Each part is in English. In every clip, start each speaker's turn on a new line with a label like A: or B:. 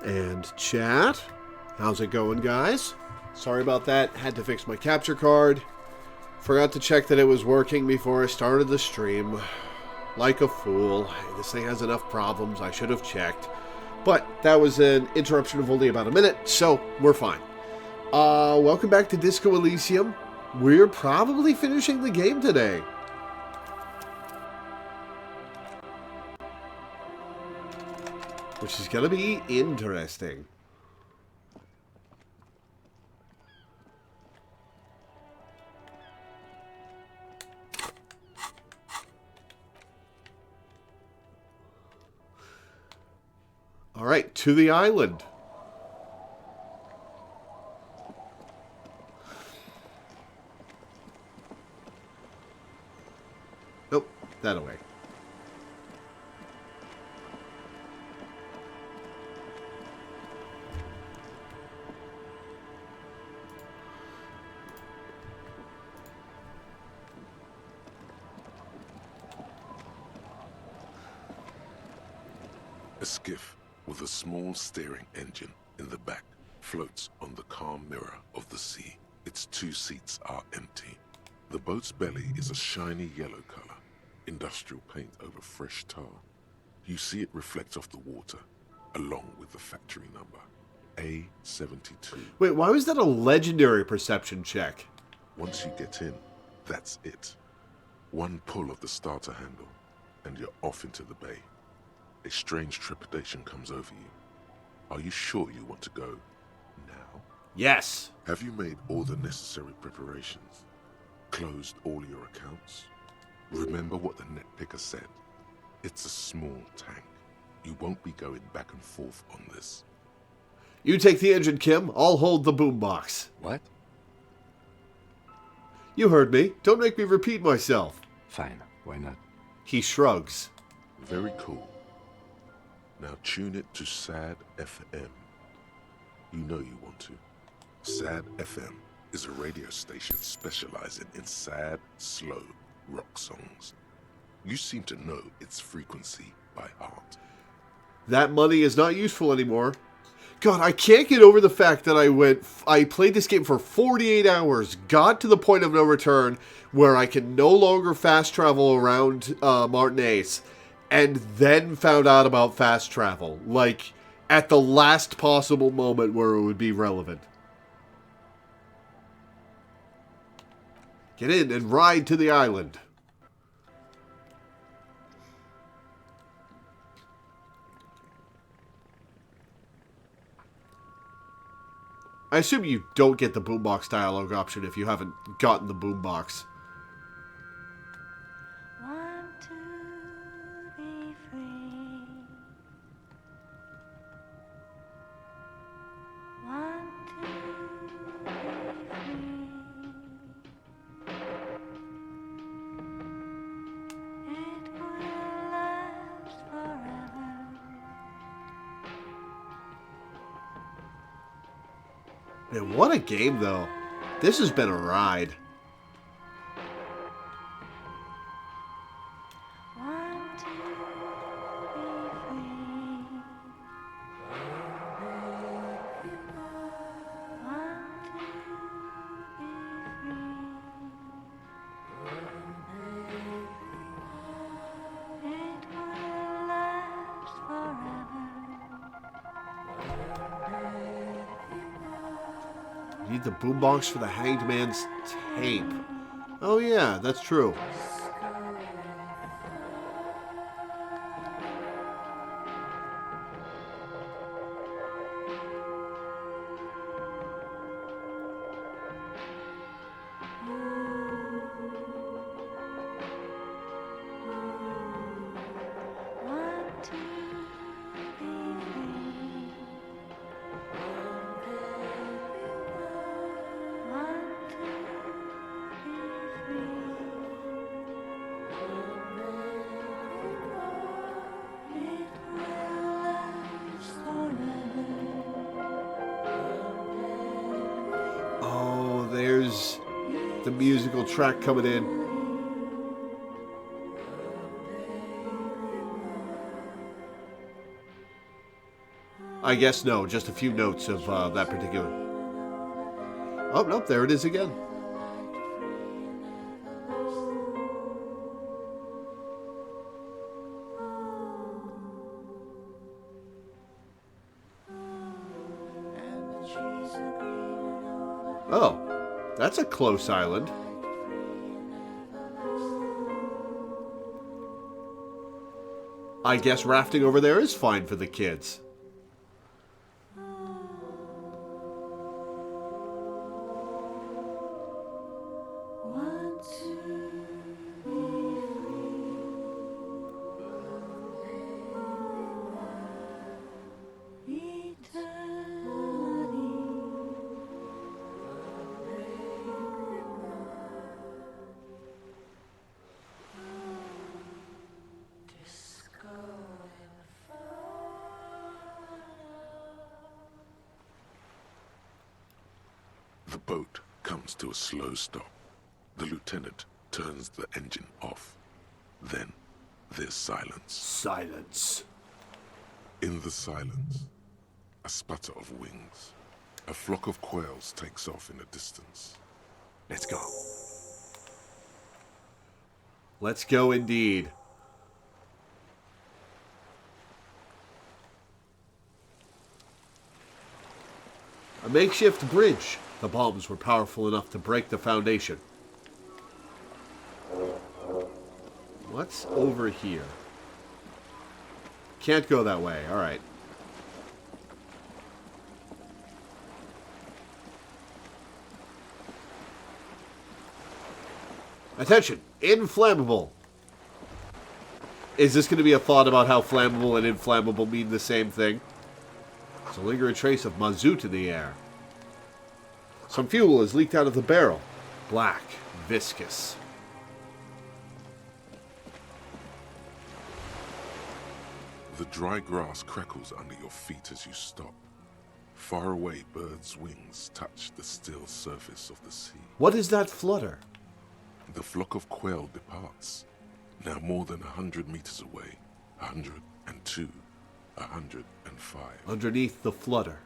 A: And chat, how's it going, guys? Sorry about that, had to fix my capture card. Forgot to check that it was working before I started the stream. Like a fool. This thing has enough problems, I should have checked. But that was an interruption of only about a minute, so we're fine. Welcome back to Disco Elysium. We're probably finishing the game today. Which is going to be interesting. All right, to the island. Nope, that away.
B: A skiff with a small steering engine in the back floats on the calm mirror of the sea. Its 2 seats are empty. The boat's belly is a shiny yellow color, industrial paint over fresh tar. You see it reflect off the water, along with the factory number, A72.
A: Wait, why was that a legendary perception check?
B: Once you get in, that's it. One pull of the starter handle, and you're off into the bay. A strange trepidation comes over you. Are you sure you want to go now?
A: Yes.
B: Have you made all the necessary preparations? Closed all your accounts? Remember what the net picker said. It's a small tank. You won't be going back and forth on this.
A: You take the engine, Kim. I'll hold the boombox.
C: What?
A: You heard me. Don't make me repeat myself.
C: Fine, why not?
A: He shrugs.
B: Very cool. Now tune it to SAD FM. You know you want to. SAD FM is a radio station specializing in sad, slow rock songs. You seem to know its frequency by heart.
A: That money is not useful anymore. God, I can't get over the fact that I played this game for 48 hours, got to the point of no return, where I can no longer fast travel around Martinez, and then found out about fast travel, like, at the last possible moment where it would be relevant. Get in and ride to the island. I assume you don't get the boombox dialogue option if you haven't gotten the boombox.
D: Want to be free. Want to be free. It will last forever.
A: Man, what a game, though. This has been a ride.
D: Want to be free. Want to be free. It will last forever.
A: Need the boombox for the Hanged Man's tape. Oh yeah, that's true.
D: Want to be free. Want to be free. It will last forever.
A: Oh, there's the musical track coming in. I guess no, just a few notes of that particular. Oh, nope, there it is again. Oh, that's a close island. I guess rafting over there is fine for the kids.
B: The boat comes to a slow stop. The lieutenant turns the engine off. Then there's silence.
A: Silence.
B: In the silence, a sputter of wings. A flock of quails takes off in the distance.
A: Let's go. Let's go indeed. A makeshift bridge. The bombs were powerful enough to break the foundation. What's over here? Can't go that way. All right. Attention! Inflammable! Is this going to be a thought about how flammable and inflammable mean the same thing? There's a lingering trace of mazout in the air. Some fuel has leaked out of the barrel. Black, viscous.
B: The dry grass crackles under your feet as you stop. Far away, birds' wings touch the still surface of the sea.
A: What is that flutter?
B: The flock of quail departs, now more than 100 meters away. 102, 105.
A: Underneath the flutter.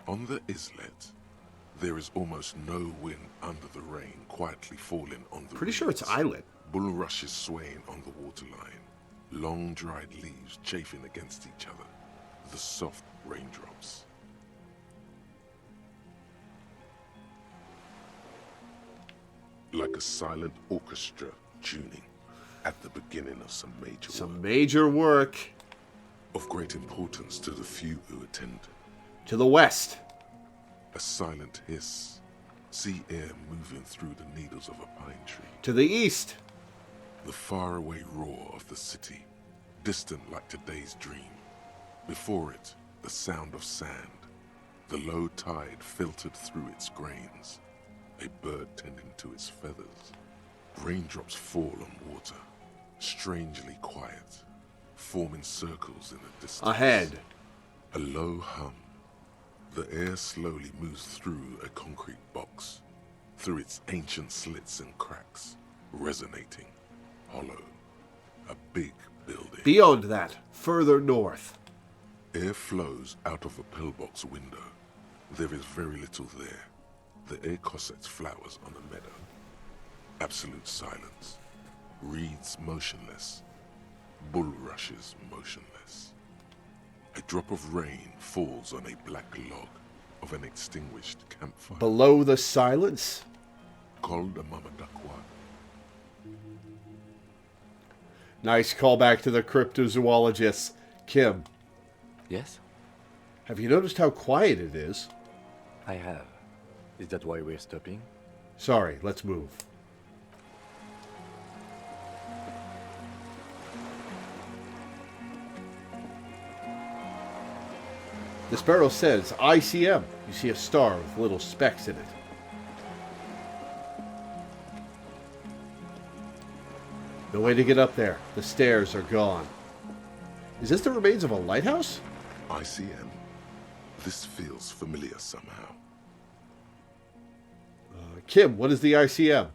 B: On the islet, there is almost no wind under the rain quietly falling on the
A: Pretty sure it's
B: reeds.
A: islet.
B: Bulrushes swaying on the waterline. Long dried leaves chafing against each other. The soft raindrops. Like a silent orchestra tuning at the beginning of some major
A: Some
B: work.
A: major work.
B: Of great importance to the few who attend.
A: To the west.
B: A silent hiss. Sea air moving through the needles of a pine tree.
A: To the east.
B: The faraway roar of the city, distant like today's dream. Before it, the sound of sand. The low tide filtered through its grains. A bird tending to its feathers. Raindrops fall on water, strangely quiet, forming circles in the distance.
A: Ahead.
B: A low hum. The air slowly moves through a concrete box, through its ancient slits and cracks, resonating, hollow. A big building.
A: Beyond that, further north.
B: Air flows out of a pillbox window. There is very little there. The air cossets flowers on a meadow. Absolute silence. Reeds motionless. Bulrushes motionless. A drop of rain falls on a black log of an extinguished campfire.
A: Below the silence.
B: Called a mamadakwa.
A: Nice callback to the cryptozoologists. Kim,
C: Yes,
A: have you noticed how quiet it is?
C: I have. Is that why we're stopping?
A: Sorry, let's move. The sparrow says ICM. You see a star with little specks in it. No way to get up there. The stairs are gone. Is this the remains of a lighthouse?
B: ICM. This feels familiar somehow.
A: Kim, what is the ICM?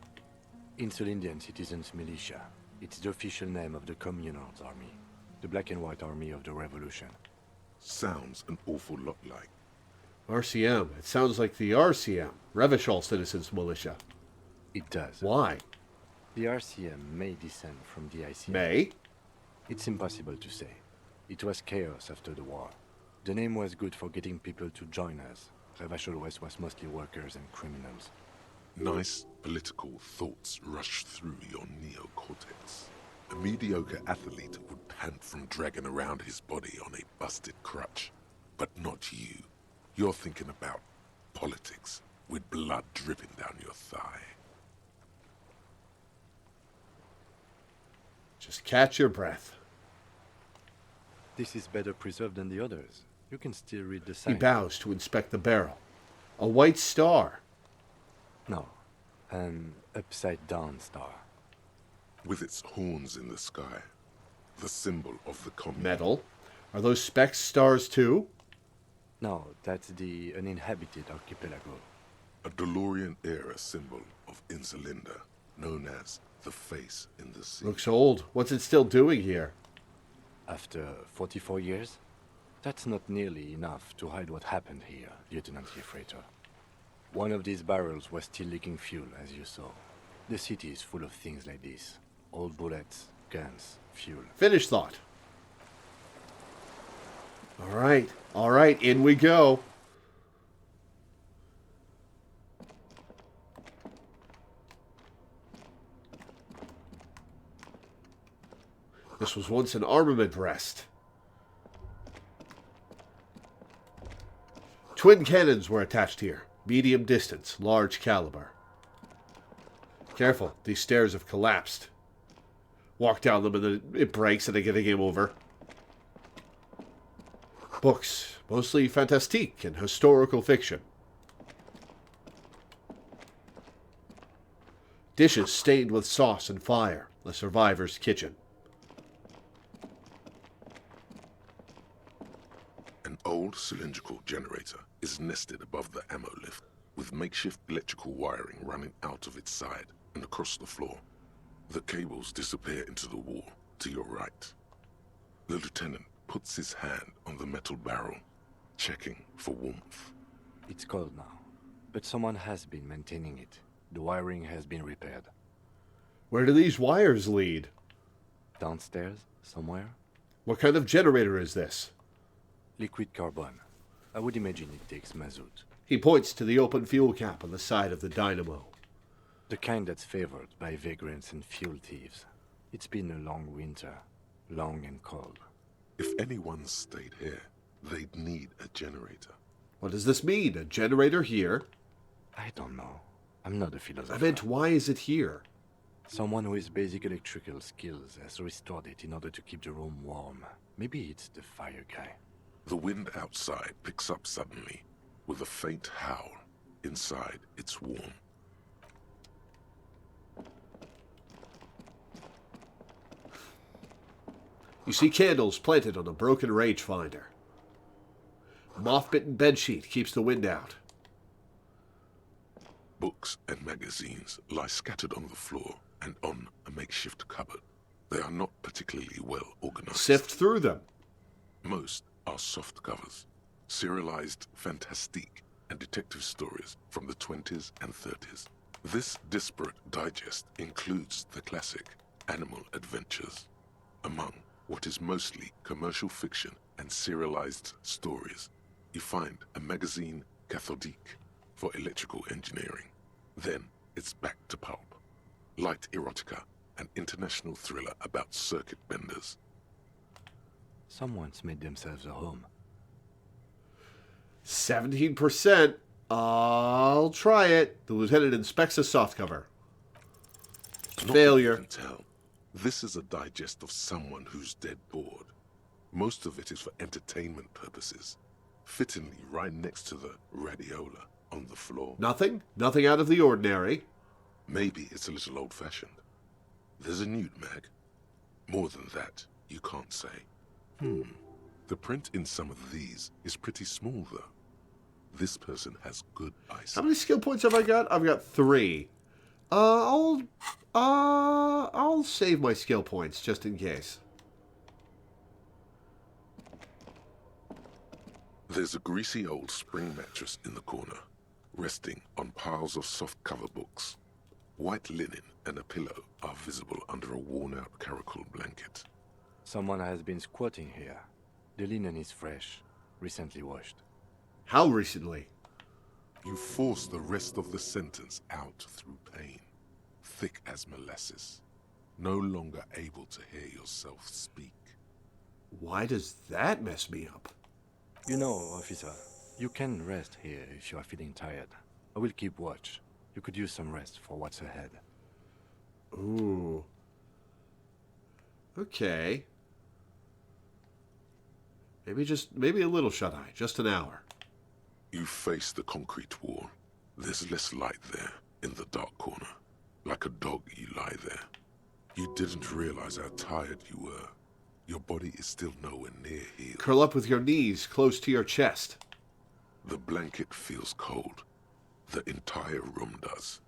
C: Insul Indian Citizens Militia. It's the official name of the Communards Army, the Black and White Army of the Revolution.
B: Sounds an awful lot like.
A: RCM. It sounds like the RCM, Revachol Citizens Militia.
C: It does.
A: Why?
C: The RCM may descend from the ICM.
A: May?
C: It's impossible to say. It was chaos after the war. The name was good for getting people to join us. Revachol West was mostly workers and criminals.
B: Nice political thoughts rush through your neocortex. A mediocre athlete would pant from dragging around his body on a busted crutch. But not you. You're thinking about politics, with blood dripping down your thigh.
A: Just catch your breath.
C: This is better preserved than the others. You can still read the
A: He
C: sign.
A: bows to inspect the barrel. A white star.
C: No, an upside-down star.
B: With its horns in the sky, the symbol of the commune.
A: Metal. Are those specks stars too?
C: No, that's the uninhabited archipelago.
B: A DeLorean-era symbol of Insulinda, known as the face in the sea.
A: Looks old. What's it still doing here?
C: After 44 years? That's not nearly enough to hide what happened here, Lieutenant Gefreiter. One of these barrels was still leaking fuel, as you saw. The city is full of things like this. Old bullets, guns, fuel.
A: Finish thought. All right, in we go. This was once an armament rest. Twin cannons were attached here. Medium distance, large caliber. Careful, these stairs have collapsed. Walk down them and then it breaks and I get a game over. Books, mostly fantastique and historical fiction. Dishes stained with sauce and fire, the survivor's kitchen.
B: An old cylindrical generator is nested above the ammo lift, with makeshift electrical wiring running out of its side and across the floor. The cables disappear into the wall to your right. The lieutenant puts his hand on the metal barrel, checking for warmth.
C: It's cold now, but someone has been maintaining it. The wiring has been repaired.
A: Where do these wires lead?
C: Downstairs, somewhere?
A: What kind of generator is this?
C: Liquid carbon. I would imagine it takes mazout.
A: He points to the open fuel cap on the side of the dynamo.
C: The kind that's favored by vagrants and fuel thieves. It's been a long winter, long and cold.
B: If anyone stayed here, they'd need a generator.
A: What does this mean? A generator here?
C: I don't know. I'm not a philosopher.
A: I meant, why is it here?
C: Someone who has basic electrical skills has restored it in order to keep the room warm. Maybe it's the fire guy.
B: The wind outside picks up suddenly, with a faint howl. Inside, it's warm.
A: You see candles planted on a broken rangefinder. Moth-bitten bedsheet keeps the wind out.
B: Books and magazines lie scattered on the floor and on a makeshift cupboard. They are not particularly well organized.
A: Sift through them.
B: Most are soft covers, serialized fantastique and detective stories from the 20s and 30s. This disparate digest includes the classic Animal Adventures. Among what is mostly commercial fiction and serialized stories, you find a magazine cathodique for electrical engineering. Then it's back to pulp. Light erotica, an international thriller about circuit benders.
C: Someone's made themselves a home.
A: 17%. I'll try it. The lieutenant inspects a softcover.
B: Not that
A: Failure.
B: you can tell. This is a digest of someone who's dead bored. Most of it is for entertainment purposes. Fittingly right next to the radiola on the floor.
A: Nothing? Nothing out of the ordinary.
B: Maybe it's a little old-fashioned. There's a nude mag. More than that, you can't say. The print in some of these is pretty small, though. This person has good
A: How
B: eyesight.
A: many skill points have I got? I've got 3. I'll save my skill points just in case.
B: There's a greasy old spring mattress in the corner, resting on piles of soft cover books. White linen and a pillow are visible under a worn-out caracal blanket.
C: Someone has been squatting here. The linen is fresh, recently washed.
A: How recently?
B: You force the rest of the sentence out through pain, thick as molasses, no longer able to hear yourself speak.
A: Why does that mess me up?
C: You know, officer, you can rest here if you are feeling tired. I will keep watch. You could use some rest for what's ahead.
A: Ooh. Okay. Maybe a little shut-eye, just an hour.
B: You face the concrete wall. There's less light there, in the dark corner. Like a dog, you lie there. You didn't realize how tired you were. Your body is still nowhere near healed.
A: Curl up with your knees close to your chest.
B: The blanket feels cold. The entire room does.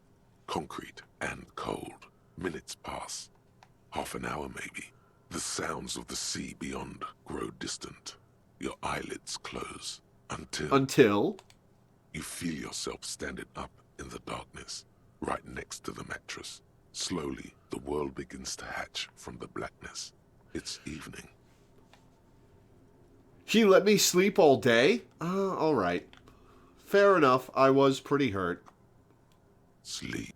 B: Concrete and cold. Minutes pass. Half an hour maybe. The sounds of the sea beyond grow distant. Your eyelids close. Until you feel yourself standing up in the darkness, right next to the mattress. Slowly, the world begins to hatch from the blackness. It's evening.
A: He let me sleep all day? All right. Fair enough, I was pretty hurt.
B: Sleep.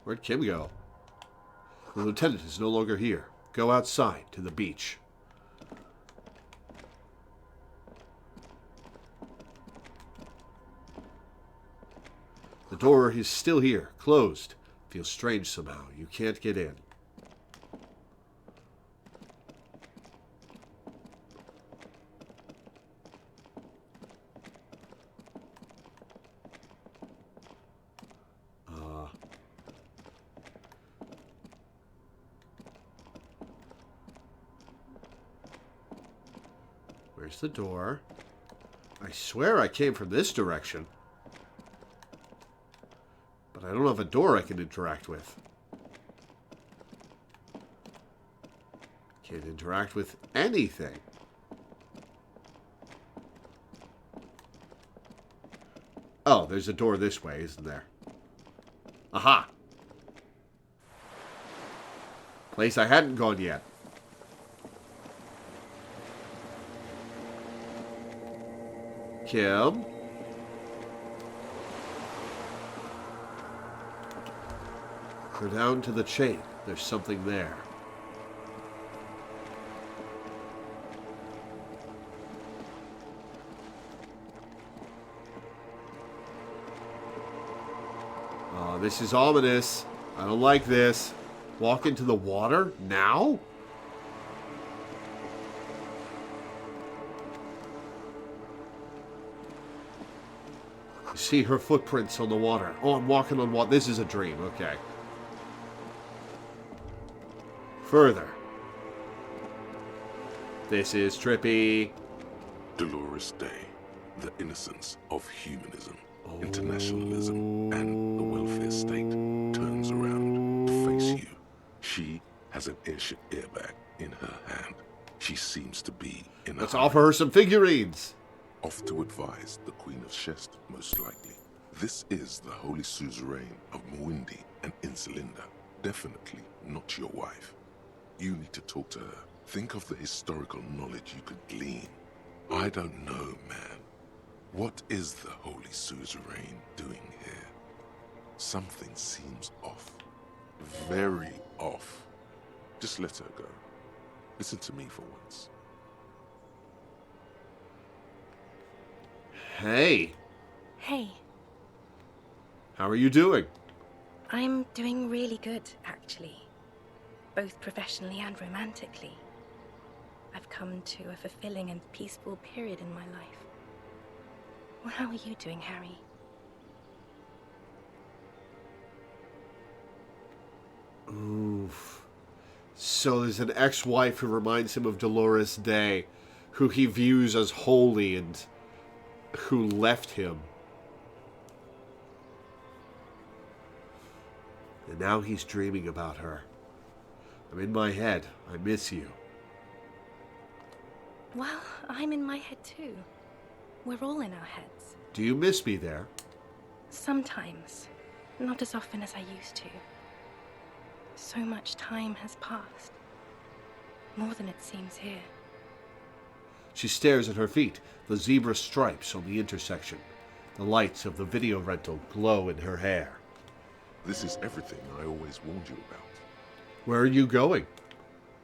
A: Where'd Kim go? The lieutenant is no longer here. Go outside to the beach. The door is still here, closed. Feels strange somehow. You can't get in. Where's the door? I swear I came from this direction. But I don't have a door I can interact with. Can't interact with anything. Oh, there's a door this way, isn't there? Aha! Place I hadn't gone yet. Kim? Go down to the chain. There's something there. Oh, this is ominous. I don't like this. Walk into the water? Now? You see her footprints on the water. Oh, I'm walking on water. This is a dream. Okay. Further. This is trippy.
B: Dolores Day, the innocence of humanism, internationalism, and the welfare state turns around to face you. She has an airship airbag in her hand. She seems to be in a
A: Let's
B: hurry.
A: offer her some figurines.
B: Off to advise the Queen of Shest, most likely. This is the holy suzerain of Mwindi and Insulinda. Definitely not your wife. You need to talk to her. Think of the historical knowledge you could glean. I don't know, man. What is the holy suzerain doing here? Something seems off. Very off. Just let her go. Listen to me for once.
A: Hey,
E: Hey,
A: how are you doing?
E: I'm doing really good, actually. Both professionally and romantically. I've come to a fulfilling and peaceful period in my life. Well, how are you doing, Harry?
A: Oof. So there's an ex-wife who reminds him of Dolores Day. who he views as holy and who left him. And now he's dreaming about her. I'm in my head. I miss you.
E: Well, I'm in my head too. We're all in our heads.
A: Do you miss me there?
E: Sometimes. Not as often as I used to. So much time has passed. More than it seems here.
A: She stares at her feet, the zebra stripes on the intersection. The lights of the video rental glow in her hair.
B: This is everything I always warned you about.
A: Where are you going?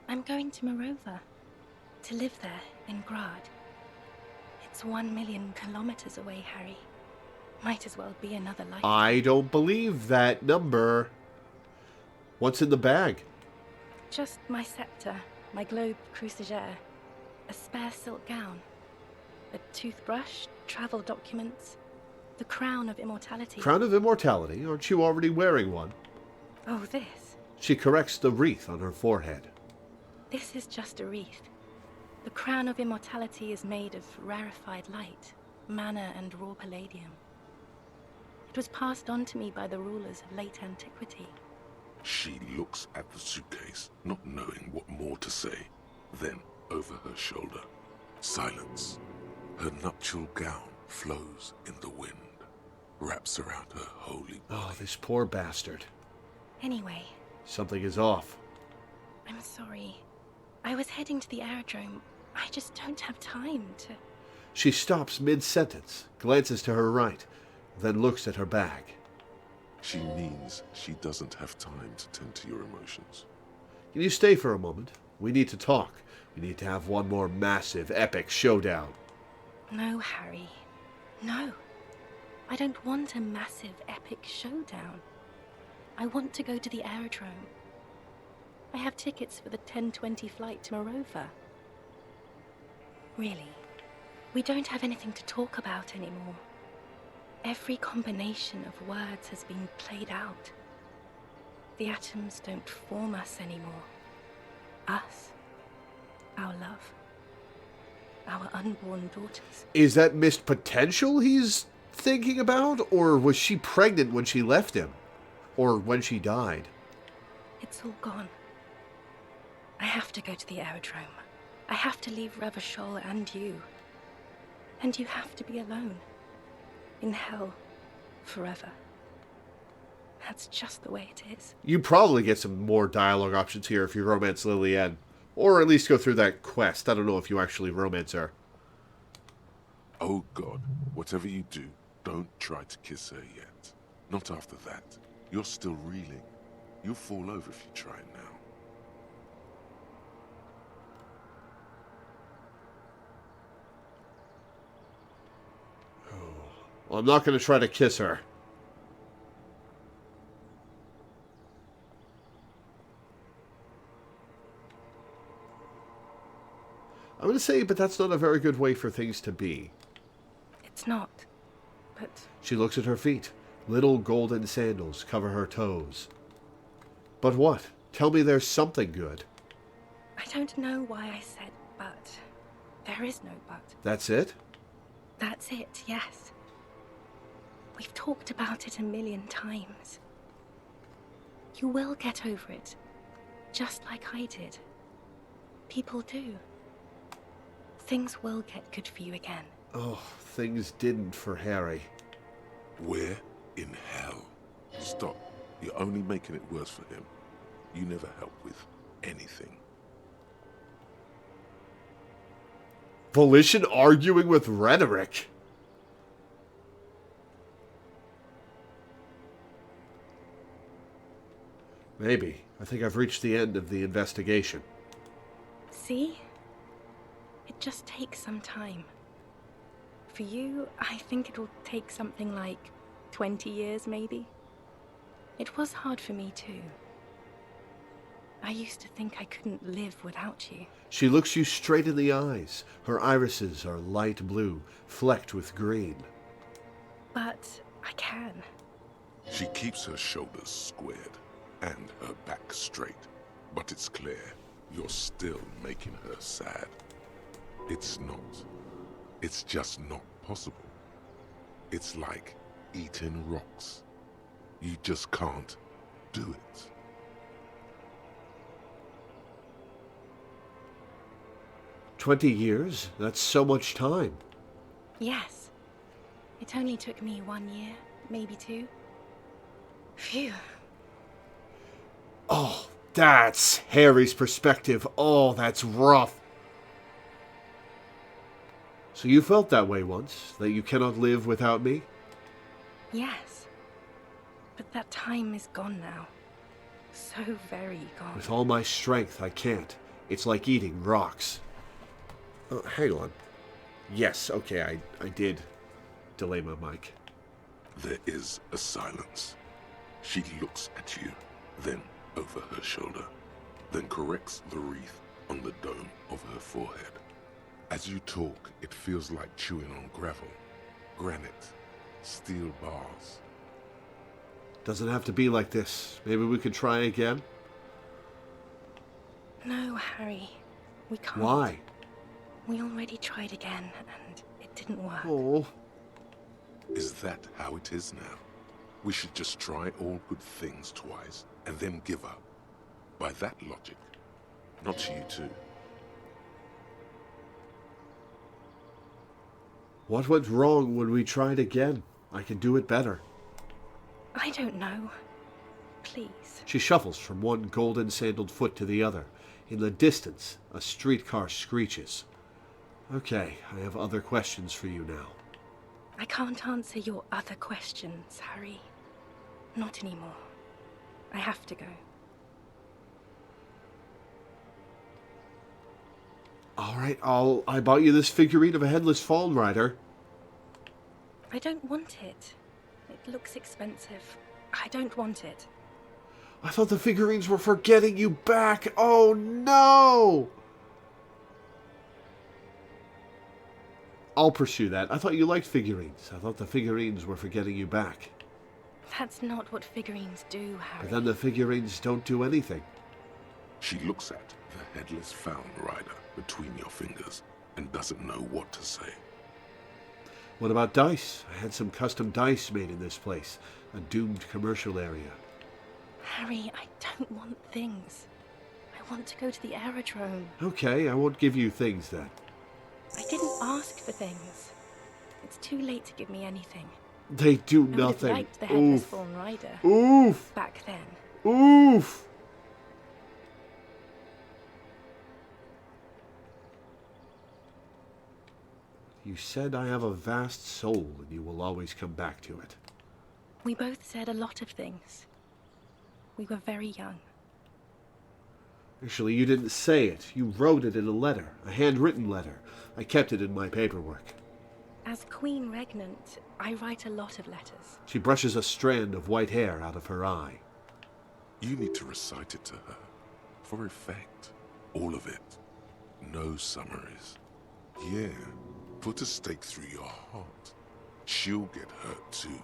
E: I'm going to Morova. To live there, in Grad. It's 1 million kilometers away, Harry. Might as well be another life.
A: I don't believe that number. What's in the bag?
E: Just my scepter, my globe cruciger, a spare silk gown, a toothbrush, travel documents, the crown of immortality.
A: Crown of Immortality? Aren't you already wearing one?
E: Oh, this.
A: She corrects the wreath on her forehead.
E: This is just a wreath. The crown of immortality is made of rarefied light, mana and raw palladium. It was passed on to me by the rulers of late antiquity.
B: She looks at the suitcase, not knowing what more to say. Then, over her shoulder, silence. Her nuptial gown flows in the wind, wraps around her holy body.
A: Oh, this poor bastard.
E: Anyway,
A: Something is off.
E: I'm sorry. I was heading to the aerodrome. I just don't have time to...
A: She stops mid-sentence, glances to her right, then looks at her bag.
B: She means she doesn't have time to tend to your emotions.
A: Can you stay for a moment? We need to talk. We need to have one more massive, epic showdown.
E: No, Harry. No. I don't want a massive, epic showdown. I want to go to the aerodrome. I have tickets for the 10:20 flight to Morova. Really, we don't have anything to talk about anymore. Every combination of words has been played out. The atoms don't form us anymore. Us. Our love. Our unborn daughters.
A: Is that missed potential he's thinking about? Or was she pregnant when she left him? Or when she died?
E: It's all gone. I have to go to the aerodrome. I have to leave Revachol and you. And you have to be alone. In hell. Forever. That's just the way it is.
A: You probably get some more dialogue options here if you romance Lillian. Or at least go through that quest. I don't know if you actually romance her.
B: Oh God, whatever you do, don't try to kiss her yet. Not after that. You're still reeling. You'll fall over if you try it now.
A: Well, I'm not going to try to kiss her. I'm going to say, but that's not a very good way for things to be.
E: It's not. But
A: She looks at her feet. Little golden sandals cover her toes. But what? Tell me there's something good.
E: I don't know why I said but. There is no but.
A: That's it?
E: That's it, yes. We've talked about it a million times. You will get over it. Just like I did. People do. Things will get good for you again.
A: Oh, things didn't for Harry.
B: Where in hell? Stop. You're only making it worse for him. You never help with anything.
A: Volition arguing with rhetoric. Maybe. I think I've reached the end of the investigation.
E: See? It just takes some time. For you, I think it'll take something like 20 years, maybe. It was hard for me, too. I used to think I couldn't live without you.
A: She looks you straight in the eyes. Her irises are light blue, flecked with green.
E: But I can.
B: She keeps her shoulders squared and her back straight. But it's clear you're still making her sad. It's not. It's just not possible. It's like eating rocks. You just can't do it.
A: 20 years? That's so much time.
E: Yes. It only took me 1 year, maybe 2. Phew.
A: Oh, that's Harry's perspective. Oh, that's rough. So you felt that way once, that you cannot live without me?
E: Yes. But that time is gone now. So very gone.
A: With all my strength, I can't. It's like eating rocks. Oh, hang on. Yes, okay, I did delay my mic.
B: There is a silence. She looks at you, then over her shoulder, then corrects the wreath on the dome of her forehead. As you talk, it feels like chewing on gravel, granite, steel bars.
A: Doesn't have to be like this. Maybe we could try again?
E: No, Harry. We can't.
A: Why?
E: We already tried again, and it didn't work.
A: Oh,
B: Is that how it is now? We should just try all good things twice and then give up. By that logic, not you too.
A: what went wrong when we tried again? I can do it better.
E: I don't know. Please.
A: She shuffles from one golden sandaled foot to the other. In the distance, a streetcar screeches. Okay, I have other questions for you now.
E: I can't answer your other questions, Harry. Not anymore. I have to go.
A: Alright, I bought you this figurine of a headless fallen rider.
E: I don't want it. It looks expensive. I don't want it.
A: I thought the figurines were for getting you back. Oh no! I'll pursue that. I thought you liked figurines. I thought the figurines were for getting you back.
E: That's not what figurines do, Harry.
A: But then the figurines don't do anything.
B: She looks at the headless found rider between your fingers and doesn't know what to say.
A: What about dice? I had some custom dice made in this place. A doomed commercial area.
E: Harry, I don't want things. I want to go to the aerodrome.
A: Okay, I won't give you things then.
E: I didn't ask for things. It's too late to give me anything.
A: They do
E: I would have
A: nothing.
E: liked the headless
A: Oof.
E: fallen rider
A: Oof.
E: back then.
A: Oof. You said I have a vast soul and you will always come back to it.
E: We both said a lot of things. We were very young.
A: Actually, you didn't say it. You wrote it in a letter, a handwritten letter. I kept it in my paperwork.
E: As Queen Regnant, I write a lot of letters.
A: She brushes a strand of white hair out of her eye.
B: You need to recite it to her. For effect. All of it. No summaries. Yeah. Put a stake through your heart. She'll get hurt too.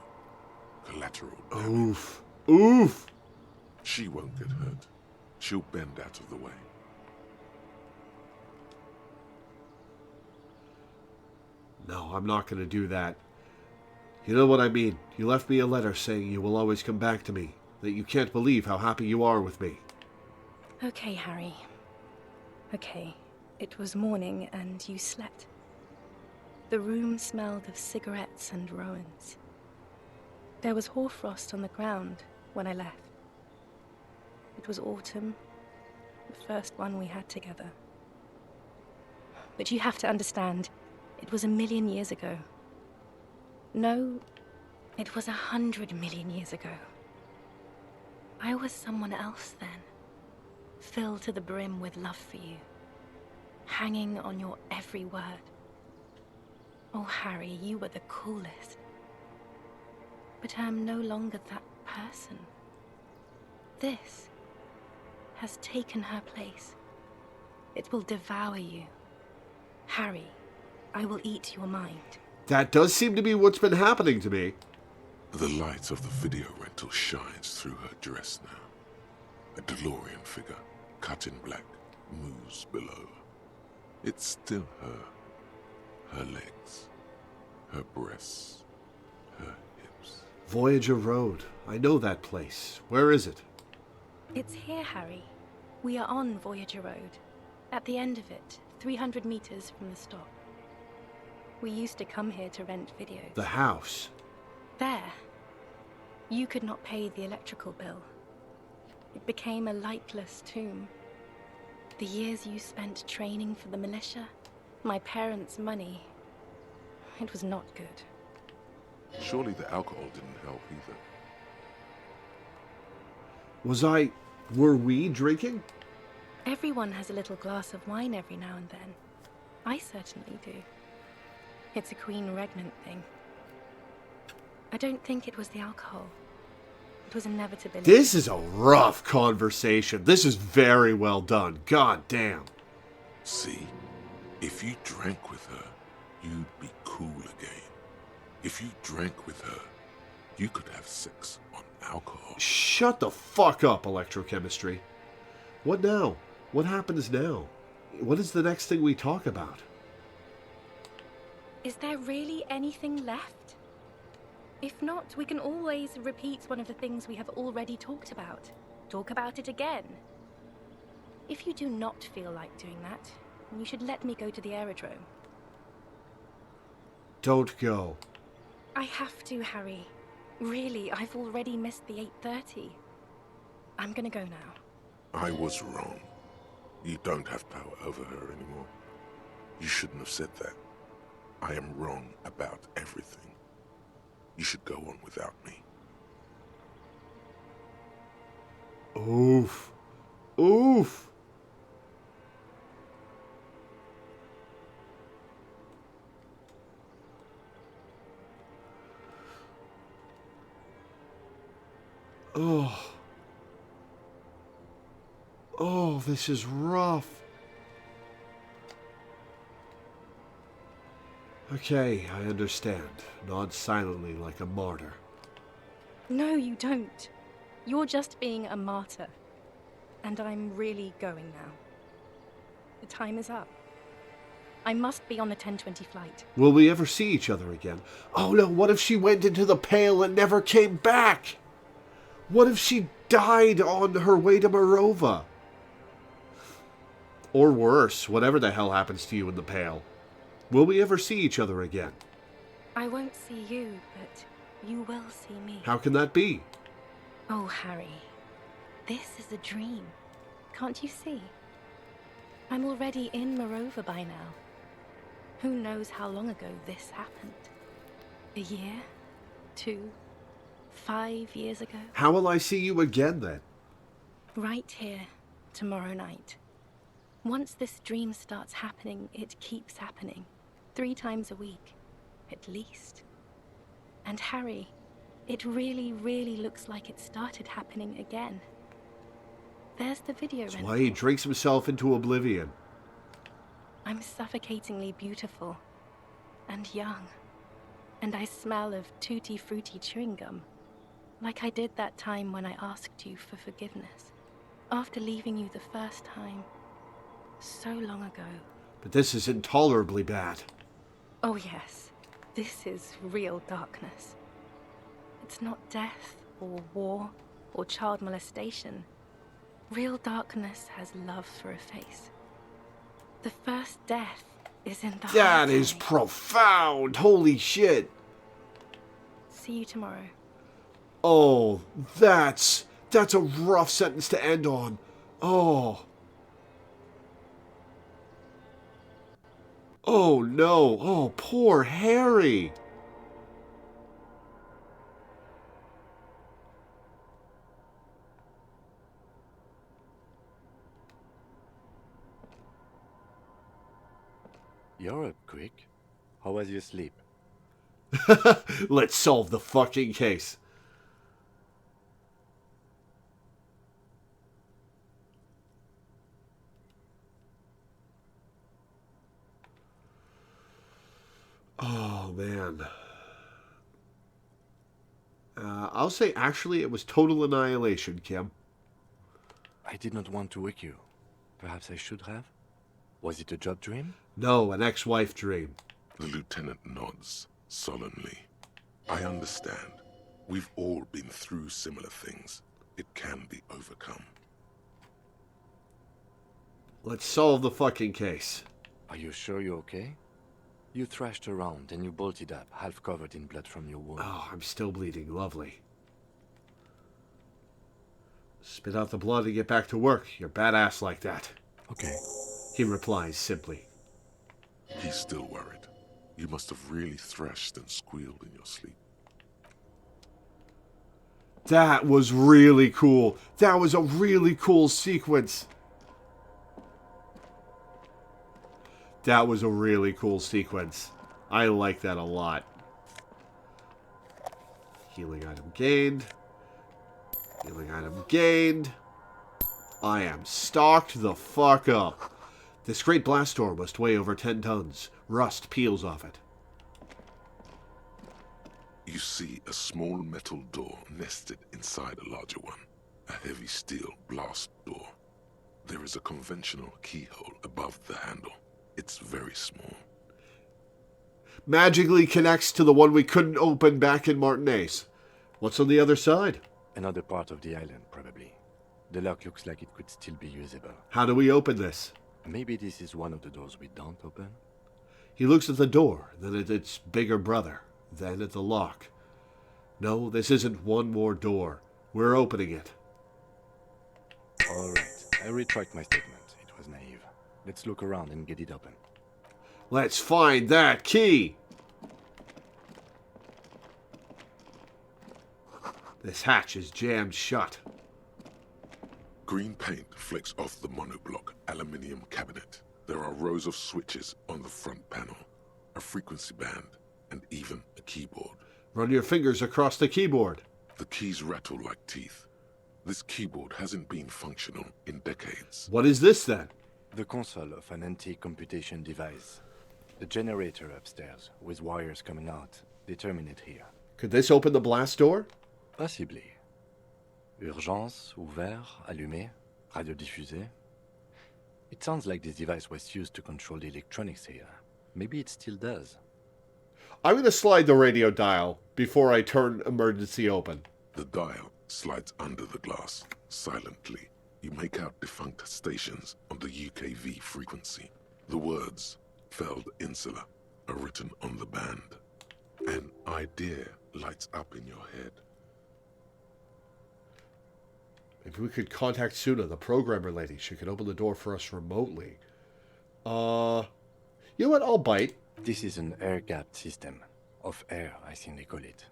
B: Collateral damage.
A: Oof. Oof.
B: She won't get hurt. She'll bend out of the way.
A: No, I'm not going to do that. You know what I mean. You left me a letter saying you will always come back to me, that you can't believe how happy you are with me.
E: Okay, Harry. Okay. It was morning and you slept. The room smelled of cigarettes and Rowans. There was hoarfrost on the ground when I left. It was autumn, the first one we had together. But you have to understand, it was 1,000,000 years ago. No, it was 100 million years ago. I was someone else then, filled to the brim with love for you, hanging on your every word. Oh, Harry, you were the coolest. But I'm no longer that person. This has taken her place. It will devour you. Harry, I will eat your mind.
A: That does seem to be what's been happening to me.
B: The light of the video rental shines through her dress now. A DeLorean figure, cut in black, moves below. It's still her. Her legs, her breasts, her hips.
A: Voyager Road. I know that place. Where is it?
E: It's here, Harry. We are on Voyager Road. At the end of it, 300 meters from the stop. We used to come here to rent videos.
A: The house.
E: There. You could not pay the electrical bill. It became a lightless tomb. The years you spent training for the militia, my parents' money, it was not good.
B: Surely the alcohol didn't help either.
A: Were we drinking?
E: Everyone has a little glass of wine every now and then. I certainly do. It's a Queen Regnant thing. I don't think it was the alcohol. It was inevitability.
A: This is a rough conversation. This is very well done. God damn.
B: See, if you drank with her, you'd be cool again. If you drank with her, you could have sex on alcohol.
A: Shut the fuck up, electrochemistry. What now? What happens now? What is the next thing we talk about?
E: Is there really anything left? If not, we can always repeat one of the things we have already talked about. Talk about it again. If you do not feel like doing that, you should let me go to the aerodrome.
A: Don't go.
E: I have to, Harry. Really, I've already missed the 8:30. I'm gonna go now.
B: I was wrong. You don't have power over her anymore. You shouldn't have said that. I am wrong about everything. You should go on without me.
A: Oof. Oof. Oh. Oh, this is rough. Okay, I understand. Nod silently like a martyr.
E: No, you don't. You're just being a martyr. And I'm really going now. The time is up. I must be on the 10:20 flight.
A: Will we ever see each other again? Oh no, what if she went into the Pale and never came back? What if she died on her way to Morova? Or worse, whatever the hell happens to you in the Pale. Will we ever see each other again?
E: I won't see you, but you will see me.
A: How can that be?
E: Oh, Harry. This is a dream. Can't you see? I'm already in Morova by now. Who knows how long ago this happened? A year? 2? 5 years ago?
A: How will I see you again then?
E: Right here, tomorrow night. Once this dream starts happening, it keeps happening. 3 times a week, at least. And Harry, it really, really looks like it started happening again. There's the video
A: That's
E: rental.
A: why he drinks himself into oblivion.
E: I'm suffocatingly beautiful and young. And I smell of tutti frutti chewing gum. Like I did that time when I asked you for forgiveness. After leaving you the first time. So long ago.
A: But this is intolerably bad.
E: Oh yes, this is real darkness. It's not death or war or child molestation. Real darkness has love for a face. The first death is in the
A: That
E: heart,
A: is
E: Harry.
A: profound. Holy shit.
E: See you tomorrow.
A: Oh, that's a rough sentence to end on. Oh. Oh no. Oh, poor Harry.
C: You're up quick. How was your sleep?
A: Let's solve the fucking case. Oh, man. I'll say actually it was total annihilation, Kim.
C: I did not want to wake you. Perhaps I should have? Was it a job dream?
A: No, an ex-wife dream.
B: The lieutenant nods solemnly. I understand. We've all been through similar things. It can be overcome.
A: Let's solve the fucking case.
C: Are you sure you're okay? You thrashed around and you bolted up, half covered in blood from your wound.
A: Oh, I'm still bleeding. Lovely. Spit out the blood and get back to work. You're badass like that.
C: Okay.
A: He replies simply.
B: He's still worried. You must have really thrashed and squealed in your sleep.
A: That was really cool. That was a really cool sequence. That was a really cool sequence. I like that a lot. Healing item gained. Healing item gained. I am stocked the fuck up. This great blast door must weigh over 10 tons. Rust peels off it.
B: You see a small metal door nested inside a larger one. A heavy steel blast door. There is a conventional keyhole above the handle. It's very small.
A: Magically connects to the one we couldn't open back in Martinez. What's on the other side?
C: Another part of the island, probably. The lock looks like it could still be usable.
A: How do we open this?
C: Maybe this is one of the doors we don't open?
A: He looks at the door, then at its bigger brother, then at the lock. No, this isn't one more door. We're opening it.
C: All right, I retract my statement. It was naive. Let's look around and get it open.
A: Let's find that key! This hatch is jammed shut.
B: Green paint flecks off the monoblock aluminium cabinet. There are rows of switches on the front panel, a frequency band, and even a keyboard.
A: Run your fingers across the keyboard.
B: The keys rattle like teeth. This keyboard hasn't been functional in decades.
A: What is this then?
C: The console of an anti-computation device. The generator upstairs, with wires coming out. They terminate here.
A: Could this open the blast door?
C: Possibly. Urgence, ouvert, allumé, radio diffusé. It sounds like this device was used to control the electronics here. Maybe it still does.
A: I'm going to slide the radio dial before I turn emergency open.
B: The dial slides under the glass. Silently, you make out defunct stations on the UKV frequency. The words, Feld Insula, are written on the band. An idea lights up in your head.
A: Maybe we could contact Suna, the programmer lady. She could open the door for us remotely. You know what? I'll bite.
C: This is an air-gapped system. Of air, I think they call it.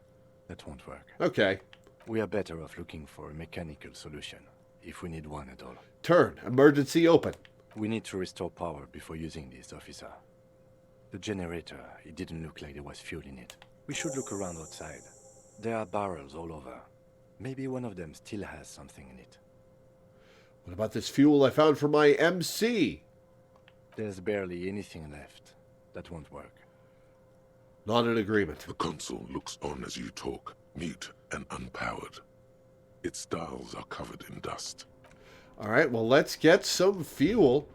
C: That won't work.
A: Okay.
C: We are better off looking for a mechanical solution, if we need one at all.
A: Turn. Emergency open.
C: We need to restore power before using this, officer. The generator, it didn't look like there was fuel in it. We should look around outside. There are barrels all over. Maybe one of them still has something in it.
A: What about this fuel I found for my MC?
C: There's barely anything left. That won't work.
A: Not in agreement.
B: The console looks on as you talk, mute and unpowered. Its dials are covered in dust.
A: All right, well, let's get some fuel.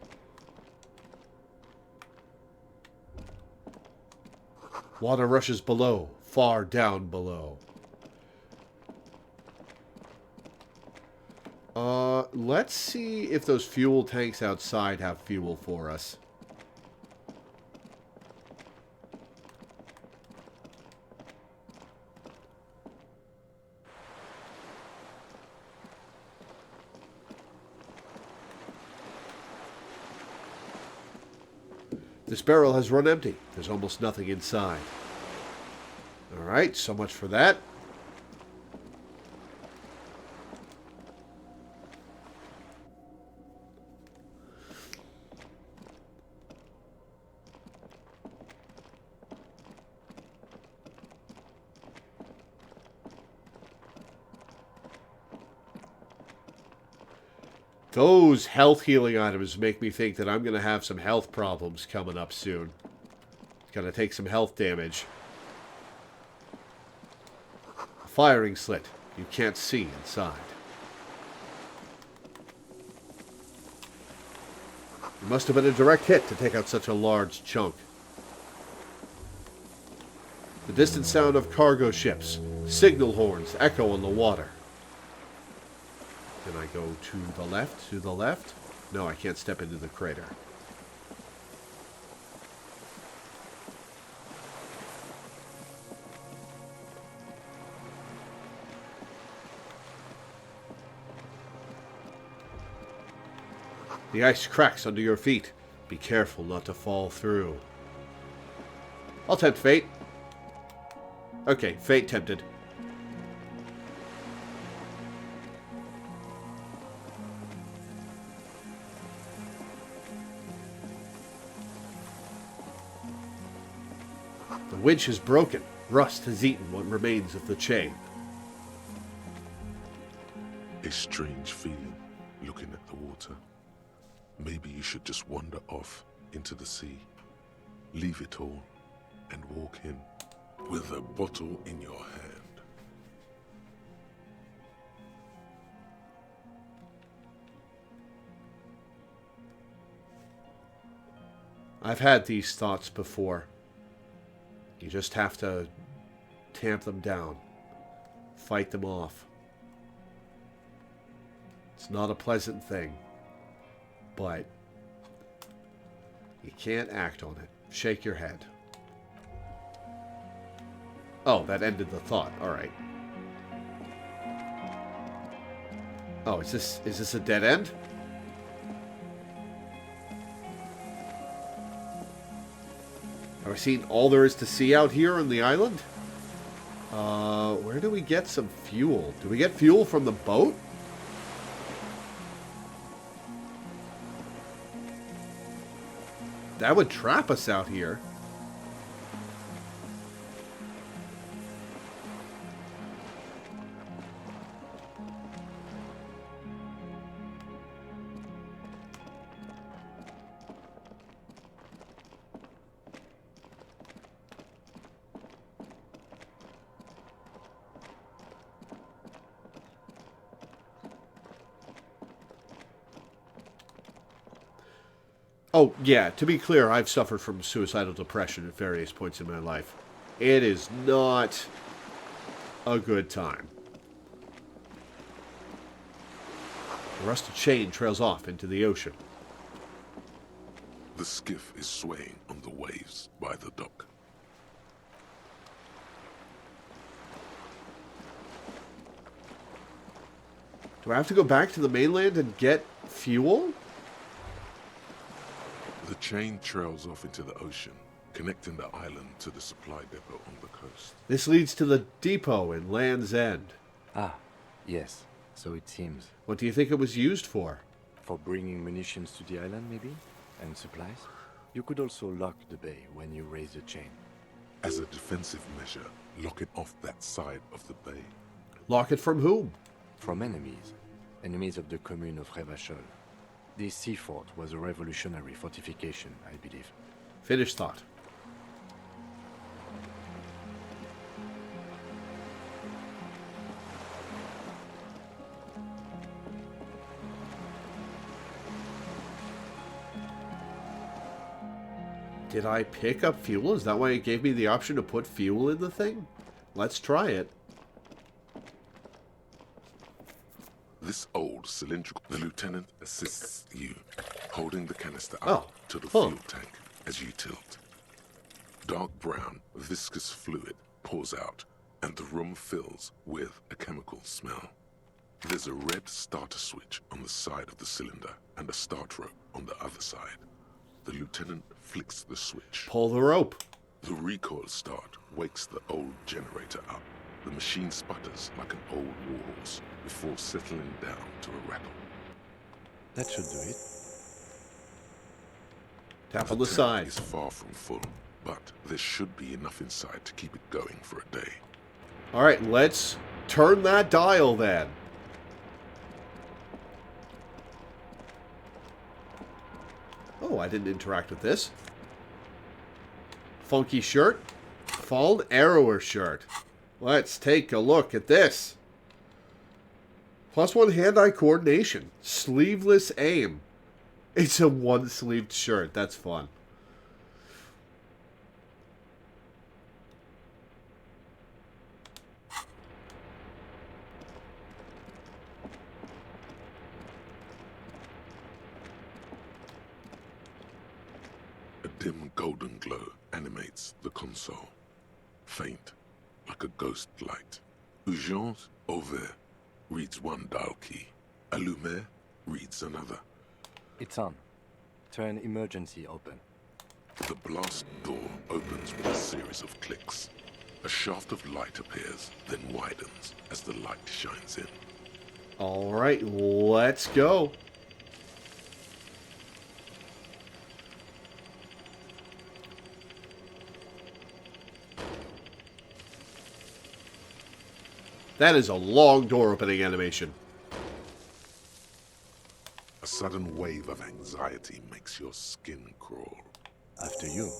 A: Water rushes below, far down below. Let's see if those fuel tanks outside have fuel for us. This barrel has run empty. There's almost nothing inside. Alright, so much for that. Those health healing items make me think that I'm going to have some health problems coming up soon. It's going to take some health damage. A firing slit. You can't see inside. It must have been a direct hit to take out such a large chunk. The distant sound of cargo ships. Signal horns echo on the water. Can I go to the left? To the left? No, I can't step into the crater. The ice cracks under your feet. Be careful not to fall through. I'll tempt fate. Okay, fate tempted. The winch is broken. Rust has eaten what remains of the chain.
B: A strange feeling looking at the water. Maybe you should just wander off into the sea. Leave it all and walk in with a bottle in your hand.
A: I've had these thoughts before. You just have to tamp them down. Fight them off. It's not a pleasant thing. But you can't act on it. Shake your head. Oh, that ended the thought. All right. Oh, is this a dead end? Have I seen all there is to see out here on the island? Where do we get some fuel? Do we get fuel from the boat? That would trap us out here. Oh, yeah, to be clear, I've suffered from suicidal depression at various points in my life. It is not a good time. The rusted chain trails off into the ocean.
B: The skiff is swaying on the waves by the dock.
A: Do I have to go back to the mainland and get fuel?
B: The chain trails off into the ocean, connecting the island to the supply depot on the coast.
A: This leads to the depot in Land's End.
C: Ah, yes, so it seems.
A: What do you think it was used for?
C: For bringing munitions to the island, maybe? And supplies? You could also lock the bay when you raise the chain.
B: As a defensive measure, lock it off that side of the bay.
A: Lock it from whom?
C: From enemies. Enemies of the commune of Revachol. This sea fort was a revolutionary fortification, I believe.
A: Finish thought. Did I pick up fuel? Is that why it gave me the option to put fuel in the thing? Let's try it.
B: This old cylindrical... The lieutenant assists you, holding the canister up to the fuel tank as you tilt. Dark brown, viscous fluid pours out, and the room fills with a chemical smell. There's a red starter switch on the side of the cylinder and a start rope on the other side. The lieutenant flicks the switch.
A: Pull the rope.
B: The recoil start wakes the old generator up. The machine sputters like an old warhorse before settling down to a rattle.
C: That should do it.
A: Tap on
B: The
A: the
B: tank
A: side.
B: is far from full, but there should be enough inside to keep it going for a day.
A: All right, let's turn that dial then. Oh, I didn't interact with this. Funky shirt. Fallen Arrower shirt. Let's take a look at this. +1 hand-eye coordination. Sleeveless aim. It's a one-sleeved shirt. That's fun.
B: A dim golden glow animates the console. Faint, like a ghost light. Urgence ouvert reads one dial key. Allumer reads another.
C: It's on. Turn emergency open.
B: The blast door opens with a series of clicks. A shaft of light appears, then widens as the light shines in.
A: All right, let's go. That is a long door opening animation.
B: A sudden wave of anxiety makes your skin crawl.
C: After you.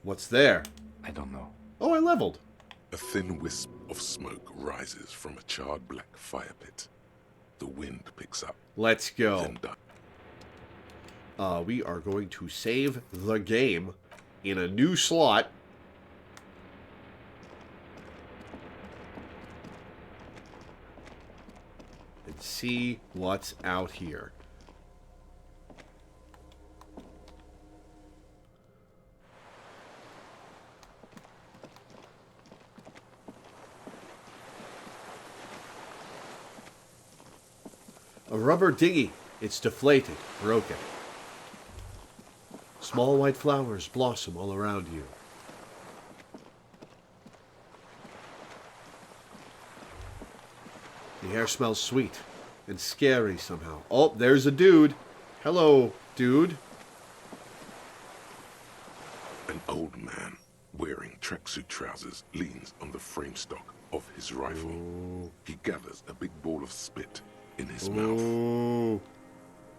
A: What's there?
C: I don't know.
A: Oh, I leveled.
B: A thin wisp of smoke rises from a charred black fire pit. The wind picks up,
A: Let's go.
B: then dies.
A: We are going to save the game in a new slot. And see what's out here. A rubber dinghy. It's deflated, broken. Small white flowers blossom all around you. The air smells sweet and scary somehow. Oh, there's a dude. Hello, dude.
B: An old man wearing tracksuit trousers leans on the frame stock of his rifle. He gathers a big ball of spit in his mouth,
A: Ooh.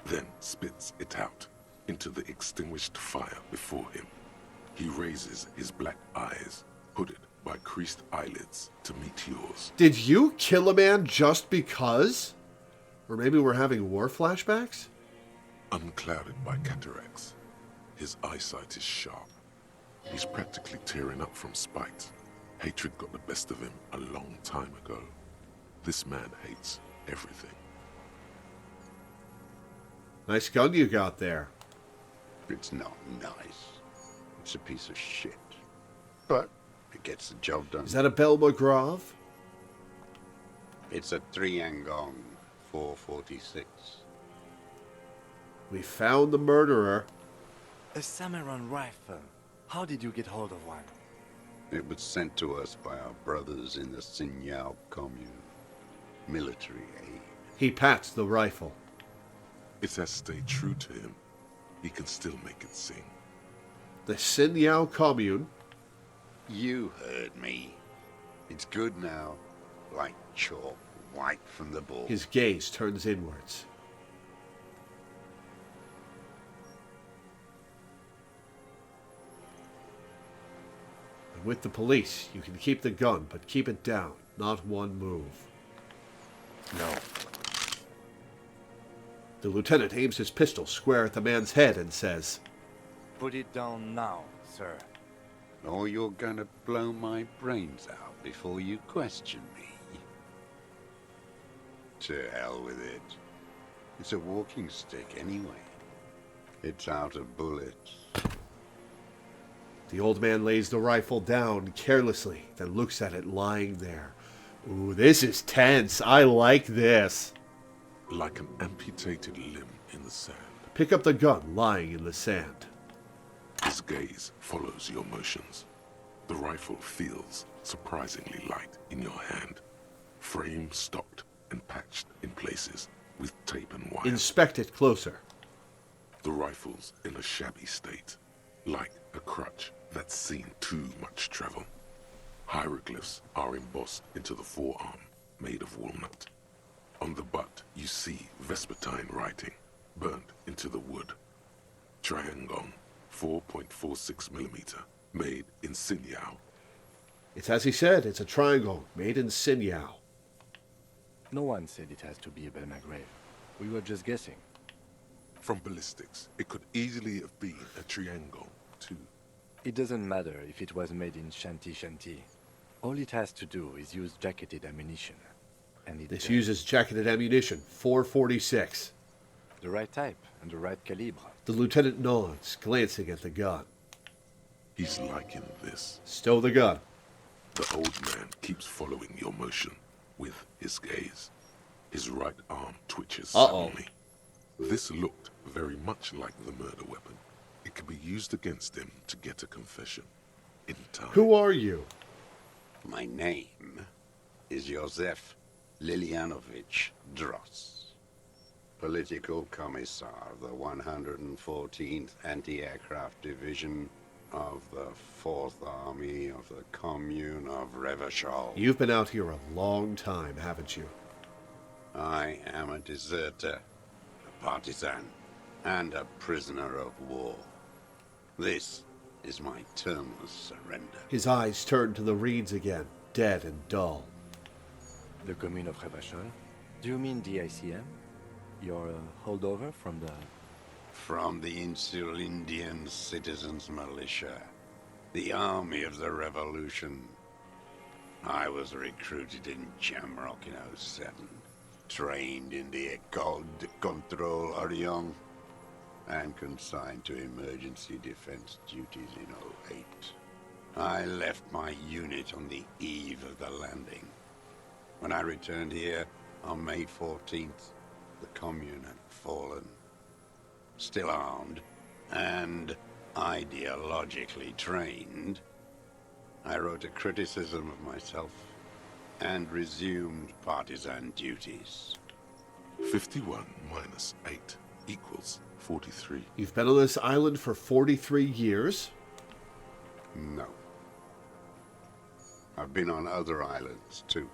B: then spits it out into the extinguished fire before him. He raises his black eyes, hooded by creased eyelids, to meet yours.
A: Did you kill a man just because? Or maybe we're having war flashbacks?
B: Unclouded by cataracts, his eyesight is sharp. He's practically tearing up from spite. Hatred got the best of him a long time ago. This man hates everything.
A: Nice gun you got there.
F: It's not nice. It's a piece of shit. But it gets the job done.
A: Is that a Belle McGraw?
F: It's a 3-Angong 446.
A: We found the murderer.
C: A Samaran rifle. How did you get hold of one?
F: It was sent to us by our brothers in the Sinyao commune. Military aid.
A: He pats the rifle.
B: It has stayed true to him. He can still make it sing.
A: The Sinyao commune.
F: You heard me. It's good now. Like chalk, white from the ball.
A: His gaze turns inwards. And with the police, you can keep the gun, but keep it down. Not one move.
C: No.
A: The lieutenant aims his pistol square at the man's head and says,
C: Put it down now, sir.
F: Or you're gonna blow my brains out before you question me. To hell with it. It's a walking stick anyway. It's out of bullets.
A: The old man lays the rifle down carelessly, then looks at it lying there. Ooh, this is tense. I like this.
B: Like an amputated limb in the sand.
A: Pick up the gun lying in the sand.
B: His gaze follows your motions. The rifle feels surprisingly light in your hand. Frame stocked and patched in places with tape and wire.
A: Inspect it closer.
B: The rifle's in a shabby state, like a crutch that's seen too much travel. Hieroglyphs are embossed into the forearm, made of walnut. On the butt, you see Vespertine writing, burnt into the wood. Triangong, 4.46mm, made in Sinyao.
A: It's as he said, it's a triangle made in Sinyao.
C: No one said it has to be a Belma grave. We were just guessing.
B: From ballistics, it could easily have been a triangle, too.
C: It doesn't matter if it was made in Shanti. All it has to do is use jacketed ammunition. And it
A: This
C: does.
A: uses jacketed ammunition, 446.
C: The right type and the right calibre.
A: The lieutenant nods, glancing at the gun.
B: He's liking this.
A: Stow the gun.
B: The old man keeps following your motion with his gaze. His right arm twitches
A: Uh-oh.
B: suddenly. This looked very much like the murder weapon. It could be used against him to get a confession. In time.
A: Who are you?
F: My name is Josef Lilianovich Dross, Political Commissar of the 114th Anti-Aircraft Division of the 4th Army of the Commune of Revachol.
A: You've been out here a long time, haven't you?
F: I am a deserter, a partisan, and a prisoner of war. This is my termless surrender.
A: His eyes turn to the reeds again, dead and dull.
C: The commune of Revachol? Do you mean the ICM? You're a holdover from the...
F: From the Insulindian Citizens Militia, the army of the revolution. I was recruited in Jamrock in '07, trained in the École de Contrôle Orient, and consigned to emergency defense duties in '08. I left my unit on the eve of the landing. When I returned here on May 14th, the commune had fallen. Still armed and ideologically trained, I wrote a criticism of myself and resumed partisan duties.
B: 51 minus 8 equals 43.
A: You've been on this island for 43 years?
F: No. I've been on other islands, too.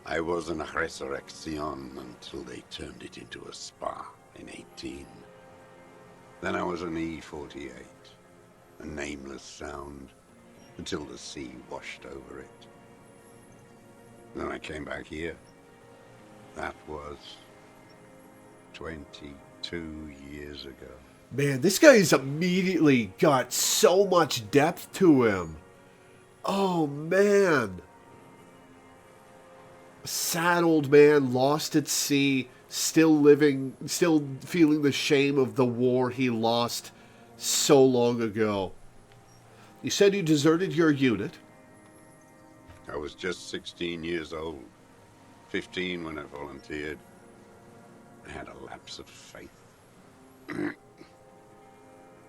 F: I was in Resurrection until they turned it into a spa in '18. Then I was an E-48, a nameless sound, until the sea washed over it. Then I came back here. That was 22 years ago.
A: Man, this guy's immediately got so much depth to him. Oh, man. Sad old man, lost at sea, still living, still feeling the shame of the war he lost so long ago. You said you deserted your unit.
F: I was just 16 years old. 15 when I volunteered. I had a lapse of faith.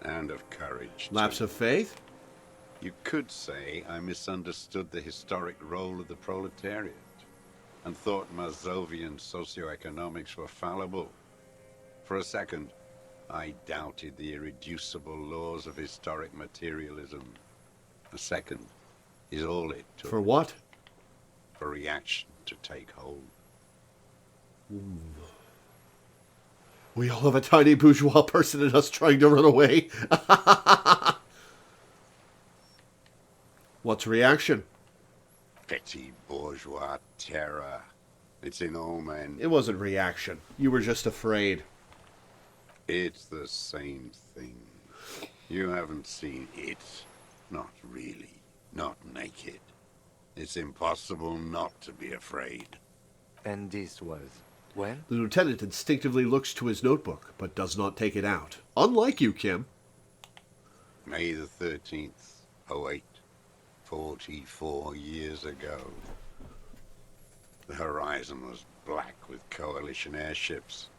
F: And of courage, too.
A: Lapse of faith?
F: You could say I misunderstood the historic role of the proletariat and thought Mazovian socioeconomics were fallible. For a second, I doubted the irreducible laws of historic materialism. A second is all it took
A: For what?
F: for reaction to take hold.
A: We all have a tiny bourgeois person in us trying to run away. What's reaction?
F: Petty bourgeois terror. It's in all men.
A: It wasn't reaction. You were just afraid.
F: It's the same thing. You haven't seen it. Not really. Not naked. It's impossible not to be afraid.
C: And this was... when?
A: The lieutenant instinctively looks to his notebook, but does not take it out. Unlike you, Kim.
F: May the 13th, '08. 44 years ago. The horizon was black with coalition airships.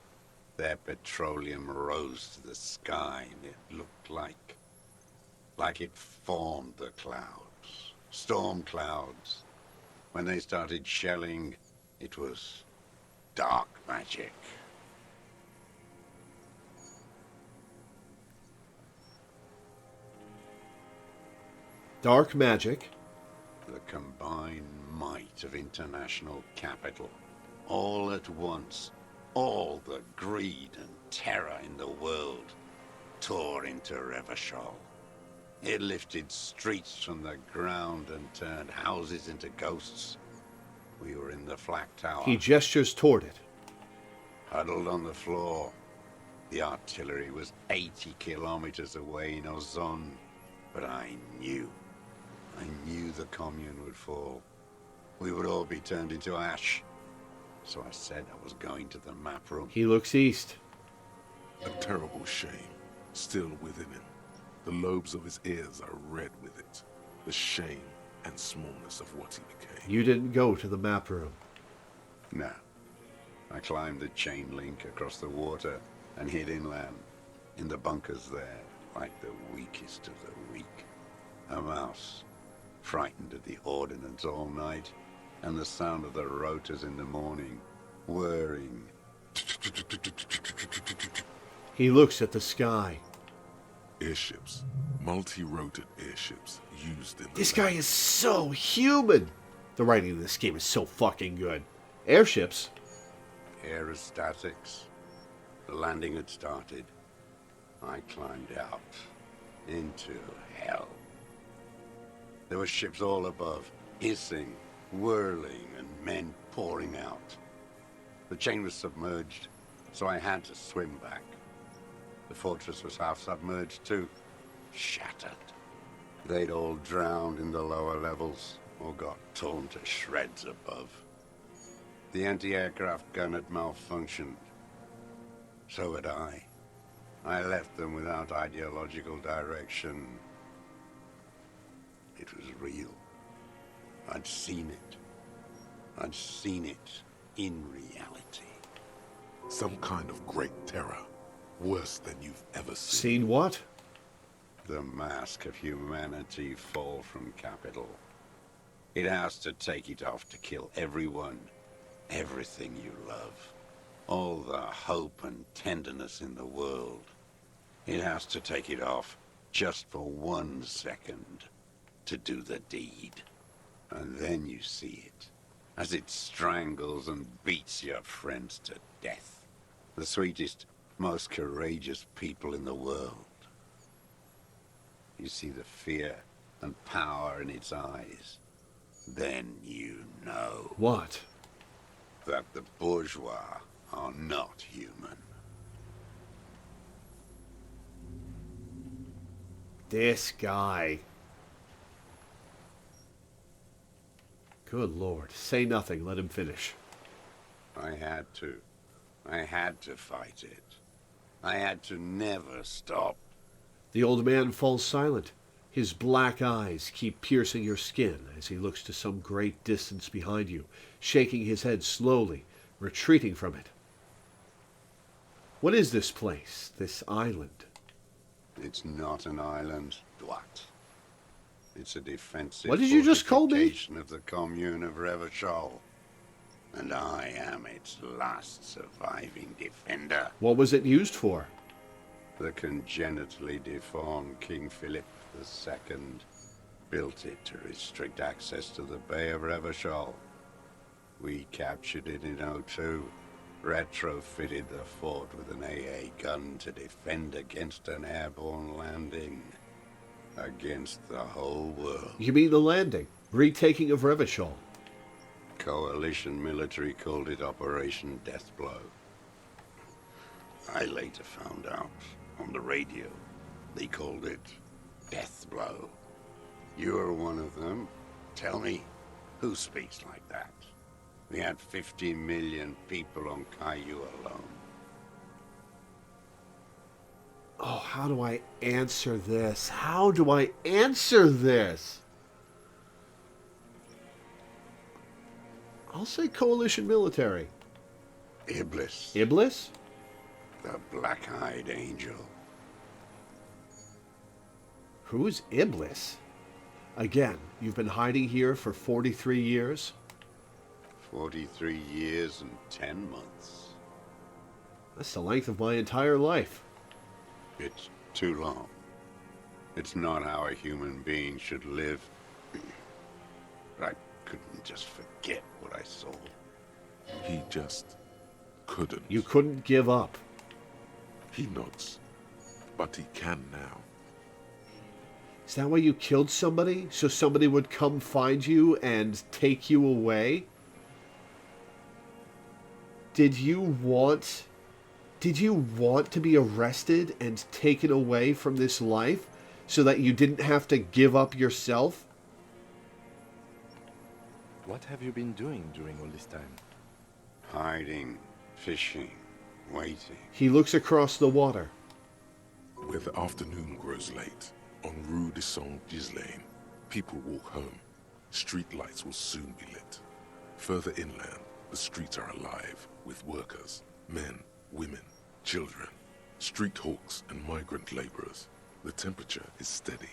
F: Their petroleum rose to the sky, and it looked like it formed the clouds. Storm clouds. When they started shelling, it was dark magic.
A: Dark magic.
F: The combined might of international capital. All at once, all the greed and terror in the world tore into Revachol. It lifted streets from the ground and turned houses into ghosts. We were in the flak tower,
A: He gestures toward it.
F: huddled on the floor. The artillery was 80 kilometers away in Ozon, but I knew the commune would fall. We would all be turned into ash. So I said I was going to the map room.
A: He looks east.
B: A terrible shame still within him. The lobes of his ears are red with it. The shame and smallness of what he became.
A: You didn't go to the map room.
F: No. I climbed the chain link across the water and hid inland, in the bunkers there, like the weakest of the weak. A mouse, frightened at the ordnance all night, and the sound of the rotors in the morning, whirring.
A: He looks at the sky.
B: Airships. Multi-roted airships used in the
A: This guy is so human. The writing of this game is so fucking good. Airships.
F: Aerostatics. The landing had started. I climbed out into hell. There were ships all above, hissing, whirling, and men pouring out. The chain was submerged, so I had to swim back. The fortress was half submerged too, shattered. They'd all drowned in the lower levels, or got torn to shreds above. The anti-aircraft gun had malfunctioned. So had I. I left them without ideological direction. It was real. I'd seen it. I'd seen it in reality.
B: Some kind of great terror. Worse than you've ever seen.
A: Seen what?
F: The mask of humanity fall from capital. It has to take it off to kill everyone, everything you love. All the hope and tenderness in the world. It has to take it off just for 1 second to do the deed. And then you see it, as it strangles and beats your friends to death. The sweetest, most courageous people in the world. You see the fear and power in its eyes. Then you know
A: What?
F: that the bourgeois are not human.
A: This guy. Good Lord. Say nothing. Let him finish.
F: I had to. I had to fight it. I had to never stop.
A: The old man falls silent. His black eyes keep piercing your skin as he looks to some great distance behind you, shaking his head slowly, retreating from it. What is this place, this island?
F: It's not an island, Dwight. It's a defensive
A: What did you just call me?
F: fortification of the commune of Revachol. And I am its last surviving defender.
A: What was it used for?
F: The congenitally deformed King Philip II built it to restrict access to the Bay of Revachol. We captured it in '02, retrofitted the fort with an AA gun to defend against an airborne landing. Against the whole world.
A: You mean the landing, retaking of Revachol?
F: Coalition military called it Operation Deathblow. I later found out on the radio they called it Deathblow. You're one of them. Tell me, who speaks like that? We had 50 million people on Caillou alone.
A: Oh, how do I answer this? How do I answer this? I'll say coalition military.
F: Iblis,
A: Iblis?
F: the black-eyed angel.
A: Who's Iblis? Again, you've been hiding here for 43 years?
F: 43 years and 10 months.
A: That's the length of my entire life.
F: It's too long. It's not how a human being should live. But I couldn't just forget what I saw.
B: He just couldn't.
A: You couldn't give up.
B: He nods. But he can now.
A: Is that why you killed somebody? So somebody would come find you and take you away? Did you want Did you want to be arrested and taken away from this life so that you didn't have to give up yourself?
C: What have you been doing during all this time?
F: Hiding, fishing, waiting.
A: He looks across the water.
B: Where the afternoon grows late, on Rue de Saint-Ghislain, people walk home. Street lights will soon be lit. Further inland, the streets are alive with workers, men, women, children, street hawks and migrant laborers. The temperature is steady.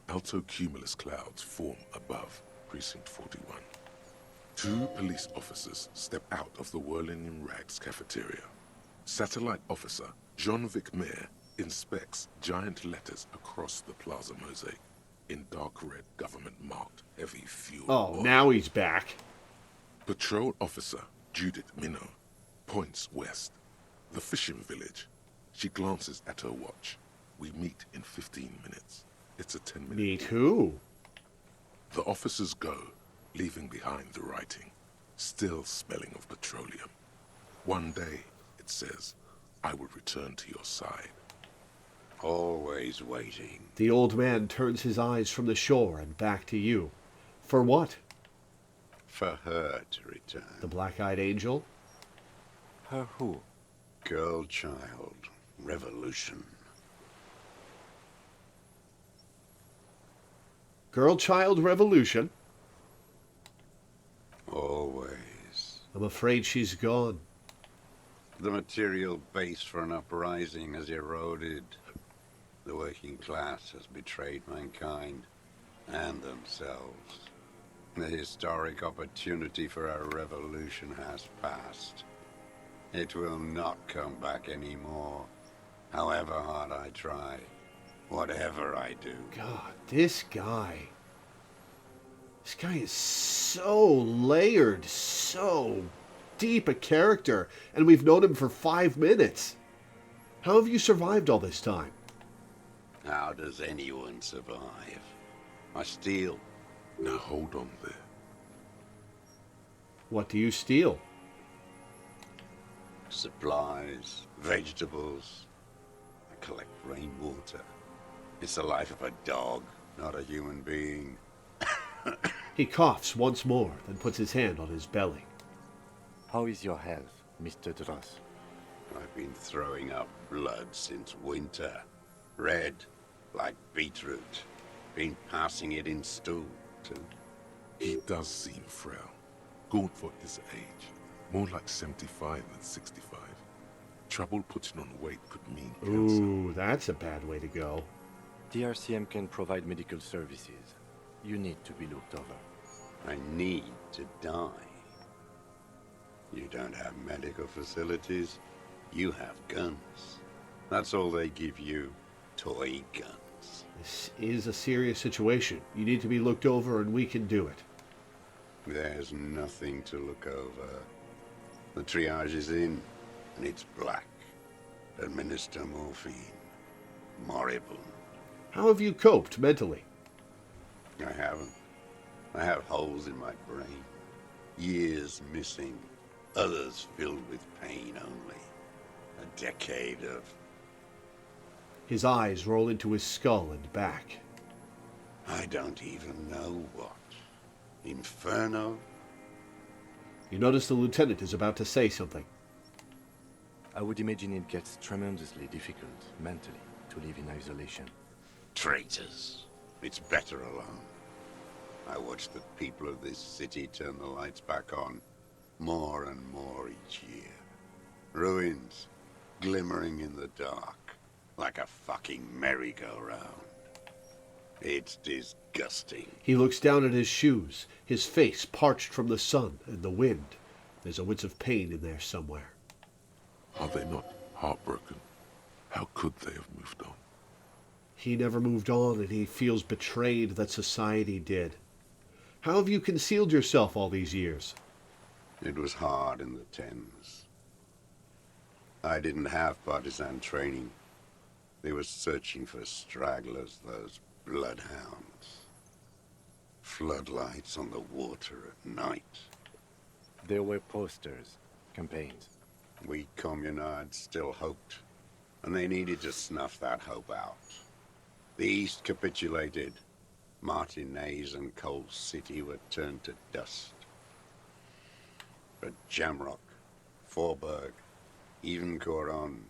B: Alto cumulus clouds form above Precinct 41. 2 police officers step out of the Whirling in Rags cafeteria. Satellite officer Jean-Vic Mayer inspects giant letters across the plaza mosaic in dark red government-marked heavy fuel
A: Oh,
B: oil.
A: now he's back.
B: Patrol officer Judith Minot points west. The fishing village. She glances at her watch. We meet in 15 minutes. It's a 10-minute.
A: Meet who?
B: The officers go, leaving behind the writing, still smelling of petroleum. One day, it says, I will return to your side.
F: Always waiting.
A: The old man turns his eyes from the shore and back to you. For what?
F: For her to return.
A: The black-eyed angel?
C: Her who?
F: Girl child. Revolution.
A: Girl-child revolution?
F: Always.
A: I'm afraid she's gone.
F: The material base for an uprising has eroded. The working class has betrayed mankind and themselves. The historic opportunity for a revolution has passed. It will not come back anymore, however hard I try, whatever I do.
A: God, this guy. This guy is so layered, so deep a character, and we've known him for 5 minutes. How have you survived all this time?
F: How does anyone survive? I steal.
B: Now hold on there.
A: What do you steal?
F: Supplies, vegetables. I collect rainwater. It's the life of a dog, not a human being.
A: He coughs once more, then puts his hand on his belly.
C: How is your health, Mr. Dross?
F: I've been throwing up blood since winter. Red, like beetroot. Been passing it in stew, too.
B: He does seem frail. Gaunt for his age. More like 75 than 65. Trouble putting on weight could mean cancer.
A: Ooh, that's a bad way to go.
C: The RCM can provide medical services. You need to be looked over.
F: I need to die. You don't have medical facilities. You have guns. That's all they give you. Toy guns.
A: This is a serious situation. You need to be looked over, and we can do it.
F: There's nothing to look over. The triage is in, and it's black. Administer morphine. Moribund.
A: How have you coped mentally?
F: I haven't. I have holes in my brain. Years missing. Others filled with pain only. A decade of...
A: His eyes roll into his skull and back.
F: I don't even know what. Inferno?
A: You notice the lieutenant is about to say something.
C: I would imagine it gets tremendously difficult, mentally, to live in isolation.
F: Traitors. It's better alone. I watch the people of this city turn the lights back on, more and more each year. Ruins, glimmering in the dark, like a fucking merry-go-round. It's disgusting.
A: He looks down at his shoes, his face parched from the sun and the wind. There's a wince of pain in there somewhere.
B: Are they not heartbroken? How could they have moved on?
A: He never moved on, and he feels betrayed that society did. How have you concealed yourself all these years?
F: It was hard in the Thames. I didn't have partisan training. They were searching for stragglers, those bloodhounds. Floodlights on the water at night.
C: There were posters, campaigns.
F: We communards still hoped, and they needed to snuff that hope out. The East capitulated. Martinez and Cold City were turned to dust. But Jamrock, Forburg, even Coron,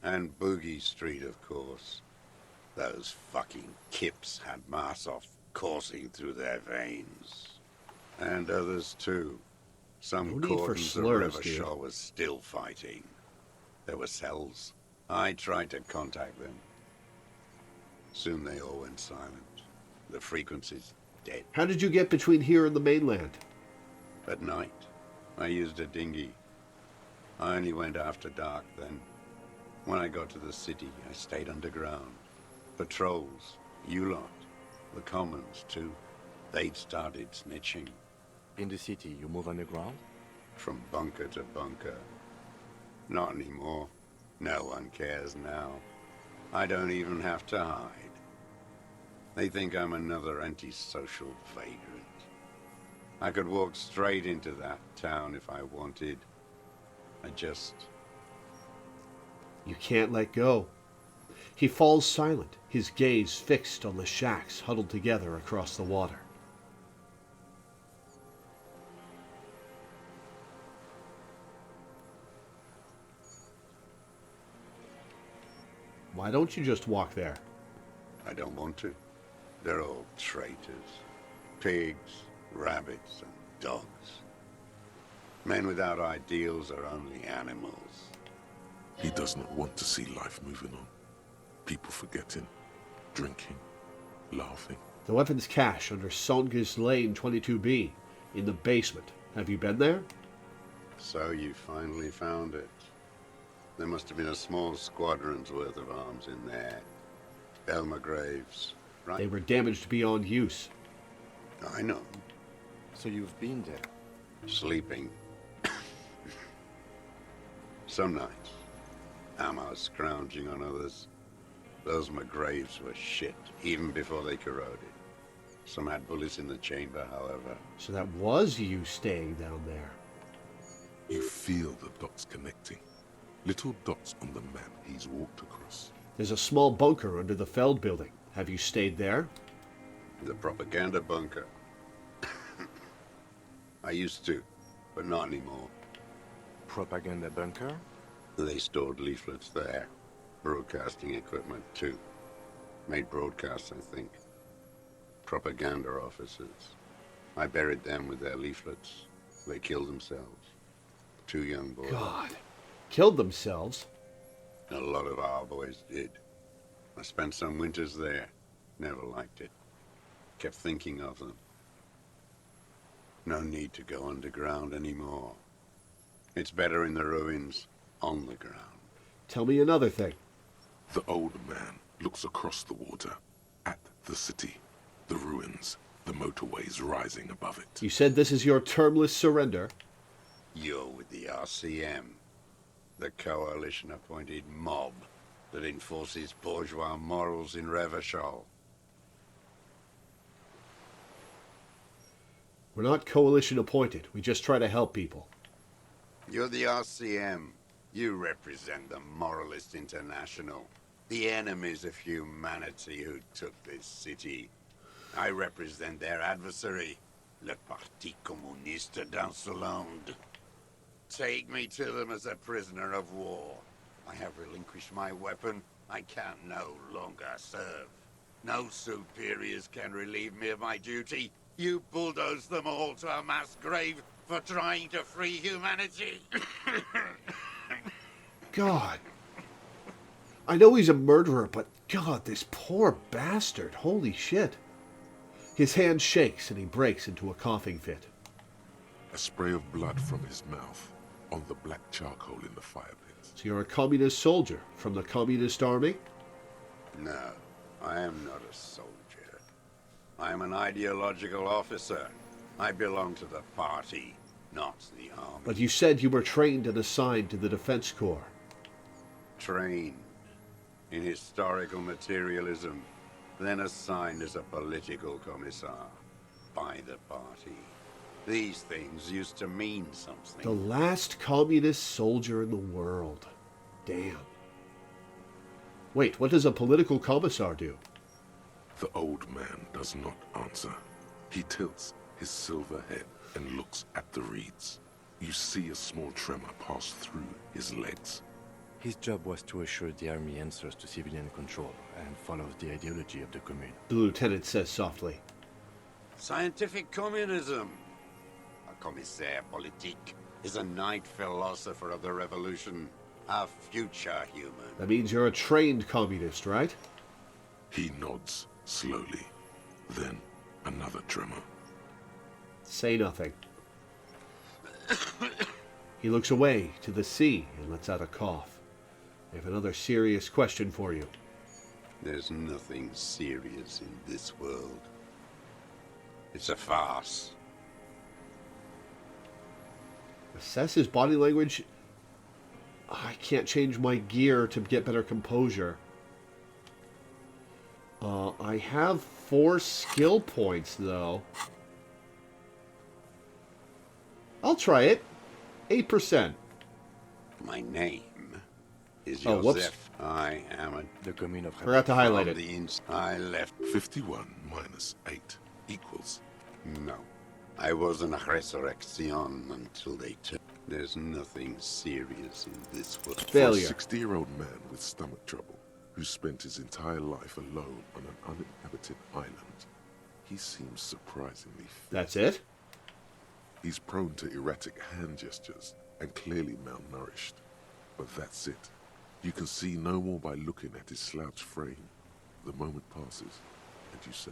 F: and Boogie Street, of course. Those fucking kips had Marsov coursing through their veins. And others too. Some
A: No need for
F: cordons of
A: slurs,
F: Revachol
A: dude.
F: was still fighting. There were cells. I tried to contact them. Soon they all went silent. The frequency's dead.
A: How did you get between here and the mainland?
F: At night, I used a dinghy. I only went after dark then. When I got to the city, I stayed underground. Patrols, you lot, the commons too. They'd started snitching.
C: In the city, you move underground?
F: From bunker to bunker. Not anymore. No one cares now. I don't even have to hide. They think I'm another antisocial vagrant. I could walk straight into that town if I wanted. I just...
A: You can't let go. He falls silent, his gaze fixed on the shacks huddled together across the water. Why don't you just walk there?
F: I don't want to. They're all traitors. Pigs, rabbits, and dogs. Men without ideals are only animals.
B: He does not want to see life moving on. People forgetting, drinking, laughing.
A: The weapons cache under Songus Lane 22B, in the basement. Have you been there?
F: So you finally found it. There must have been a small squadron's worth of arms in there. Elmer Graves, right?
A: They were damaged beyond use.
F: I know.
C: So you've been there?
F: Sleeping. Some nights. Ammo scrounging on others. Those McGraves were shit, even before they corroded. Some had bullets in the chamber, however.
A: So that was you staying down there.
B: You feel the dots connecting. Little dots on the map he's walked across.
A: There's a small bunker under the Feld building. Have you stayed there?
F: The propaganda bunker. I used to, but not anymore.
C: Propaganda bunker?
F: They stored leaflets there. Broadcasting equipment, too. Made broadcasts, I think. Propaganda officers. I buried them with their leaflets. They killed themselves. 2 young boys.
A: God. Killed themselves?
F: A lot of our boys did. I spent some winters there. Never liked it. Kept thinking of them. No need to go underground anymore. It's better in the ruins, on the ground.
A: Tell me another thing.
B: The old man looks across the water, at the city, the ruins, the motorways rising above it.
A: You said this is your termless surrender.
F: You're with the RCM, the coalition-appointed mob that enforces bourgeois morals in Revachol.
A: We're not coalition appointed. We just try to help people.
F: You're the RCM. You represent the Moralist International, the enemies of humanity who took this city. I represent their adversary, le Parti Communiste d'Insolande. Take me to them as a prisoner of war. I have relinquished my weapon. I can no longer serve. No superiors can relieve me of my duty. You bulldoze them all to a mass grave for trying to free humanity.
A: God. I know he's a murderer, but God, this poor bastard. Holy shit. His hand shakes and he breaks into a coughing fit.
B: A spray of blood from his mouth on the black charcoal in the fire pit.
A: So you're a communist soldier from the communist army?
F: No, I am not a soldier. I am an ideological officer. I belong to the party, not the army.
A: But you said you were trained and assigned to the Defense Corps.
F: Trained in historical materialism, then assigned as a political commissar by the party. These things used to mean something.
A: The last communist soldier in the world. Damn. Wait, what does a political commissar do?
B: The old man does not answer. He tilts his silver head and looks at the reeds. You see a small tremor pass through his legs.
C: His job was to assure the army answers to civilian control and follows the ideology of the Commune.
A: The lieutenant says softly.
F: Scientific communism. A commissaire politique is a night philosopher of the revolution. A future human.
A: That means you're a trained communist, right?
B: He nods slowly. Then another tremor.
A: Say nothing. He looks away to the sea and lets out a cough. I have another serious question for you.
F: There's nothing serious in this world. It's a farce.
A: Assess his body language. I can't change my gear to get better composure. I have 4 skill points, though. I'll try it. 8%.
F: My name is
A: Oh, whoops.
F: Joseph. I am a...
C: The Commune of
A: Forgot to highlight
F: From
A: it.
F: the I left...
B: 51 minus 8 equals.
F: No. I was an resurrection until they took... There's nothing serious in this world.
A: Failure.
B: For a 60-year-old man with stomach trouble who spent his entire life alone on an uninhabited island, he seems surprisingly fit.
A: That's it?
B: He's prone to erratic hand gestures and clearly malnourished. But that's it. You can see no more by looking at his slouched frame. The moment passes, and you say,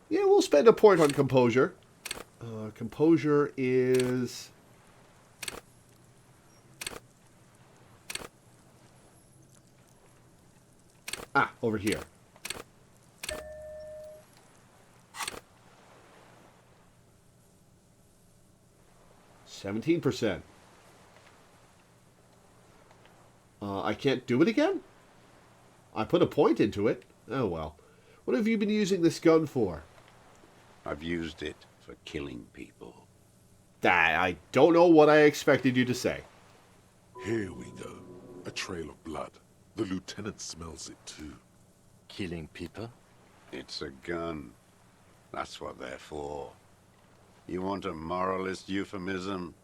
A: Yeah, we'll spend a point on composure. Composure is... over here. %. I can't do it again? I put a point into it. Oh well. What have you been using this gun for?
F: I've used it for killing people.
A: I don't know what I expected you to say.
B: here we go. A trail of blood. The lieutenant smells it too.
C: Killing people?
F: It's a gun. That's what they're for. You want a moralist euphemism?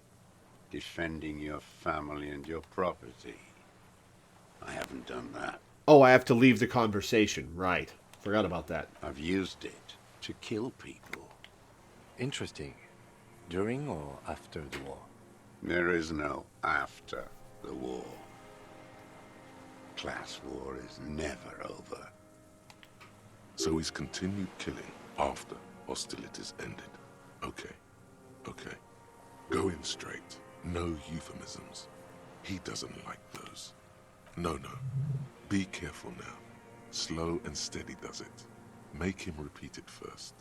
F: Defending your family and your property. I haven't done that.
A: Oh, I have to leave the conversation. Right. Forgot about that.
F: I've used it to kill people.
C: Interesting. During or after the war?
F: There is no after the war. Class war is never over.
B: So he's continued killing after hostilities ended. Okay. Go in straight. No euphemisms. He doesn't like those. No. Be careful now. Slow and steady does it. Make him repeat it first.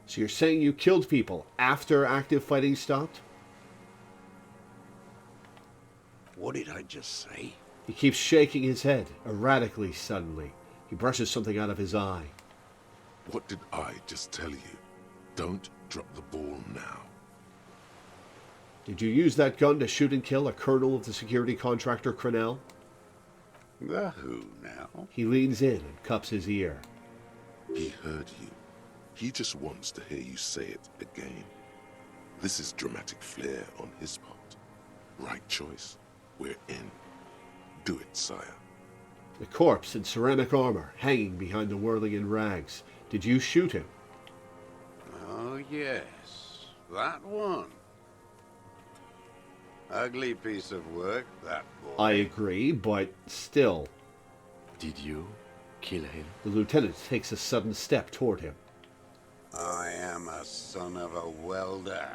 A: So you're saying you killed people after active fighting stopped?
F: What did I just say?
A: He keeps shaking his head, erratically suddenly. He brushes something out of his eye.
B: What did I just tell you? Don't drop the ball now.
A: Did you use that gun to shoot and kill a colonel of the security contractor Crenell?
F: The who now?
A: He leans in and cups his ear.
B: He heard you. He just wants to hear you say it again. This is dramatic flair on his part. Right choice. We're in. Do it, sire.
A: The corpse in ceramic armor, hanging behind the whirling in rags. Did you shoot him?
F: Oh, yes. That one. Ugly piece of work, that boy.
A: I agree, but still.
C: Did you kill him?
A: The lieutenant takes a sudden step toward him.
F: I am a son of a welder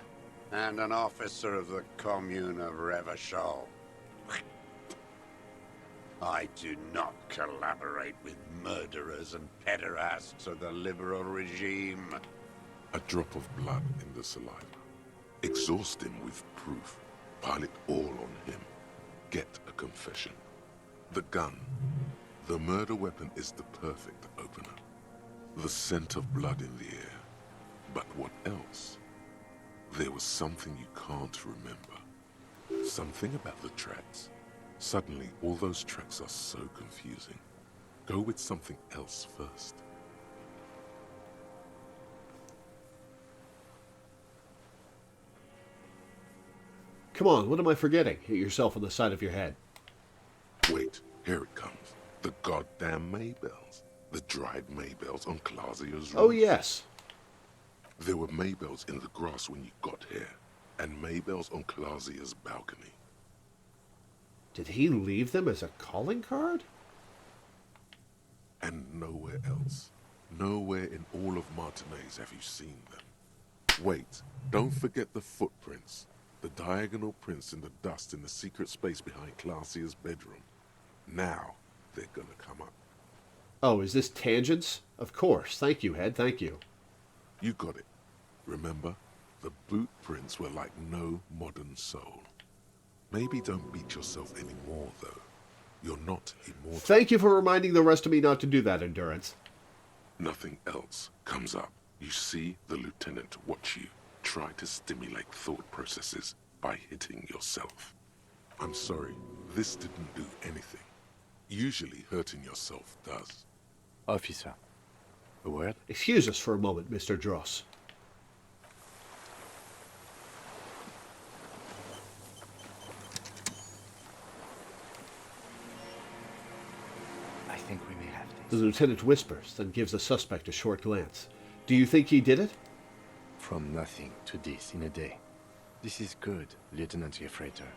F: and an officer of the Commune of Revachol. I do not collaborate with murderers and pederasts of the liberal regime.
B: A drop of blood in the saliva. Exhaust him with proof. Pile it all on him. Get a confession. The gun. The murder weapon is the perfect opener. The scent of blood in the air. But what else? There was something you can't remember. Something about the tracks. Suddenly, all those tracks are so confusing. Go with something else first.
A: Come on, what am I forgetting? Hit yourself on the side of your head.
B: Wait, here it comes. The goddamn Maybells. The dried Maybells on Clausia's roof.
A: Oh, yes.
B: There were Maybells in the grass when you got here, and Maybells on Clausia's balcony.
A: Did he leave them as a calling card?
B: And nowhere else. Nowhere in all of Martinez have you seen them. Wait, don't forget the footprints. The diagonal prints in the dust in the secret space behind Clausia's bedroom. Now, they're gonna come up.
A: Oh, is this tangents? Of course. Thank you, Head. Thank you.
B: You got it. Remember, the boot prints were like no modern soul. Maybe don't beat yourself anymore, though. You're not immortal.
A: Thank you for reminding the rest of me not to do that, Endurance.
B: Nothing else comes up. You see the lieutenant watch you. Try to stimulate thought processes by hitting yourself. I'm sorry, this didn't do anything. Usually hurting yourself does.
C: Officer, a word?
A: Excuse us for a moment, Mr. Dross.
C: I think we may have
A: The
C: this.
A: lieutenant whispers, then gives the suspect a short glance. Do you think he did it?
C: From nothing to this in a day. This is good, Lieutenant Gefreiter.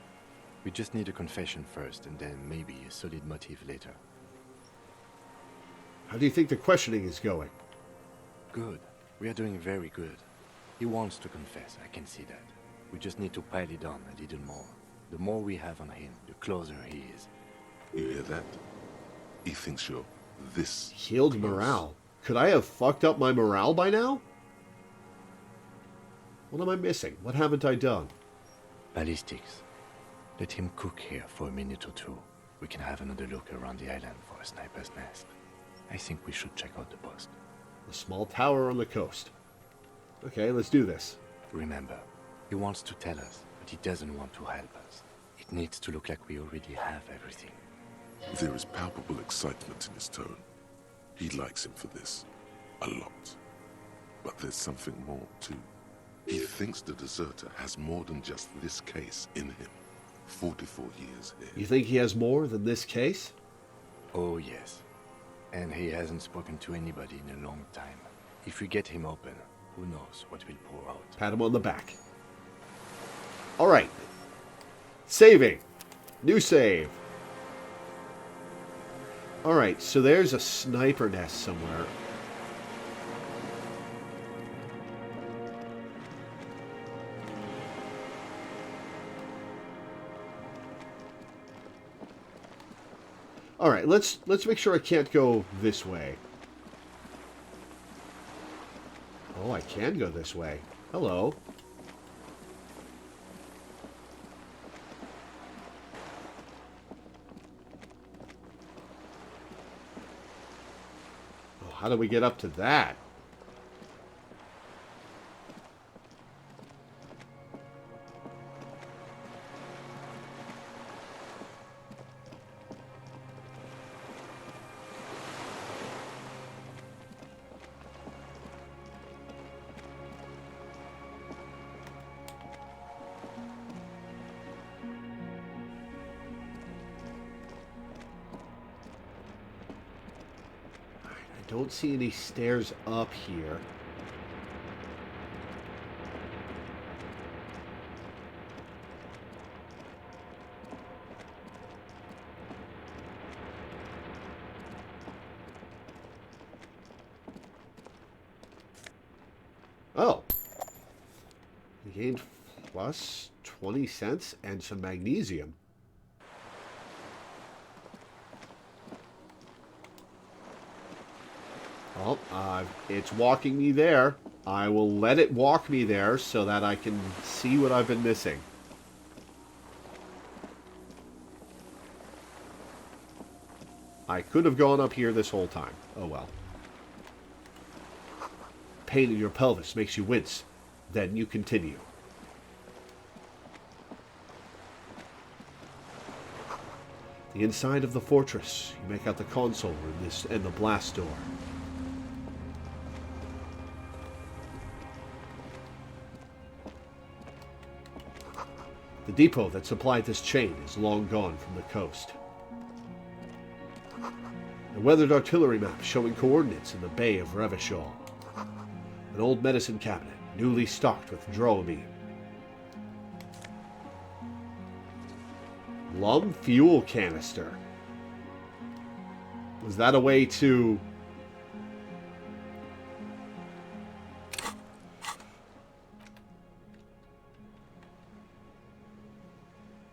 C: We just need a confession first, and then maybe a solid motive later.
A: How do you think the questioning is going?
C: Good. We are doing very good. He wants to confess, I can see that. We just need to pile it on a little more. The more we have on him, the closer he is.
B: You hear that? He thinks you're this
A: Healed
B: close.
A: morale. Could I have fucked up my morale by now? What am I missing? What haven't I done?
C: Ballistics. Let him cook here for a minute or two. We can have another look around the island for a sniper's nest. I think we should check out the post.
A: A small tower on the coast. Okay, let's do this.
C: Remember, he wants to tell us, but he doesn't want to help us. It needs to look like we already have everything.
B: There is palpable excitement in his tone. He likes him for this. A lot. But there's something more, too. He thinks the deserter has more than just this case in him. 44 years here.
A: You think he has more than this case?
C: Oh, yes. And he hasn't spoken to anybody in a long time. If we get him open, who knows what will pour out.
A: Pat him on the back. Alright. Saving. New save. Alright, so there's a sniper nest somewhere. Alright, let's make sure I can't go this way. Oh, I can go this way. Hello. Oh, how do we get up to that? I don't see any stairs up here. Oh. We gained plus 20 cents and some magnesium. Well, it's walking me there. I will let it walk me there so that I can see what I've been missing. I could have gone up here this whole time. Oh well. pain in your pelvis makes you wince. Then you continue. The inside of the fortress. You make out the console and the blast door. The depot that supplied this chain is long gone from the coast. A weathered artillery map showing coordinates in the Bay of Revachol. An old medicine cabinet, newly stocked with Dramamine. Lum fuel canister. Was that a way to...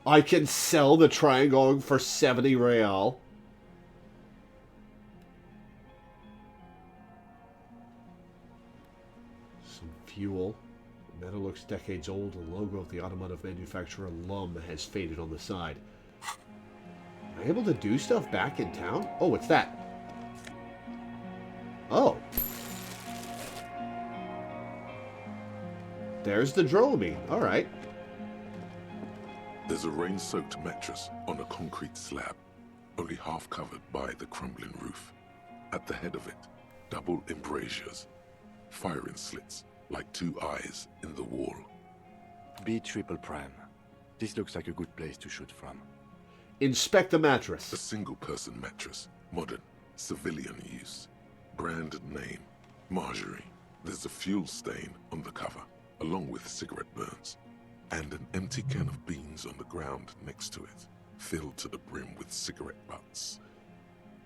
A: I can sell the Triangong for 70 real. Some fuel. The metal looks decades old. The logo of the automotive manufacturer Lum has faded on the side. Am I able to do stuff back in town? Oh, what's that? Oh. There's the Dramamine. All right.
B: There's a rain-soaked mattress on a concrete slab, only half covered by the crumbling roof. At the head of it, double embrasures, firing slits like two eyes in the wall.
C: B triple prime. This looks like a good place to shoot from.
A: Inspect the mattress.
B: A single-person mattress, modern, civilian use. Brand name, Marjorie. There's a fuel stain on the cover, along with cigarette burns. And an empty can of beans on the ground next to it, filled to the brim with cigarette butts.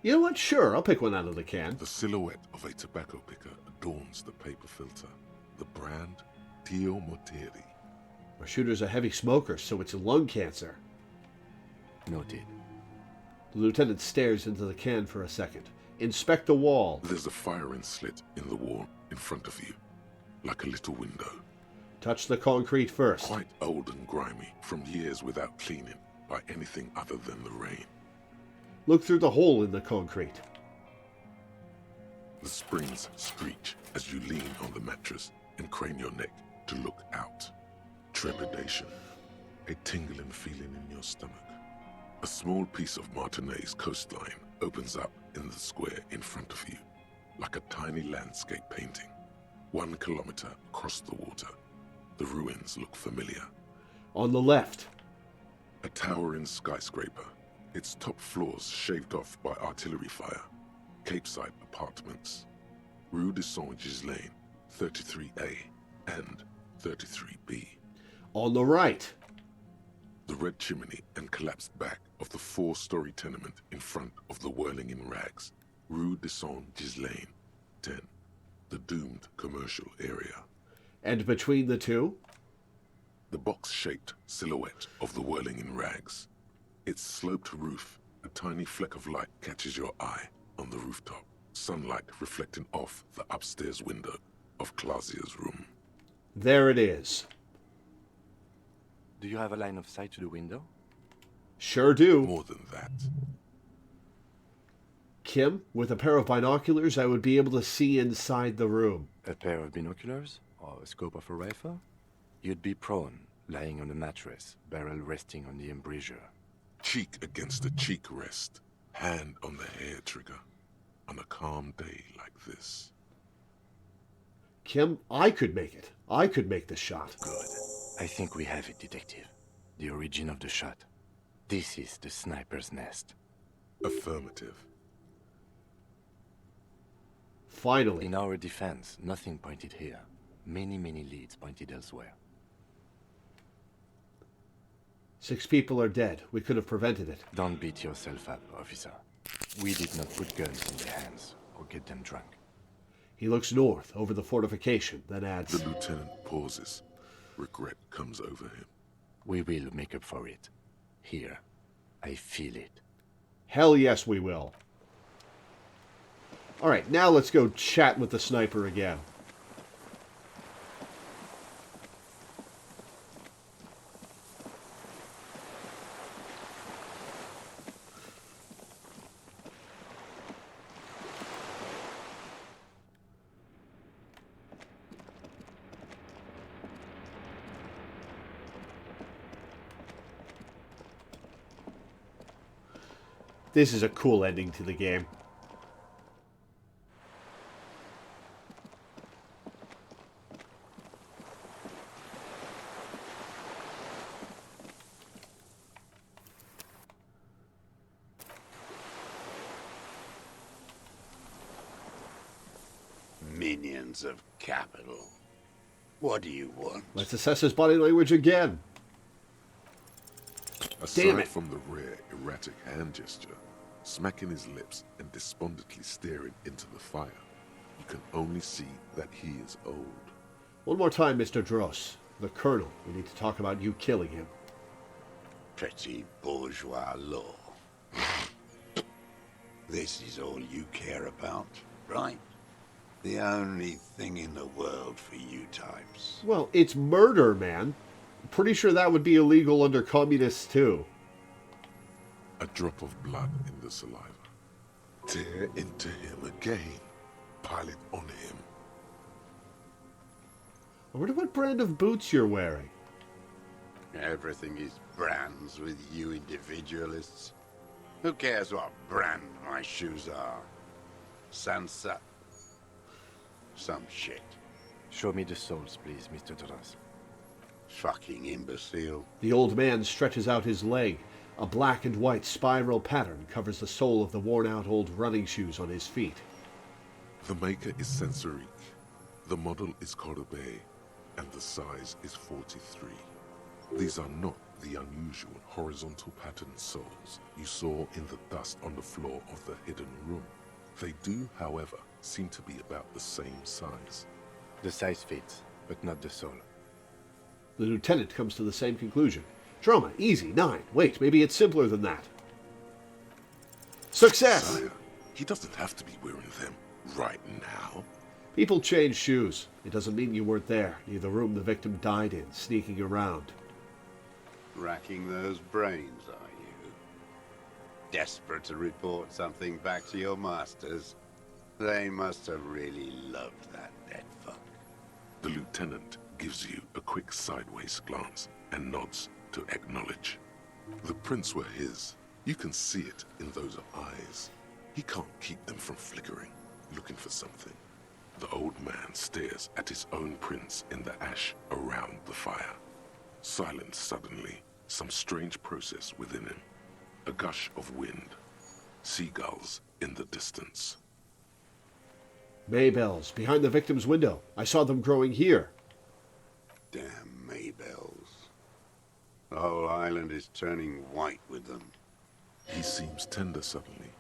A: You know what? Sure, I'll pick one out of the can.
B: The silhouette of a tobacco picker adorns the paper filter. The brand, Tio Mortieri.
A: Our shooter's a heavy smoker, so it's lung cancer.
C: Noted.
A: The lieutenant stares into the can for a second. Inspect the wall.
B: There's a firing slit in the wall in front of you, like a little window.
A: Touch the concrete first.
B: Quite old and grimy, from years without cleaning by anything other than the rain.
A: Look through the hole in the concrete.
B: The springs screech as you lean on the mattress and crane your neck to look out. Trepidation. A tingling feeling in your stomach. A small piece of Martinez coastline opens up in the square in front of you, like a tiny landscape painting. 1 kilometer across the water. The ruins look familiar.
A: On the left.
B: A towering skyscraper, its top floors shaved off by artillery fire. Capeside apartments. Rue de Saint-Ghislain, 33A and 33B.
A: On the right.
B: The red chimney and collapsed back of the 4-story tenement in front of the Whirling in Rags. Rue de Saint-Ghislain, 10. The doomed commercial area.
A: And between the two?
B: The box-shaped silhouette of the Whirling in Rags. Its sloped roof, a tiny fleck of light catches your eye on the rooftop. Sunlight reflecting off the upstairs window of Clausia's room.
A: There it is.
C: Do you have a line of sight to the window?
A: Sure do.
B: More than that.
A: Kim, with a pair of binoculars, I would be able to see inside the room.
C: A pair of binoculars? Or a scope of a rifle? You'd be prone, lying on a mattress, barrel resting on the embrasure.
B: Cheek against the cheek rest, hand on the hair trigger, on a calm day like this.
A: Kim, I could make it. I could make the shot.
C: Good. I think we have it, Detective. The origin of the shot. This is the sniper's nest.
B: Affirmative.
A: Finally.
C: In our defense, nothing pointed here. Many leads pointed elsewhere.
A: 6 people are dead. We could have prevented it.
C: Don't beat yourself up, officer. We did not put guns in their hands or get them drunk.
A: He looks north, over the fortification, then adds...
B: The lieutenant pauses. Regret comes over him.
C: We will make up for it. Here. I feel it.
A: Hell yes, we will. Alright, now let's go chat with the sniper again. This is a cool ending to the game.
F: Minions of capital. What do you want?
A: Let's assess his body language again. Damn
B: Aside
A: it.
B: from the rare, erratic hand gesture, smacking his lips and despondently staring into the fire, you can only see that he is old.
A: One more time, Mr. Dross. The Colonel. We need to talk about you killing him.
F: Petty bourgeois law. This is all you care about, right? The only thing in the world for you types.
A: Well, it's murder, man. Pretty sure that would be illegal under communists, too.
B: A drop of blood in the saliva. Tear into him again. Pile it on him.
A: I wonder what brand of boots you're wearing.
F: Everything is brands with you individualists. Who cares what brand my shoes are? Sansa. Some shit.
C: Show me the soles, please, Mr. Dross.
F: Fucking imbecile.
A: The old man stretches out his leg. A black and white spiral pattern covers the sole of the worn-out old running shoes on his feet.
B: The maker is Sensorique. The model is Corbeil, and the size is 43. These are not the unusual horizontal patterned soles you saw in the dust on the floor of the hidden room. They do, however, seem to be about the same size.
C: The size fits, but not the sole.
A: The lieutenant comes to the same conclusion. Drama, easy, 9. Wait, maybe it's simpler than that. Success!
B: Sire, he doesn't have to be wearing them right now.
A: People change shoes. It doesn't mean you weren't there, near the room the victim died in, sneaking around.
F: Racking those brains, are you? Desperate to report something back to your masters? They must have really loved that dead fuck.
B: The lieutenant gives you a quick sideways glance and nods to acknowledge. The prints were his. You can see it in those eyes. He can't keep them from flickering, looking for something. The old man stares at his own prints in the ash around the fire. Silent suddenly, some strange process within him. A gush of wind. Seagulls in the distance.
A: Maybells, behind the victim's window. I saw them growing here.
F: Damn Maybells. The whole island is turning white with them.
B: He seems tender suddenly,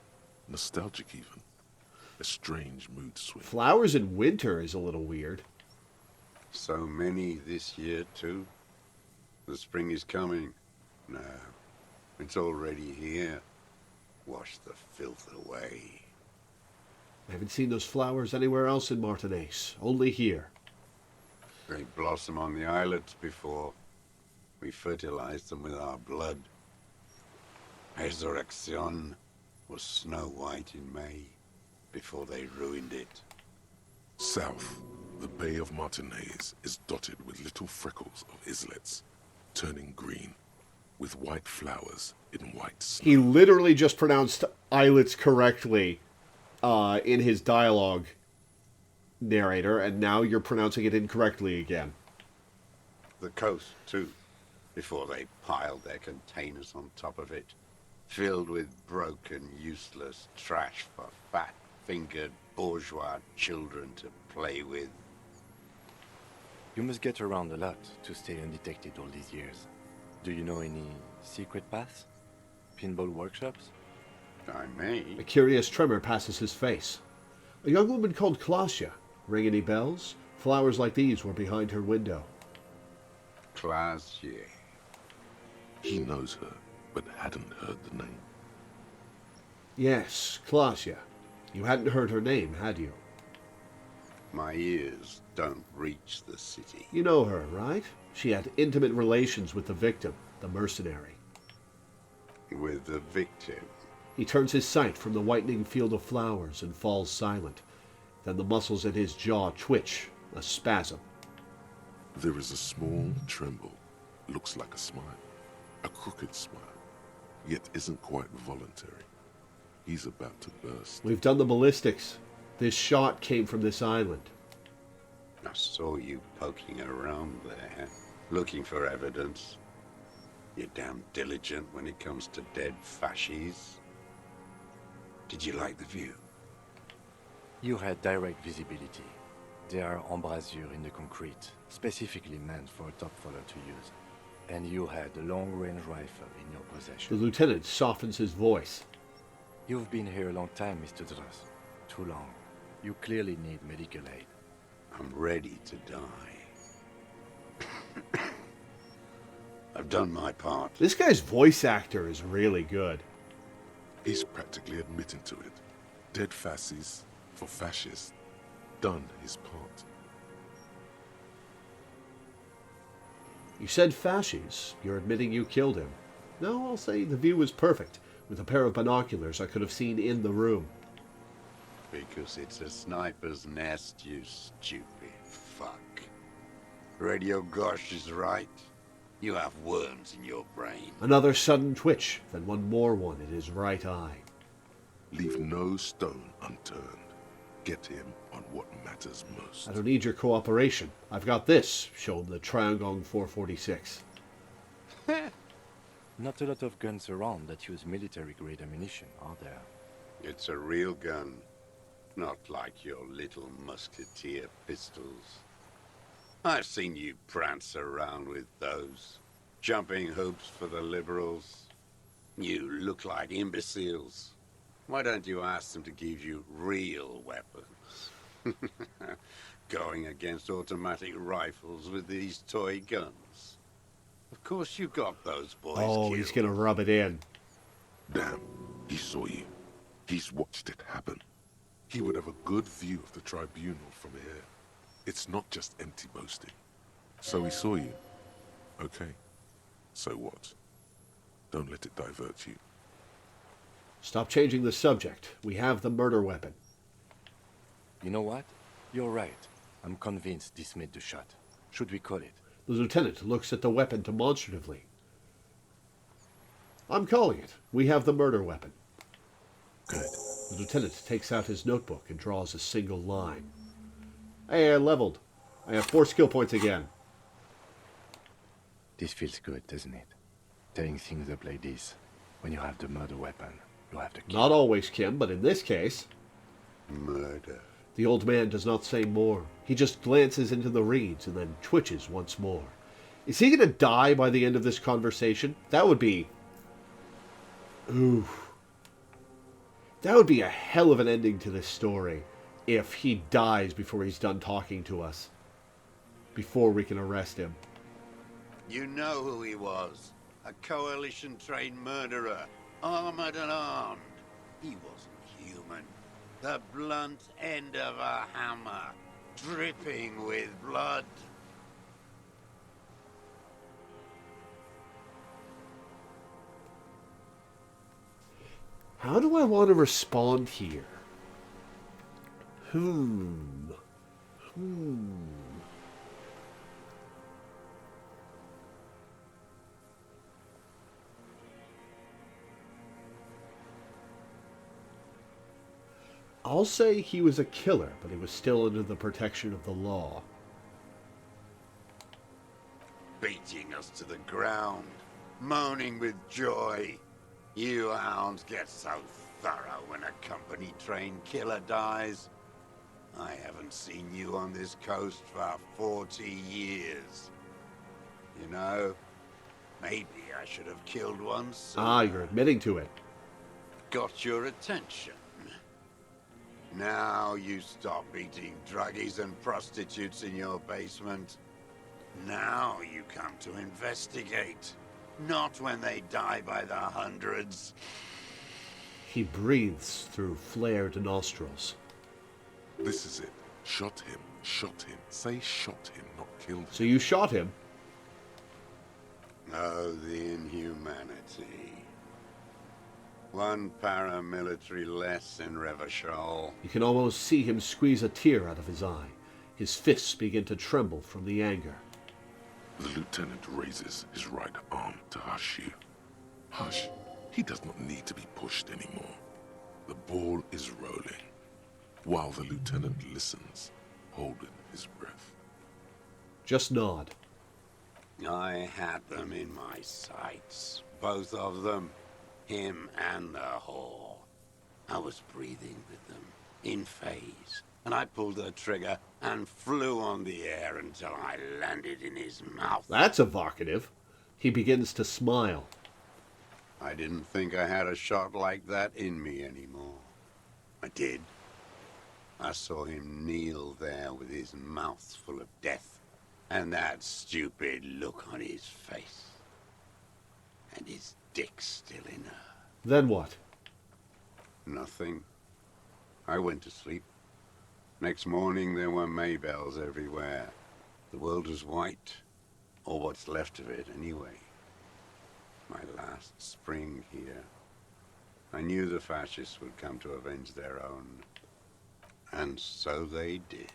B: nostalgic even. A strange mood swing.
A: Flowers in winter is a little weird.
F: So many this year, too. The spring is coming. No, it's already here. Wash the filth away.
A: I haven't seen those flowers anywhere else in Martinaise, only here.
F: They blossom on the islets before. We fertilized them with our blood. Resurrection was snow white in May, before they ruined it.
B: South, the Bay of Martinaise is dotted with little freckles of islets, turning green, with white flowers in white snow.
A: He literally just pronounced islets correctly in his dialogue narrator, and now you're pronouncing it incorrectly again.
F: The coast, too, before they piled their containers on top of it, filled with broken, useless trash for fat-fingered bourgeois children to play with.
C: You must get around a lot to stay undetected all these years. Do you know any secret paths? Pinball workshops?
F: I may.
A: A curious tremor passes his face. A young woman called Klasia. Ring any bells? Flowers like these were behind her window.
F: Classier.
B: He knows her, but hadn't heard the name.
A: Yes, Klasia. You hadn't heard her name, had you?
F: My ears don't reach the city.
A: You know her, right? She had intimate relations with the victim, the mercenary.
F: With the victim.
A: He turns his sight from the whitening field of flowers and falls silent. Then the muscles in his jaw twitch, a spasm.
B: There is a small tremble, looks like a smile, a crooked smile, yet isn't quite voluntary. He's about to burst.
A: We've done the ballistics. This shot came from this island.
F: I saw you poking around there, looking for evidence. You're damn diligent when it comes to dead fascies. Did you like the view?
C: You had direct visibility. There are embrasures in the concrete, specifically meant for a top follower to use. And you had a long-range rifle in your
A: The
C: possession.
A: lieutenant softens his voice.
C: You've been here a long time, Mr. Dross. Too long. You clearly need medical aid.
F: I'm ready to die. I've done my part.
A: This guy's voice actor is really good.
B: He's practically admitting to it. Dead fascists for fascists. Done his part.
A: You said fascies. You're admitting you killed him. No, I'll say the view was perfect. With a pair of binoculars, I could have seen in the room.
F: Because it's a sniper's nest, you stupid fuck. Radio Gosh is right. You have worms in your brain.
A: Another sudden twitch, then one more one in his right eye.
B: Leave no stone unturned. Get him on what matters most.
A: I don't need your cooperation. I've got this, show him the Triangong 446.
C: Not a lot of guns around that use military-grade ammunition, are there?
F: It's a real gun. Not like your little musketeer pistols. I've seen you prance around with those. Jumping hoops for the liberals. You look like imbeciles. Why don't you ask them to give you real weapons? Going against automatic rifles with these toy guns. Of course you got those boys
A: Oh, he's gonna rub it in.
B: Damn, he saw you. He's watched it happen. He would have a good view of the tribunal from here. It's not just empty boasting. So he saw you. Okay. So what? Don't let it divert you.
A: Stop changing the subject. We have the murder weapon.
C: You know what? You're right. I'm convinced this made the shot. Should we call it?
A: The lieutenant looks at the weapon demonstratively. I'm calling it. We have the murder weapon.
C: Good.
A: The lieutenant takes out his notebook and draws a single line. Hey, I leveled. I have 4 skill points again.
C: This feels good, doesn't it? Tearing things up like this. When you have the murder weapon, you have the key.
A: Not always, Kim, but in this case...
F: Murder.
A: The old man does not say more. He just glances into the reeds and then twitches once more. Is he going to die by the end of this conversation? That would be... Oof. That would be a hell of an ending to this story if he dies before he's done talking to us. Before we can arrest him.
F: You know who he was. A coalition-trained murderer. Armored and armed. He wasn't human. The blunt end of a hammer. Dripping with blood.
A: How do I want to respond here? I'll say he was a killer, but he was still under the protection of the law.
F: Beating us to the ground. Moaning with joy. You hounds get so thorough when a company-trained killer dies. I haven't seen you on this coast for 40 years. You know, maybe I should have killed one sooner.
A: Ah, you're admitting to it.
F: Got your attention. Now you stop beating druggies and prostitutes in your basement. Now you come to investigate. Not when they die by the hundreds.
A: He breathes through flared nostrils.
B: This is it. Shot him. Shot him. Say shot him, not killed him.
A: So you shot him?
F: Oh, the inhumanity. One paramilitary less in Revachol.
A: You can almost see him squeeze a tear out of his eye. His fists begin to tremble from the anger.
B: The lieutenant raises his right arm to hush you. Hush. He does not need to be pushed anymore. The ball is rolling, while the lieutenant listens, holding his breath.
A: Just nod.
F: I had them in my sights. Both of them. Him and the whore. I was breathing with them, in phase. And I pulled the trigger and flew on the air until I landed in his mouth.
A: That's evocative. He begins to smile.
F: I didn't think I had a shot like that in me anymore. I did. I saw him kneel there with his mouth full of death, and that stupid look on his face. And his dick still in her.
A: Then what?
F: Nothing. I went to sleep. Next morning there were Maybells everywhere. The world was white, or what's left of it anyway. My last spring here. I knew the fascists would come to avenge their own. And so they did.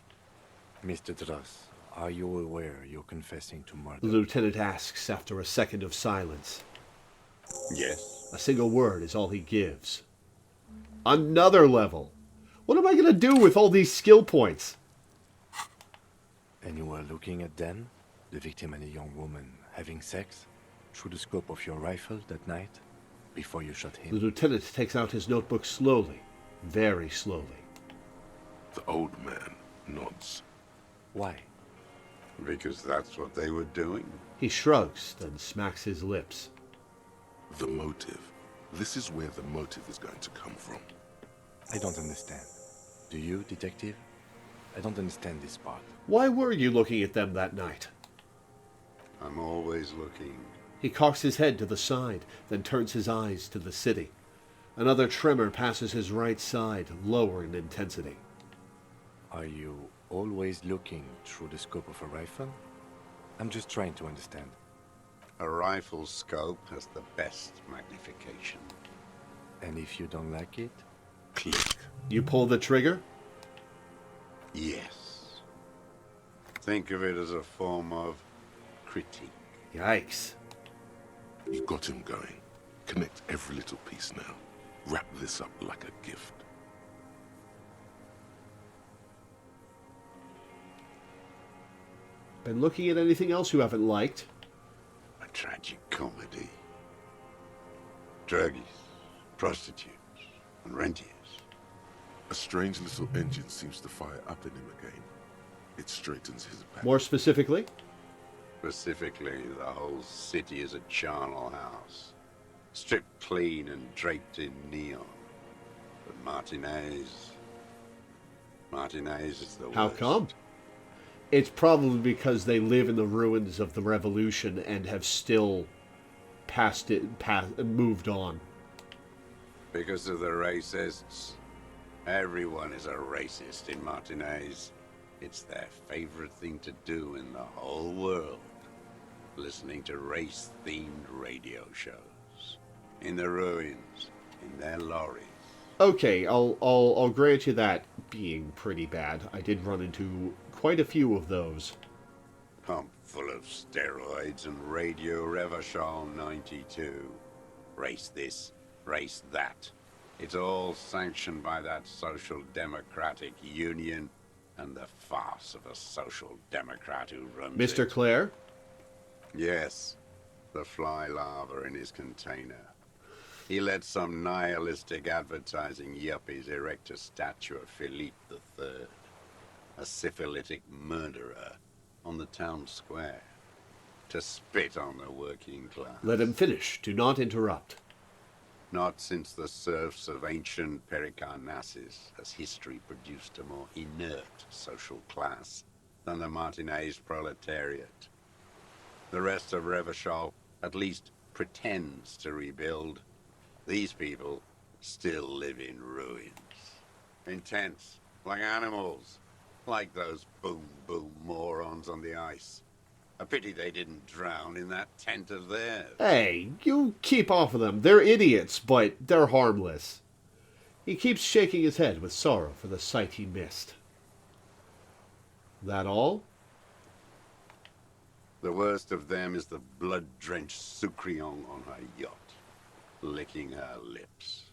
C: Mr. Dross, are you aware you're confessing to murder?
A: The lieutenant asks after a second of silence.
F: Yes.
A: A single word is all he gives. Another level. What am I going to do with all these skill points?
C: And you were looking at them, the victim and a young woman, having sex, through the scope of your rifle that night, before you shot
A: The
C: him?
A: lieutenant takes out his notebook slowly, very slowly.
B: The old man nods.
C: Why?
F: Because that's what they were doing.
A: He shrugs, then smacks his lips.
B: The motive. This is where the motive is going to come from.
C: I don't understand. Do you, detective? I don't understand this part.
A: Why were you looking at them that night?
F: I'm always looking.
A: He cocks his head to the side, then turns his eyes to the city. Another tremor passes his right side, lower in intensity.
C: Are you always looking through the scope of a rifle? I'm just trying to understand.
F: A rifle scope has the best magnification.
C: And if you don't like it?
B: Click.
A: You pull the trigger?
F: Yes. Think of it as a form of critique.
A: Yikes.
B: You got him going. Connect every little piece now. Wrap this up like a gift.
A: Been looking at anything else you haven't liked?
F: A tragic comedy. Druggies, prostitutes, and rentiers.
B: A strange little engine seems to fire up in him again. It straightens his back.
A: More specifically?
F: Specifically, the whole city is a charnel house. Stripped clean and draped in neon. But Martinez is the worst.
A: How come? It's probably because they live in the ruins of the revolution and have still moved on.
F: Because of the racists. Everyone is a racist in Martinez. It's their favorite thing to do in the whole world. Listening to race-themed radio shows. In the ruins, in their lorries.
A: Okay, I'll grant you that being pretty bad. I did run into quite a few of those.
F: Pump full of steroids and Radio Revachol 92. Race this, race that. It's all sanctioned by that Social Democratic Union and the farce of a Social Democrat who runs
A: Mr.
F: it.
A: Clare?
F: Yes, the fly larva in his container. He let some nihilistic advertising yuppies erect a statue of Philippe III, a syphilitic murderer, on the town square, to spit on the working class.
A: Let him finish. Do not interrupt.
F: Not since the serfs of ancient Pericarnassus has history produced a more inert social class than the Martinez proletariat. The rest of Revachol at least pretends to rebuild. These people still live in ruins. In tents, like animals. Like those boom-boom morons on the ice. A pity they didn't drown in that tent of theirs.
A: Hey, you keep off of them. They're idiots, but they're harmless. He keeps shaking his head with sorrow for the sight he missed. That all?
F: The worst of them is the blood-drenched Sucrion on her yacht, licking her lips.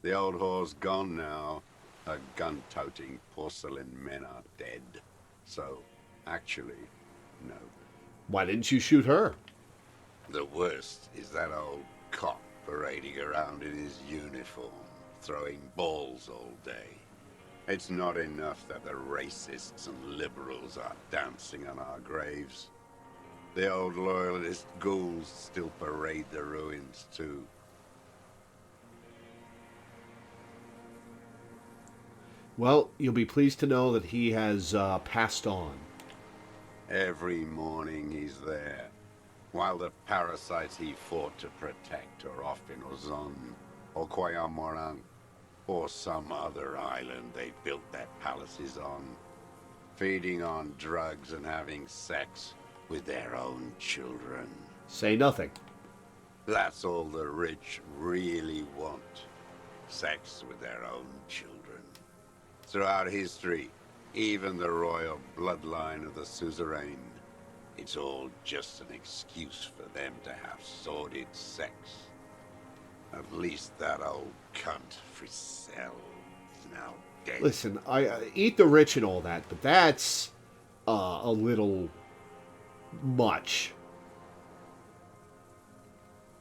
F: The old whore's gone now. Her gun-toting porcelain men are dead. So, actually, no.
A: Why didn't you shoot her?
F: The worst is that old cop parading around in his uniform, throwing balls all day. It's not enough that the racists and liberals are dancing on our graves. The old loyalist ghouls still parade the ruins too.
A: Well, you'll be pleased to know that he has passed on.
F: Every morning he's there, while the parasites he fought to protect are off in Ozon, or Koyamorang, or some other island they built their palaces on, feeding on drugs and having sex with their own children.
A: Say nothing.
F: That's all the rich really want. Sex with their own children. Throughout history, even the royal bloodline of the suzerain, it's all just an excuse for them to have sordid sex. At least that old cunt Frisell is now dead.
A: Listen, I eat the rich and all that, but that's a little much.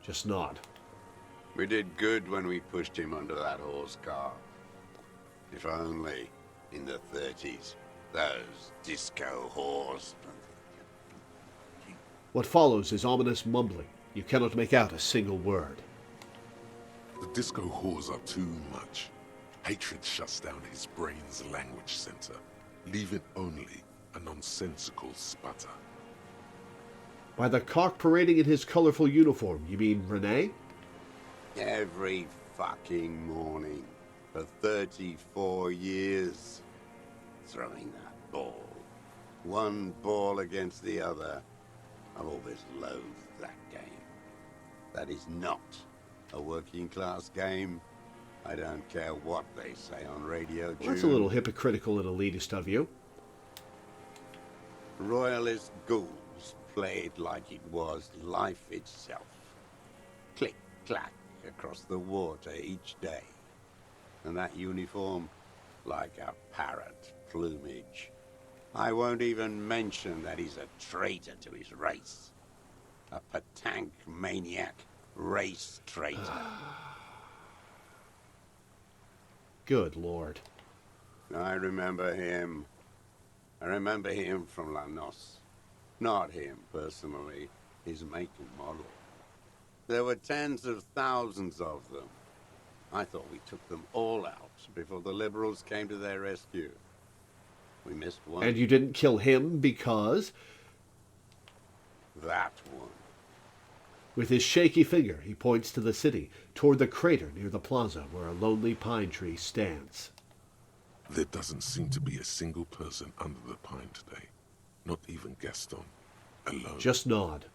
A: Just not.
F: We did good when we pushed him under that horse car. If only, in the 30s, those disco whores.
A: What follows is ominous mumbling. You cannot make out a single word.
B: The disco whores are too much. Hatred shuts down his brain's language center, leaving only a nonsensical sputter.
A: By the cock parading in his colorful uniform, you mean Renee?
F: Every fucking morning. For 34 years. Throwing that ball. One ball against the other. I've always loathed that game. That is not a working class game. I don't care what they say on Radio June.
A: Well, that's a little hypocritical and elitist of you.
F: Royalist ghouls played like it was life itself. Click, clack across the water each day. And that uniform, like a parrot plumage. I won't even mention that he's a traitor to his race. A Patank maniac race traitor.
A: Good Lord.
F: I remember him. I remember him from La Noce. Not him, personally. His make and model. There were tens of thousands of them. I thought we took them all out before the liberals came to their rescue. We missed one.
A: And you didn't kill him because...
F: That one.
A: With his shaky finger, he points to the city, toward the crater near the plaza where a lonely pine tree stands.
B: There doesn't seem to be a single person under the pine today. Not even Gaston. Alone.
A: Just nod.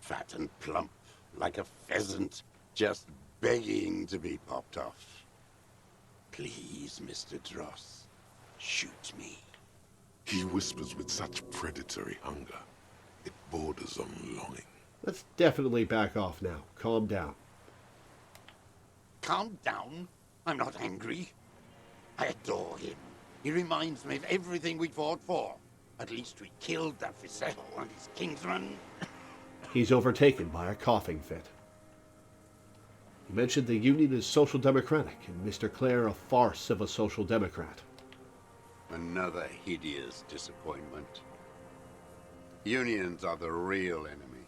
F: Fat and plump, like a pheasant, just begging to be popped off. Please, Mr. Dross, shoot me.
B: He whispers with such predatory hunger. It borders on longing.
A: Let's definitely back off now. Calm down.
F: Calm down. I'm not angry. I adore him. He reminds me of everything we fought for. At least we killed that Frisell and his kinsman.
A: He's overtaken by a coughing fit. You mentioned the Union is social democratic, and Mr. Clare a farce of a social democrat.
F: Another hideous disappointment. Unions are the real enemy.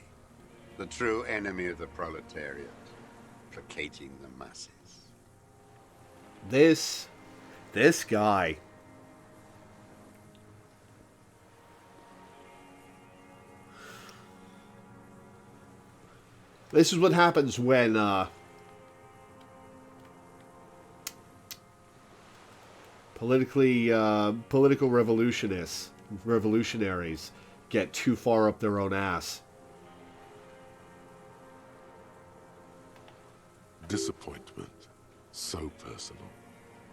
F: The true enemy of the proletariat. Placating the masses.
A: This guy. This is what happens when political revolutionaries get too far up their own ass.
B: Disappointment. So personal.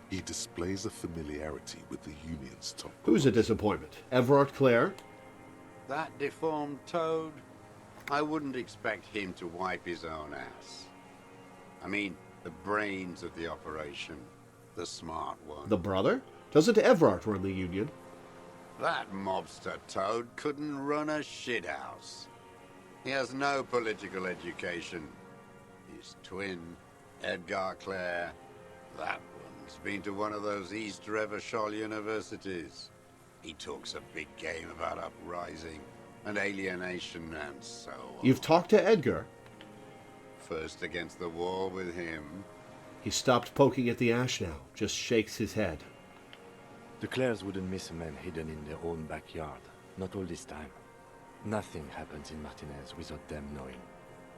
B: He displays a familiarity with the Union's top.
A: Who's a disappointment? Everard Clare?
F: That deformed toad? I wouldn't expect him to wipe his own ass. I mean, The brains of the operation. The smart one.
A: The brother? Doesn't Everard run the Union?
F: That mobster Toad couldn't run a shithouse. He has no political education. His twin, Edgar Clare, that one's been to one of those East Revachol universities. He talks a big game about uprising and alienation and so on.
A: You've talked to Edgar?
F: First against the wall with him.
A: He stopped poking at the ash now, just shakes his head.
C: The Clares wouldn't miss a man hidden in their own backyard. Not all this time. Nothing happens in Martinez without them knowing.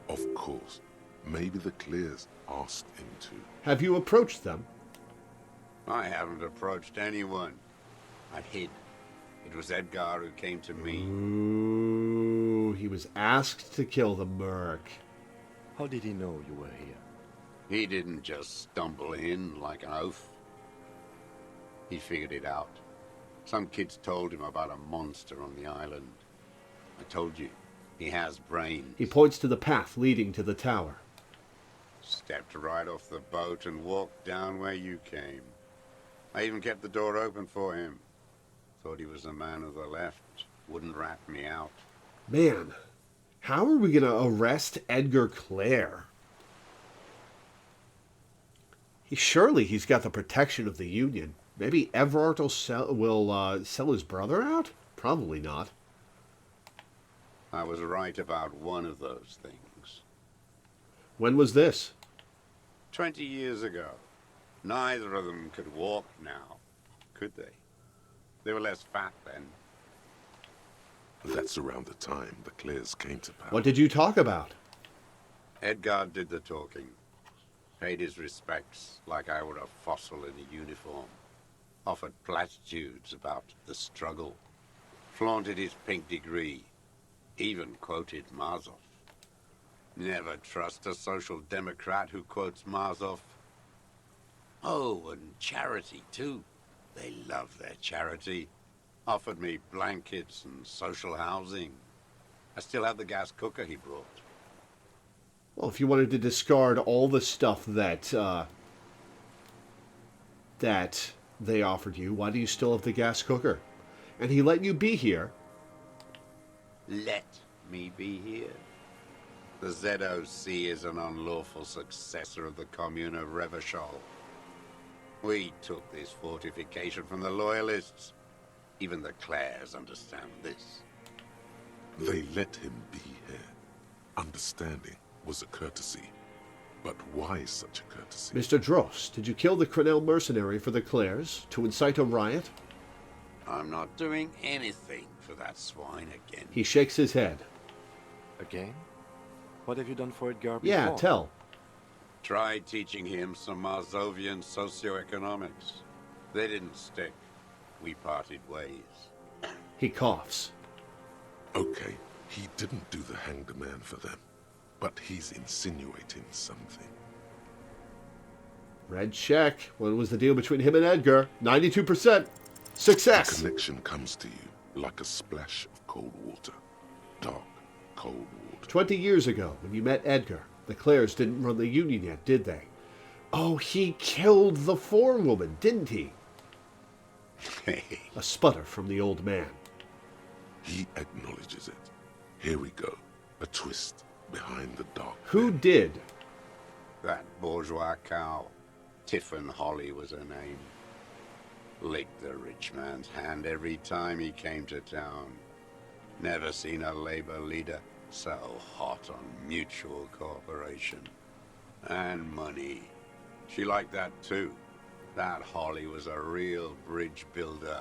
B: Of course. Maybe the Clears asked him to.
A: Have you approached them?
F: I haven't approached anyone. I hid. It was Edgar who came to me.
A: Ooh, he was asked to kill the merc.
C: How did he know you were here?
F: He didn't just stumble in like an oaf. He figured it out. Some kids told him about a monster on the island. I told you, he has brains.
A: He points to the path leading to the tower.
F: Stepped right off the boat and walked down where you came. I even kept the door open for him. Thought he was a man of the left. Wouldn't rat me out.
A: Man, how are we going to arrest Edgar Clare? Surely he's got the protection of the Union. Maybe Everard will sell his brother out? Probably not.
F: I was right about one of those things.
A: When was this?
F: 20 years ago. Neither of them could walk now, could they? They were less fat then.
B: That's around the time the Clears came to power.
A: What did you talk about?
F: Edgar did the talking. Paid his respects like I were a fossil in a uniform. Offered platitudes about the struggle. Flaunted his pink degree. Even quoted Marzov. Never trust a social democrat who quotes Marzov. Oh, and charity too. They love their charity. Offered me blankets and social housing. I still have the gas cooker he brought.
A: Well, if you wanted to discard all the stuff that they offered you, why do you still have the gas cooker? And he let you be here.
F: Let me be here. The ZOC is an unlawful successor of the Commune of Revachol. We took this fortification from the Loyalists. Even the Clares understand this.
B: They let him be here. Understanding was a courtesy. But why such a courtesy?
A: Mr. Dross, did you kill the Crenel mercenary for the Clares to incite a riot?
F: I'm not doing anything for that swine again.
A: He shakes his head.
C: Again? What have you done for Edgar before?
A: Yeah, tell.
F: Tried teaching him some Marzovian socioeconomics. They didn't stick. We parted ways.
A: He coughs.
B: Okay, he didn't do the hanged man for them. But he's insinuating something.
A: Red check. What was the deal between him and Edgar? 92%. Success.
B: The connection comes to you like a splash of cold water. Dark, cold water.
A: 20 years ago, when you met Edgar, the Clares didn't run the Union yet, did they? Oh, he killed the forewoman, didn't he? A sputter from the old man.
B: He acknowledges it. Here we go. A twist behind the dark.
A: Who did?
F: That bourgeois cow. Tiffin Holly was her name. Licked the rich man's hand every time he came to town. Never seen a labor leader so hot on mutual cooperation. And money. She liked that too. That Holly was a real bridge builder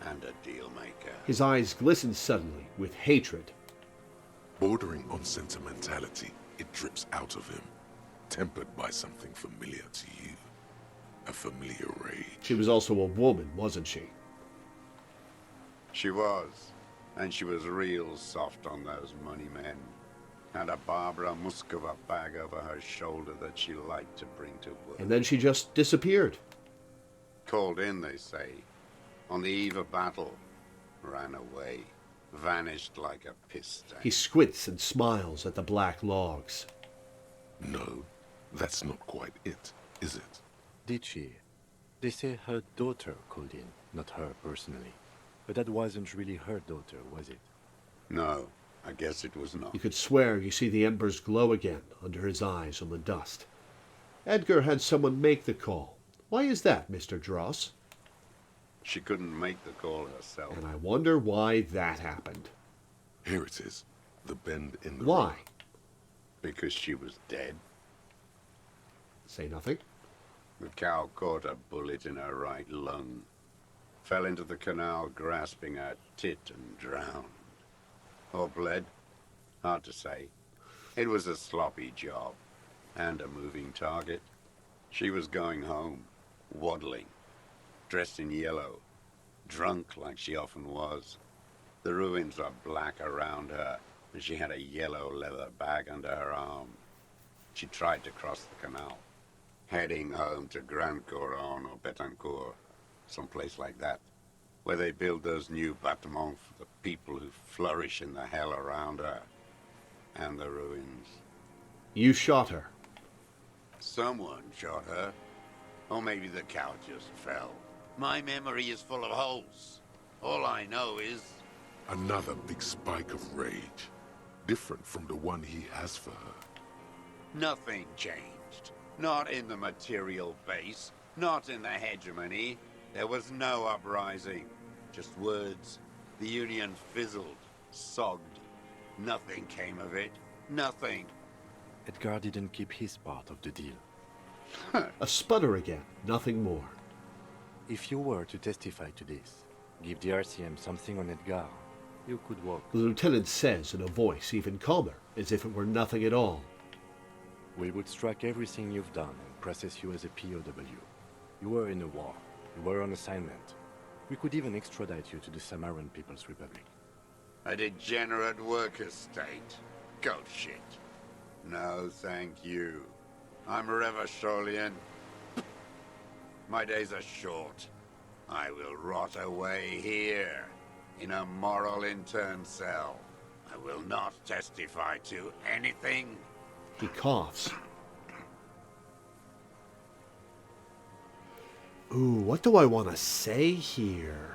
F: and a deal maker.
A: His eyes glistened suddenly with hatred.
B: Bordering on sentimentality, it drips out of him, tempered by something familiar to you. A familiar rage.
A: She was also a woman, wasn't she?
F: She was. And she was real soft on those money men. Had a Barbara Muskova bag over her shoulder that she liked to bring to work.
A: And then she just disappeared.
F: Called in, they say. On the eve of battle. Ran away. Vanished like a piss stain.
A: He squints and smiles at the black logs.
B: No, That's not quite it, is it?
C: Did she? They say her daughter called in, not her personally. But that wasn't really her daughter, was it?
F: No, I guess it was not.
A: You could swear you see the embers glow again under his eyes on the dust. Edgar had someone make the call. Why is that, Mr. Dross?
F: She couldn't make the call herself.
A: And I wonder why that happened.
B: Here it is. The bend in the
A: Why?
B: road.
F: Because she was dead.
A: Say nothing.
F: The cow caught a bullet in her right lung. Fell into the canal grasping her tit and drowned. Or bled. Hard to say. It was a sloppy job. And a moving target. She was going home. Waddling. Dressed in yellow. Drunk like she often was. The ruins were black around her, and she had a yellow leather bag under her arm. She tried to cross the canal, heading home to Grand Couronne or Betancourt, someplace like that, where they build those new bâtiments for the people who flourish in the hell around her, and the ruins.
A: You shot her.
F: Someone shot her, or maybe the cow just fell. My memory is full of holes. All I know is...
B: Another big spike of rage. Different from the one he has for her.
F: nothing changed. Not in the material base, not in the hegemony. There was no uprising. Just words. The Union fizzled, sogged. Nothing came of it. Nothing.
C: Edgar didn't keep his part of the deal.
A: A sputter again, nothing more.
C: If you were to testify to this, give the RCM something on Edgar, you could walk.
A: The lieutenant says in a voice even calmer, as if it were nothing at all.
C: We would strike everything you've done and process you as a POW. You were in a war. You were on assignment. We could even extradite you to the Samaran People's Republic.
F: A degenerate worker state. Go shit. No, thank you. I'm Revacholian. My days are short. I will rot away here, in a moral intern cell. I will not testify to anything.
A: He coughs. Ooh, what do I want to say here?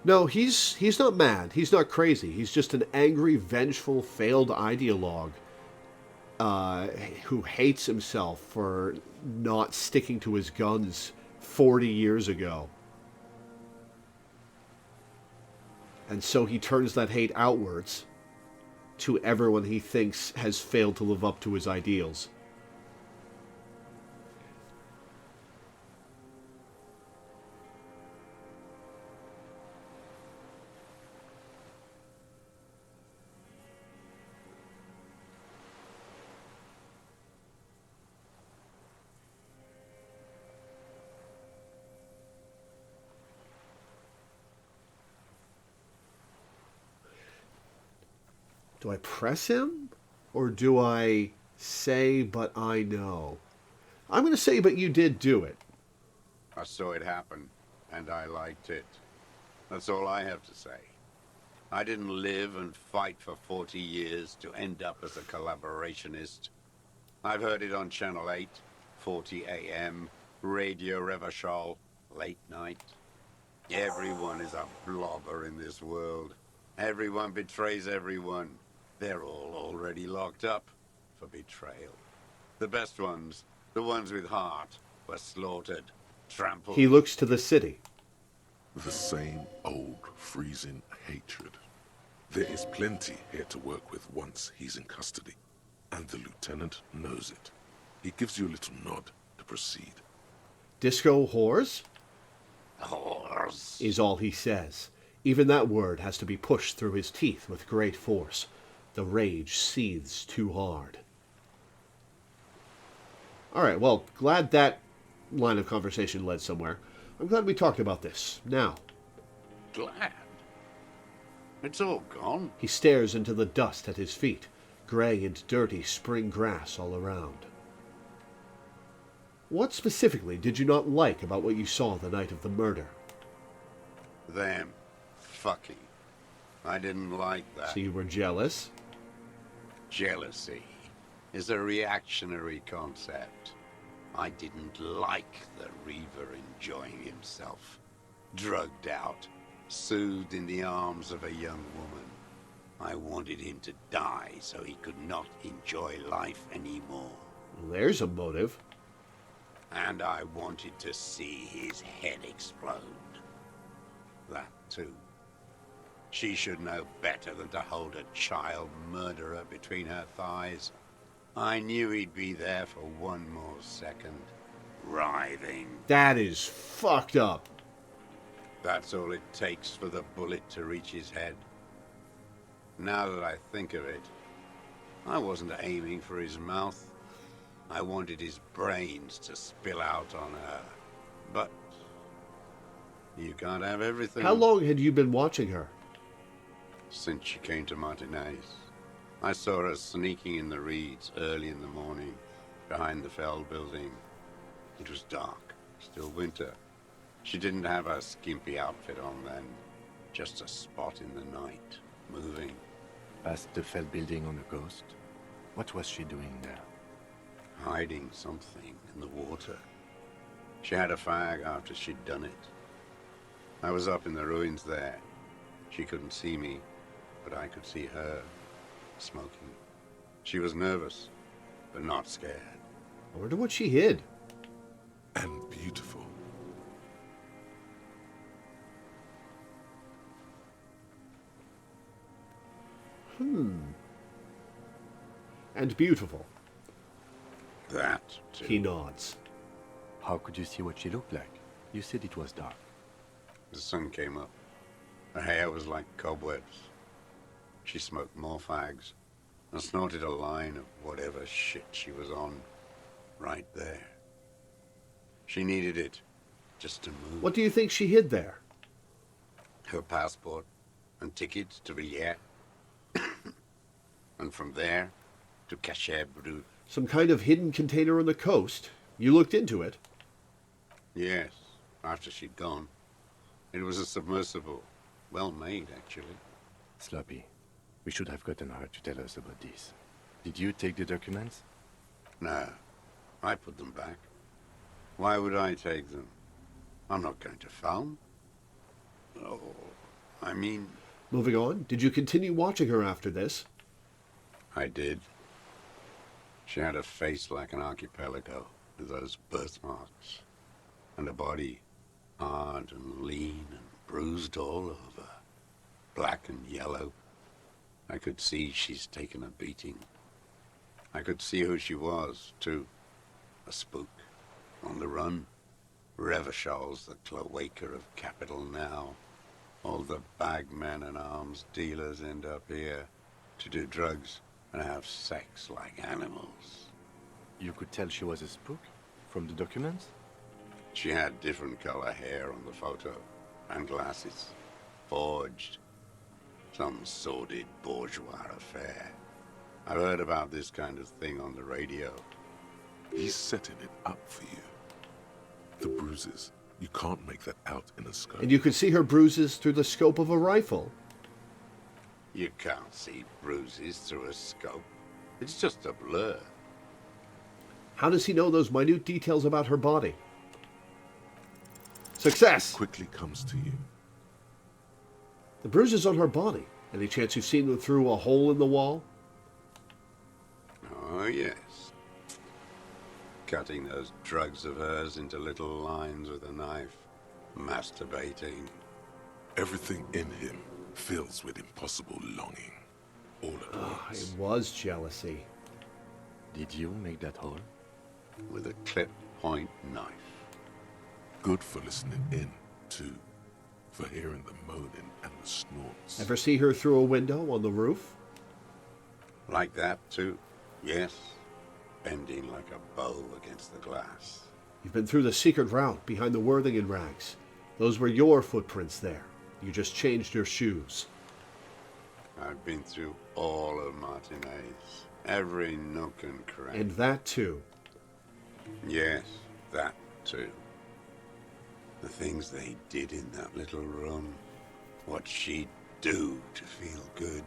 A: No, he's not mad. He's not crazy. He's just an angry, vengeful, failed ideologue who hates himself for not sticking to his guns 40 years ago. And so he turns that hate outwards to everyone he thinks has failed to live up to his ideals. Do I press him? Or do I say, but I know? I'm going to say, but you did do it.
F: I saw it happen, and I liked it. That's all I have to say. I didn't live and fight for 40 years to end up as a collaborationist. I've heard it on Channel 8, 40 AM, Radio Revachol, late night. Everyone is a blobber in this world. Everyone betrays everyone. They're all already locked up for betrayal. The best ones, the ones with heart, were slaughtered, trampled.
A: He looks to the city.
B: The same old freezing hatred. There is plenty here to work with once he's in custody. And the lieutenant knows it. He gives you a little nod to proceed.
A: Disco whores?
F: Whores.
A: Is all he says. Even that word has to be pushed through his teeth with great force. The rage seethes too hard. Alright, well, glad that line of conversation led somewhere. I'm glad we talked about this. Now,
F: Glad. It's all gone.
A: He stares into the dust at his feet, gray and dirty spring grass all around. What specifically did you not like about what you saw the night of the murder?
F: Them. Fucking. I didn't like that.
A: So you were jealous?
F: Jealousy is a reactionary concept. I didn't like the Reaver enjoying himself. Drugged out, soothed in the arms of a young woman. I wanted him to die so he could not enjoy life anymore.
A: Well, there's a motive.
F: And I wanted to see his head explode. That too. She should know better than to hold a child murderer between her thighs. I knew he'd be there for one more second, writhing.
A: That is fucked up.
F: That's all it takes for the bullet to reach his head. Now that I think of it, I wasn't aiming for his mouth. I wanted his brains to spill out on her. But you can't have everything.
A: How long had you been watching her?
F: Since she came to Martinez. I saw her sneaking in the reeds early in the morning, behind the Fell building. It was dark, still winter. She didn't have her skimpy outfit on then, just a spot in the night, moving.
C: Past the Fell building on the coast? What was she doing there?
F: Hiding something in the water. She had a fag after she'd done it. I was up in the ruins there. She couldn't see me, but I could see her, smoking. She was nervous, but not scared.
A: I wonder what she hid.
B: And beautiful.
A: And beautiful.
F: That, too.
A: He nods.
C: How could you see what she looked like? You said it was dark.
F: The sun came up. Her hair was like cobwebs. She smoked more fags and snorted a line of whatever shit she was on right there. She needed it just to move.
A: What do you think she hid there?
F: Her passport and tickets to Villiers. And from there to Cachet Brut.
A: Some kind of hidden container on the coast? You looked into it?
F: Yes, after she'd gone. It was a submersible. Well made, actually.
C: Sloppy. We should have gotten her to tell us about this. Did you take the documents?
F: No, I put them back. Why would I take them? I'm not going to film. Oh, I mean,
A: Moving on, did you continue watching her after this?
F: I did. She had a face like an archipelago with those birthmarks, and a body hard and lean and bruised all over, black and yellow. I could see she's taken a beating. I could see who she was, too. A spook, on the run. Revachol's the cloaca of capital now. All the bagmen and arms dealers end up here to do drugs and have sex like animals.
C: You could tell she was a spook from the documents?
F: She had different color hair on the photo, and glasses. Forged. Some sordid bourgeois affair. I've heard about this kind of thing on the radio.
B: He's setting it up for you. The bruises. You can't make that out in a scope.
A: And you could see her bruises through the scope of a rifle.
F: You can't see bruises through a scope. It's just a blur.
A: How does he know those minute details about her body? Success!
B: Quickly comes to you.
A: The bruises on her body. Any chance you've seen them through a hole in the wall?
F: Oh, yes. Cutting those drugs of hers into little lines with a knife. Masturbating.
B: Everything in him fills with impossible longing. All at once.
A: It was jealousy.
C: Did you make that hole?
F: With a clip point knife.
B: Good for listening in, too. For hearing the moaning and the snorts.
A: Ever see her through a window on the roof?
F: Like that, too. Yes. Bending like a bow against the glass.
A: You've been through the secret route behind the Worthingen rags. Those were your footprints there. You just changed your shoes.
F: I've been through all of Martinez. Every nook and cranny.
A: And that too.
F: Yes, that too. The things they did in that little room. What she'd do to feel good.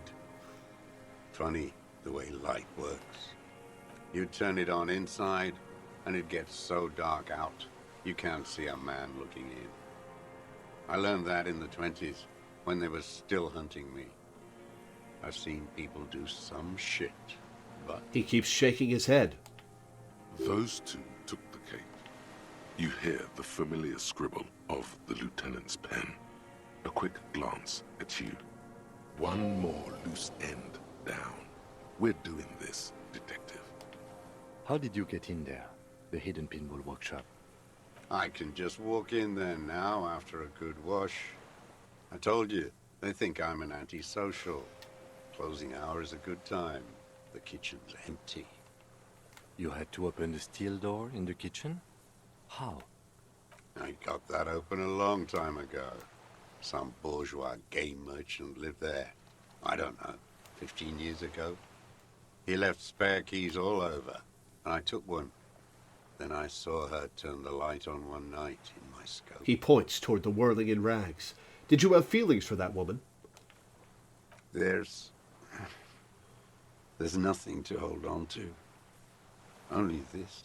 F: Funny the way light works. You turn it on inside, and it gets so dark out, you can't see a man looking in. I learned that in the 20s, when they were still hunting me. I've seen people do some shit, but...
A: He keeps shaking his head.
B: Those two took the cake. You hear the familiar scribble of the lieutenant's pen. A quick glance at you. One more loose end down. We're doing this, detective.
C: How did you get in there? The hidden pinball workshop.
F: I can just walk in there now after a good wash. I told you, they think I'm an antisocial. Closing hour is a good time. The kitchen's empty.
C: You had to open the steel door in the kitchen? How?
F: I got that open a long time ago. Some bourgeois game merchant lived there. I don't know, 15 years ago. He left spare keys all over, and I took one. Then I saw her turn the light on one night in my scope.
A: He points toward the whirling in rags. Did you have feelings for that woman?
F: There's nothing to hold on to. Only this.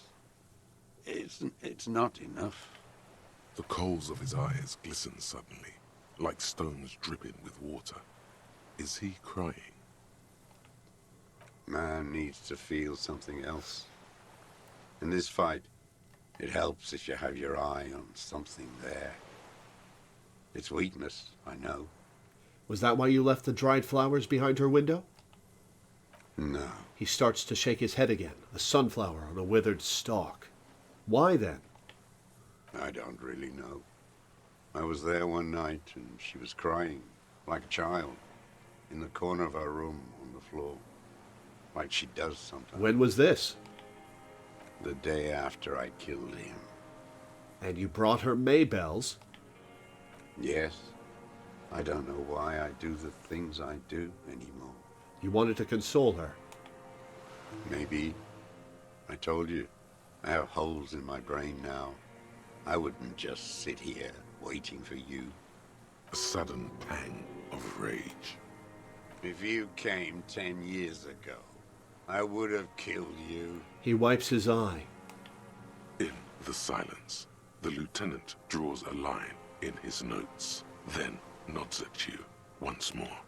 F: It's not enough.
B: The coals of his eyes glisten suddenly, like stones dripping with water. Is he crying?
F: Man needs to feel something else. In this fight, it helps if you have your eye on something there. It's weakness, I know.
A: Was that why you left the dried flowers behind her window?
F: No.
A: He starts to shake his head again, a sunflower on a withered stalk. Why then?
F: I don't really know. I was there one night and she was crying, like a child, in the corner of her room on the floor, like she does sometimes.
A: When was this?
F: The day after I killed him.
A: And you brought her Maybells?
F: Yes. I don't know why I do the things I do anymore.
A: You wanted to console her.
F: Maybe. I told you, I have holes in my brain now. I wouldn't just sit here waiting for you.
B: A sudden pang of rage.
F: If you came 10 years ago, I would have killed you.
A: He wipes his eye.
B: In the silence, the lieutenant draws a line in his notes, then nods at you once more.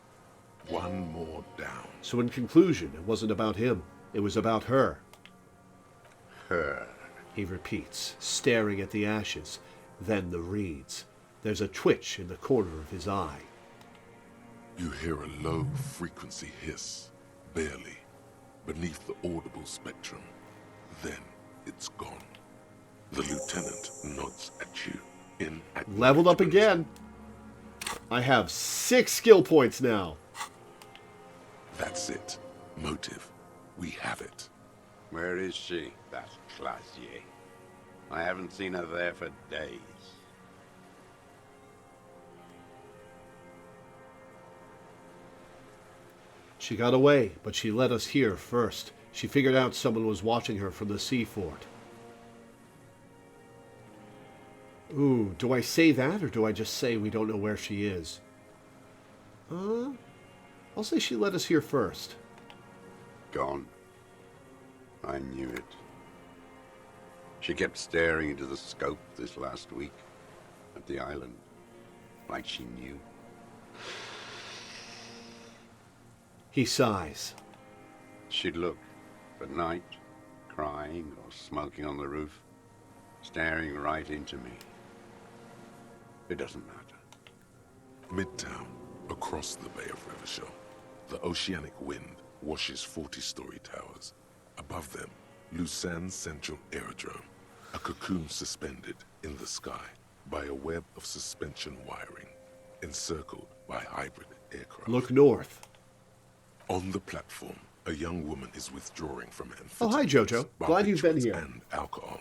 B: One more down.
A: So in conclusion, it wasn't about him. It was about her.
F: Her.
A: He repeats, staring at the ashes, then the reeds. There's a twitch in the corner of his eye.
B: You hear a low-frequency hiss, barely, beneath the audible spectrum. Then it's gone. The lieutenant nods at you in
A: Leveled up again. I have 6 skill points now.
B: That's it. Motive. We have it.
F: Where is she? That Classier. I haven't seen her there for days.
A: She got away, but she let us here first. She figured out someone was watching her from the sea fort. Ooh, do I say that, or do I just say we don't know where she is? I'll say she let us here first.
F: Gone. I knew it. She kept staring into the scope this last week at the island, like she knew.
A: He sighs.
F: She'd look at night, crying or smoking on the roof, staring right into me. It doesn't matter.
B: Midtown, across the Bay of Revachol, the oceanic wind washes 40-story towers. Above them, Lucerne Central Aerodrome, a cocoon suspended in the sky by a web of suspension wiring, encircled by hybrid aircraft.
A: Look north.
B: On the platform, a young woman is withdrawing from amphetamines,
A: Oh, hi, Jojo. Glad you've been
B: barbiturates,
A: here.
B: and alcohol.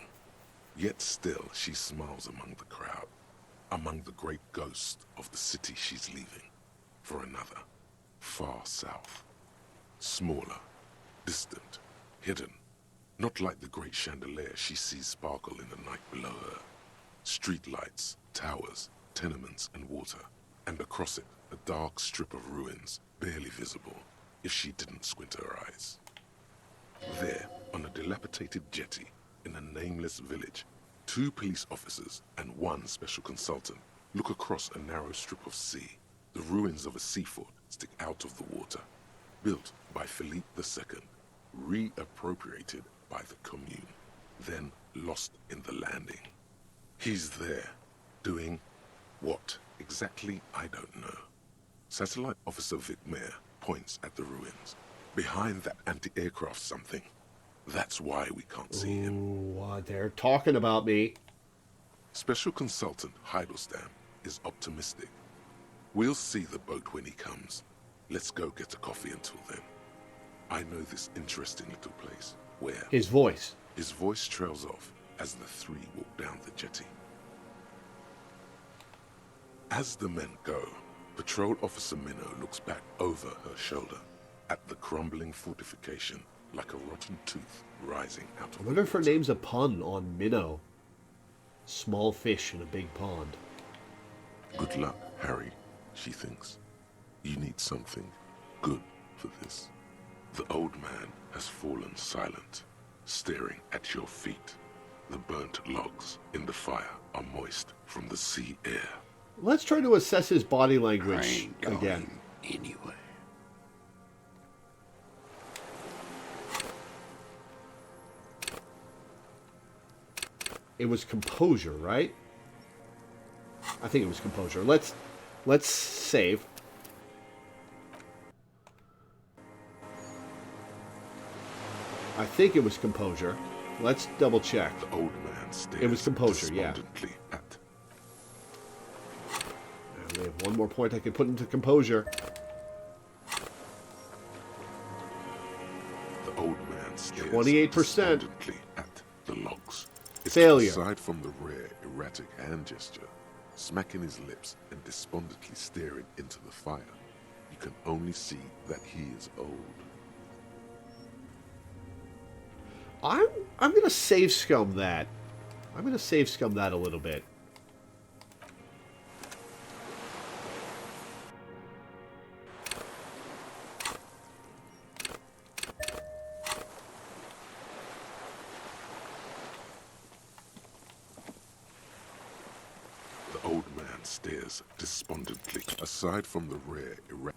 B: Yet still, she smiles among the crowd, among the great ghosts of the city she's leaving. For another far south. Smaller, distant, hidden. Not like the great chandelier she sees sparkle in the night below her. Streetlights, towers, tenements and water. And across it, a dark strip of ruins, barely visible, if she didn't squint her eyes. There, on a dilapidated jetty, in a nameless village, 2 police officers and 1 special consultant look across a narrow strip of sea. The ruins of a sea fort stick out of the water, built by Philippe II, reappropriated by the Commune, then lost in the landing. He's there, doing what exactly I don't know. Satellite Officer Vic Mayer points at the ruins. Behind that anti-aircraft something. That's why we can't see him.
A: Ooh, they're talking about me.
B: Special Consultant Heidelstein is optimistic. We'll see the boat when he comes. Let's go get a coffee until then. I know this interesting little place where...
A: His voice.
B: His voice trails off as the 3 walk down the jetty. As the men go, Patrol Officer Minnow looks back over her shoulder at the crumbling fortification like a rotten tooth rising out of
A: I wonder
B: the
A: if her
B: water.
A: name's a pun on minnow. Small fish in a big pond.
B: Good luck, Harry, she thinks. You need something good for this. The old man has fallen silent, staring at your feet. The burnt logs in the fire are moist from the sea air.
A: Let's try to assess his body
F: I
A: language
F: ain't going
A: again.
F: anywhere.
A: It was composure, right? I think it was composure. Let's save. I think it was composure. Let's double check.
B: The old man stares
A: It was composure, yeah.
B: despondently at
A: And we have one more point I can put into composure.
B: the old man stares
A: 28%.
B: despondently at the logs.
A: Failure.
B: Aside from the rare, erratic hand gesture, smacking his lips and despondently staring into the fire, you can only see that he is old.
A: I'm gonna save scum that. I'm gonna save scum that a little bit.
B: The old man stares despondently. Aside from the rare, erratic...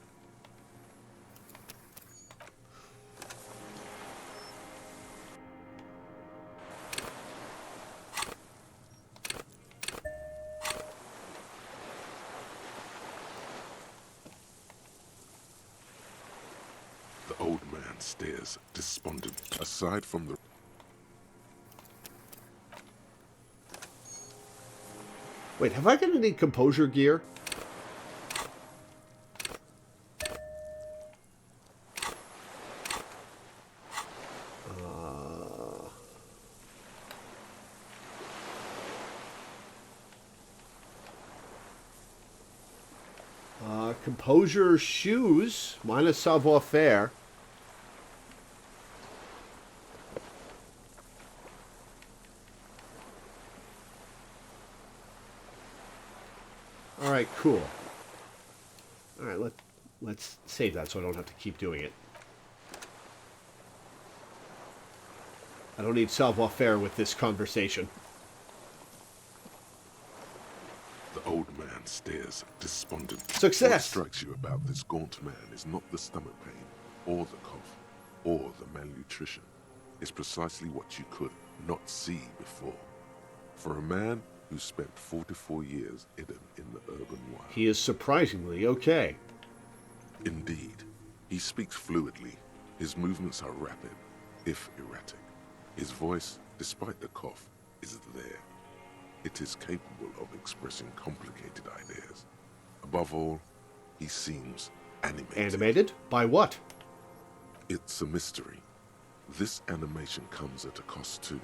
B: The old man stares despondent. Aside from the...
A: Wait, have I got any composure gear? Composure shoes minus savoir faire. All right, cool. All right, let's save that so I don't have to keep doing it. I don't need savoir faire with this conversation.
B: The old man stares despondent.
A: Success!
B: What strikes you about this gaunt man is not the stomach pain, or the cough, or the malnutrition. It's precisely what you could not see before. For a man who spent 44 years hidden in the urban wild.
A: He is surprisingly okay.
B: Indeed, he speaks fluidly. His movements are rapid, if erratic. His voice, despite the cough, is there. It is capable of expressing complicated ideas. Above all, he seems animated.
A: Animated? By what?
B: It's a mystery. This animation comes at a cost too.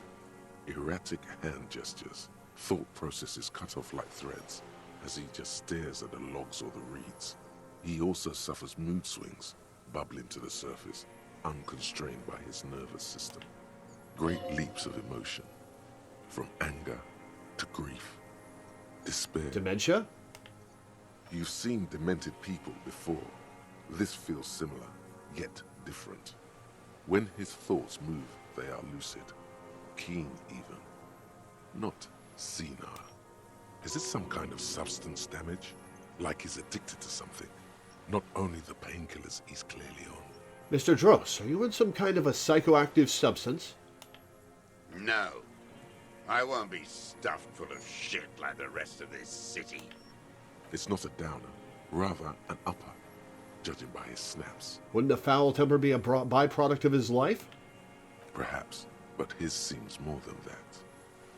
B: Erratic hand gestures, thought processes cut off like threads, as he just stares at the logs or the reeds. He also suffers mood swings, bubbling to the surface, unconstrained by his nervous system. Great leaps of emotion, from anger to grief, despair.
A: Dementia?
B: You've seen demented people before. This feels similar, yet different. When his thoughts move, they are lucid, keen even, not senile. Is it some kind of substance damage? Like he's addicted to something? Not only the painkillers he's clearly on.
A: Mr. Dross, are you on some kind of a psychoactive substance?
F: No. I won't be stuffed full of shit like the rest of this city.
B: It's not a downer, rather an upper, judging by his snaps.
A: Wouldn't a foul temper be a byproduct of his life?
B: Perhaps, but his seems more than that.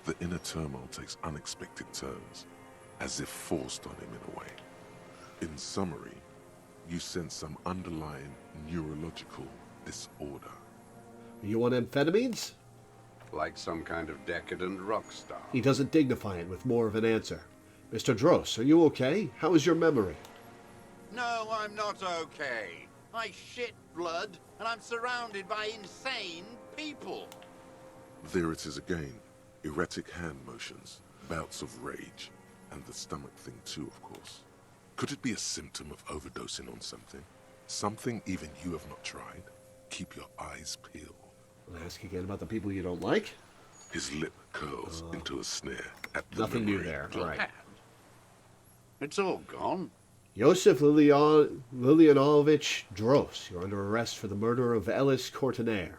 B: The inner turmoil takes unexpected turns, as if forced on him in a way. In summary, you sense some underlying neurological disorder.
A: Are you on amphetamines?
F: Like some kind of decadent rock star.
A: He doesn't dignify it with more of an answer. Mr. Dross, are you okay? How is your memory?
F: No, I'm not okay. I shit blood, and I'm surrounded by insane people.
B: There it is again. Erratic hand motions, bouts of rage, and the stomach thing too, of course. Could it be a symptom of overdosing on something? Something even you have not tried? Keep your eyes peeled.
A: I'll ask again about the people you don't like.
B: His lip curls into a sneer at the
A: Nothing new
B: memory.
A: there. All right.
F: It's all gone.
A: Josef Lilianovich Dross, you're under arrest for the murder of Ellis Courtenaire.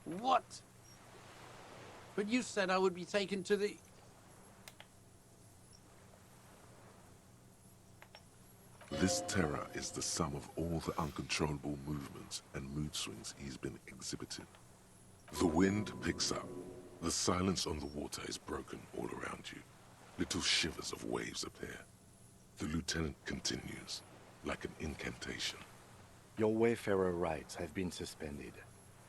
F: What? But you said I would be taken to the...
B: This terror is the sum of all the uncontrollable movements and mood swings he's been exhibiting. The wind picks up. The silence on the water is broken all around you. Little shivers of waves appear. The lieutenant continues, like an incantation.
C: Your Wayfarer rights have been suspended.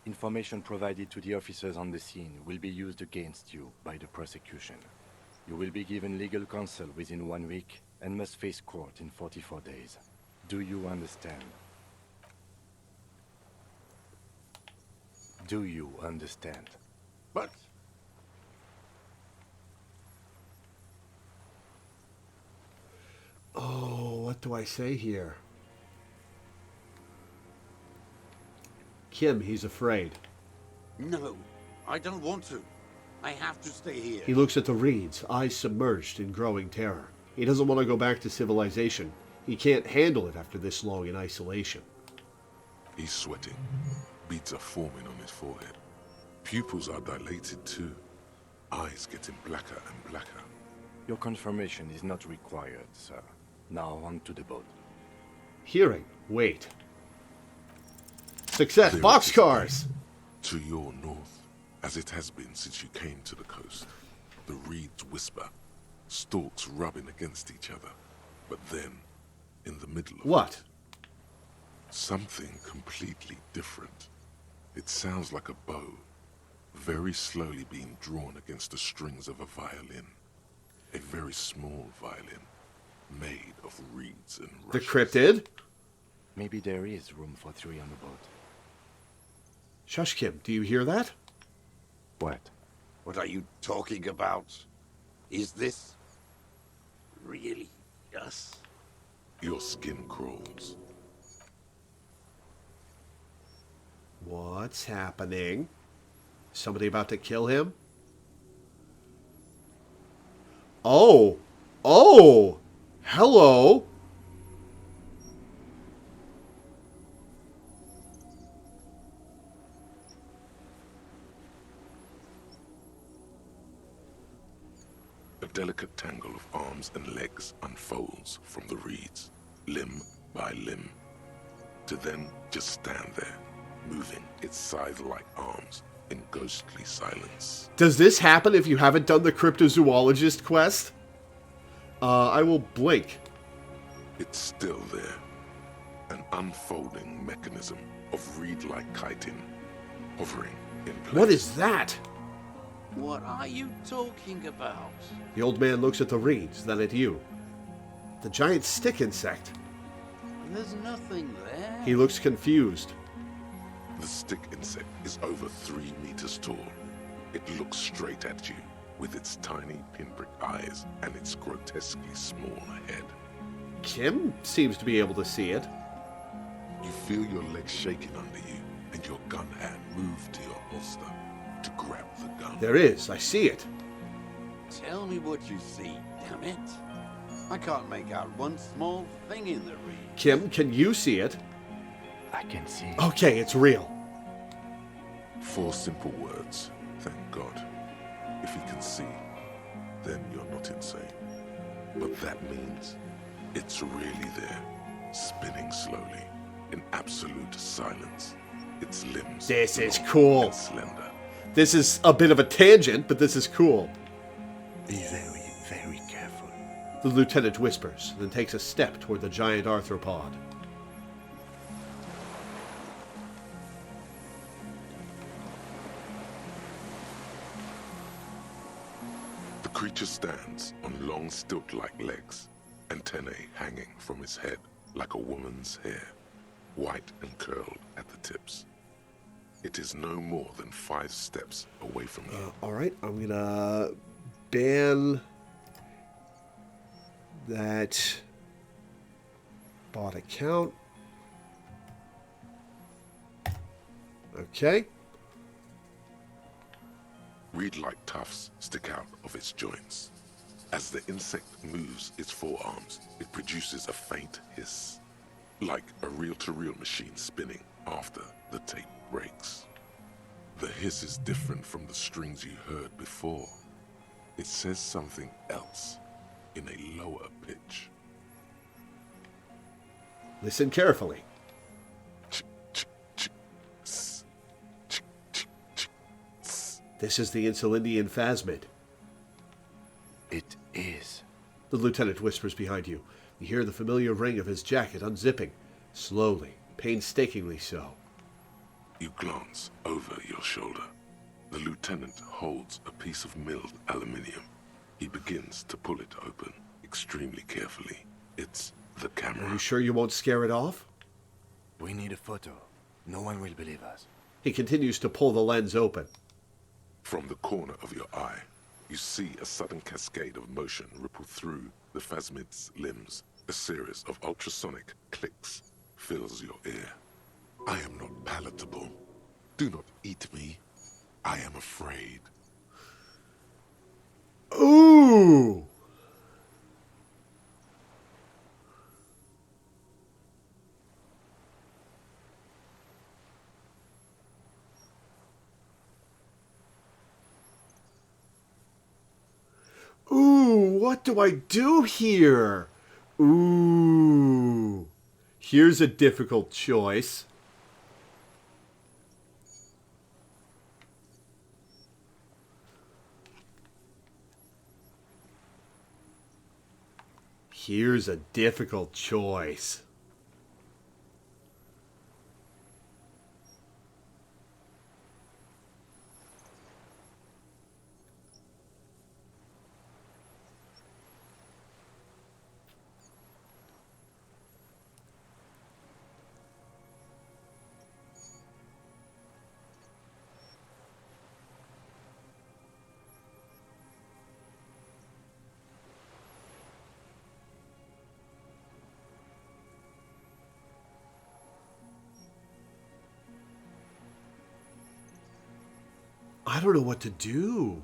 C: Information provided to the officers on the scene will be used against you by the prosecution. You will be given legal counsel within 1 week and must face court in 44 days. Do you understand? Do you understand?
F: But...
A: Oh, what do I say here? Kim, he's afraid.
F: No, I don't want to. I have to stay here.
A: He looks at the reeds, eyes submerged in growing terror. He doesn't want to go back to civilization. He can't handle it after this long in isolation.
B: He's sweating. Beads are forming on his forehead. Pupils are dilated too. Eyes getting blacker and blacker.
C: Your confirmation is not required, sir. Now on to the boat.
A: Hearing. Wait. Success.
B: There it
A: Boxcars!
B: is again. To your north, as it has been since you came to the coast. The reeds whisper, stalks rubbing against each other. But then, in the middle of
A: What?
B: it, something completely different. It sounds like a bow, very slowly being drawn against the strings of a violin. A very small violin, made of reeds and
A: The
B: rushes.
A: cryptid?
C: Maybe there is room for 3 on the boat.
A: Shush, Kim, do you hear that?
C: What?
F: What are you talking about? Is this... really us?
B: Your skin crawls.
A: What's happening? Somebody about to kill him? Oh! Oh! Hello!
B: A delicate tangle of arms and legs unfolds from the reeds, limb by limb, to then just stand there, moving its scythe-like arms in ghostly silence.
A: Does this happen if you haven't done the cryptozoologist quest? I will blink.
B: It's still there, an unfolding mechanism of reed-like chitin, hovering in place.
A: What is that?
F: What are you talking about?
A: The old man looks at the reeds, then at you. The giant stick insect.
F: There's nothing there.
A: He looks confused.
B: The stick insect is over 3 meters tall. It looks straight at you with its tiny pinprick eyes and its grotesquely small head.
A: Kim seems to be able to see it.
B: You feel your legs shaking under you and your gun hand move to your holster to grab the gun.
A: There is. I see it.
F: Tell me what you see, damn it. I can't make out one small thing in the reed.
A: Kim, can you see it?
C: I can see.
A: Okay, it's real.
B: 4 simple words, thank God. If you can see, then you're not insane. But that means it's really there, spinning slowly, in absolute silence. Its limbs
A: This is
B: long
A: cool.
B: and slender.
A: This is a bit of a tangent, but this is cool.
C: Be very, very careful.
A: The lieutenant whispers, then takes a step toward the giant arthropod.
B: The creature stands on long stilt-like legs, antennae hanging from its head like a woman's hair, white and curled at the tips. It is no more than 5 steps away from you.
A: Alright, I'm gonna ban that bot account. Okay.
B: Reed-like tufts stick out of its joints. As the insect moves its forearms, it produces a faint hiss, like a reel-to-reel machine spinning after the tape breaks. The hiss is different from the strings you heard before. It says something else in a lower pitch.
A: Listen carefully.
B: Ch, ch, ch, s, ch, ch, ch, s.
A: This is the Insulindian phasmid.
C: It is.
A: The lieutenant whispers behind you. You hear the familiar ring of his jacket unzipping, slowly, painstakingly so.
B: You glance over your shoulder. The lieutenant holds a piece of milled aluminium. He begins to pull it open, extremely carefully. It's the
A: Are
B: camera.
A: you sure you won't scare it off?
C: We need a photo. No one will believe us.
A: He continues to pull the lens open.
B: From the corner of your eye, you see a sudden cascade of motion ripple through the phasmid's limbs. A series of ultrasonic clicks fills your ear. I am not palatable. Do not eat me. I am afraid.
A: Ooh! Ooh, what do I do here? Ooh. Here's a difficult choice. Here's a difficult choice. I don't know what to do.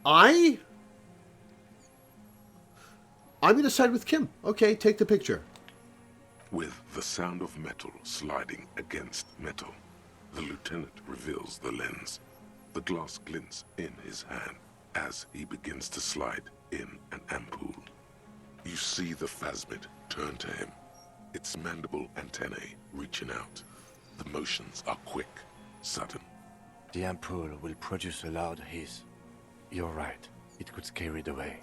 A: I'm going to side with Kim. Okay, take the picture.
B: With the sound of metal sliding against metal, the lieutenant reveals the lens. The glass glints in his hand as he begins to slide in an ampoule. You see the phasmid turn to him, its mandible antennae reaching out. The motions are quick, sudden.
C: The ampoule will produce a loud hiss. You're right. It could scare it away.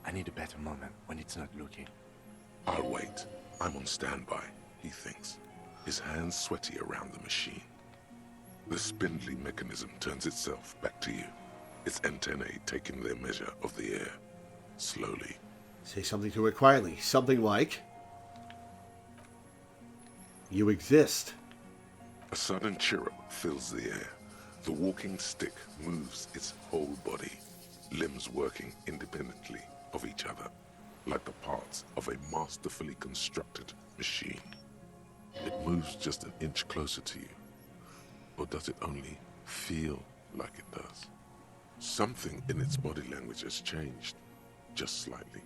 C: I need a better moment when it's not looking.
B: I'll wait. I'm on standby, he thinks, his hands sweaty around the machine. The spindly mechanism turns itself back to you, its antennae taking their measure of the air, slowly.
A: Say something to it quietly. Something like, You exist.
B: A sudden chirrup fills the air. The walking stick moves its whole body, limbs working independently of each other, like the parts of a masterfully constructed machine. It moves just an inch closer to you. Or does it only feel like it does? Something in its body language has changed, just slightly.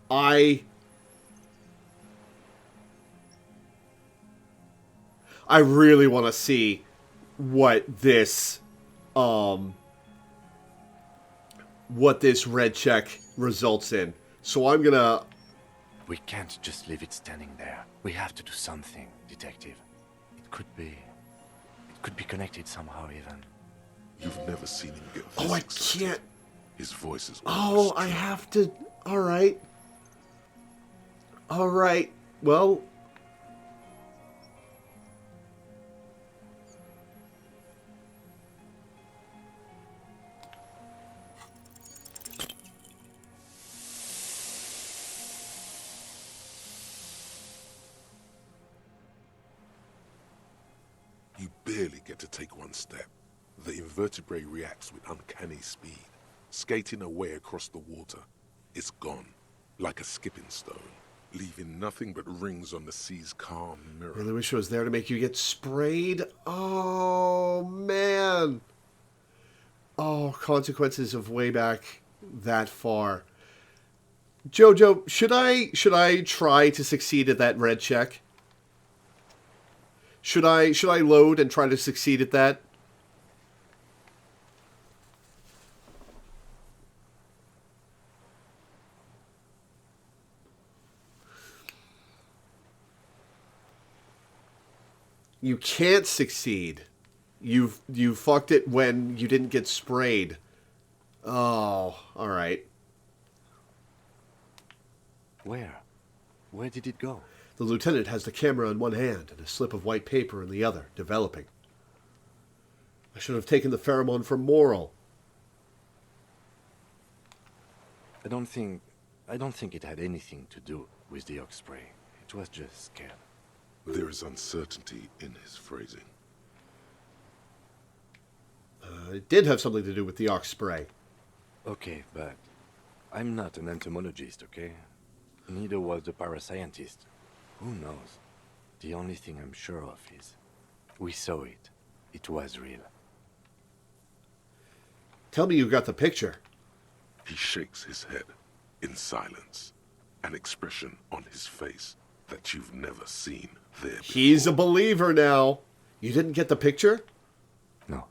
A: I really want to see what this red check results in. So I'm gonna.
C: We can't just leave it standing there. We have to do something, Detective. It could be connected somehow, even.
B: You've never seen him get this
A: Oh, I
B: excited.
A: can't.
B: His voice is
A: Oh,
B: almost
A: I
B: dry.
A: have to. All right. All right. Well.
B: You barely get to take one step. The invertebrate reacts with uncanny speed, skating away across the water. It's gone, like a skipping stone, leaving nothing but rings on the sea's calm mirror.
A: Really wish it was there to make you get sprayed. Oh, man. Oh, consequences of way back that far. Jojo, should I try to succeed at that red check? Should I load and try to succeed at that? You can't succeed. You fucked it when you didn't get sprayed. Oh, all right.
C: Where? Where did it go?
A: The lieutenant has the camera in one hand and a slip of white paper in the other, developing. I should have taken the pheromone from Moral.
C: I don't think it had anything to do with the ox spray. It was just scared.
B: There is uncertainty in his phrasing.
A: It did have something to do with the ox spray.
C: Okay, but I'm not an entomologist, okay? Neither was the parascientist. Who knows? The only thing I'm sure of is we saw it. It was real.
A: Tell me you got the picture.
B: He shakes his head in silence, an expression on his face that you've never seen there before.
A: He's a believer now. You didn't get the picture?
C: No.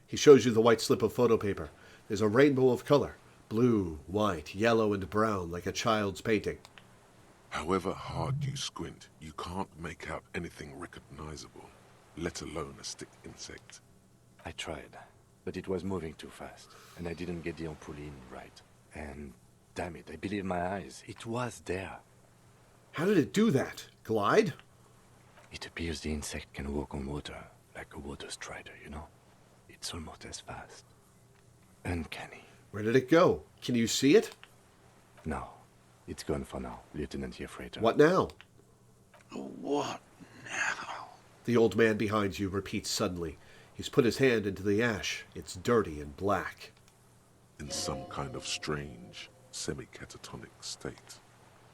A: He shows you the white slip of photo paper. There's a rainbow of color. Blue, white, yellow, and brown, like a child's painting.
B: However hard you squint, you can't make out anything recognizable, let alone a stick insect.
C: I tried, but it was moving too fast, and I didn't get the ampoule in right. And damn it, I believe my eyes. It was there.
A: How did it do that? Glide?
C: It appears the insect can walk on water, like a water strider, you know? It's almost as fast. Uncanny.
A: Where did it go? Can you see it?
C: No, it's gone for now, Lieutenant Freighter.
A: What now?
F: What now?
A: The old man behind you repeats suddenly. He's put his hand into the ash. It's dirty and black.
B: In some kind of strange, semi-catatonic state.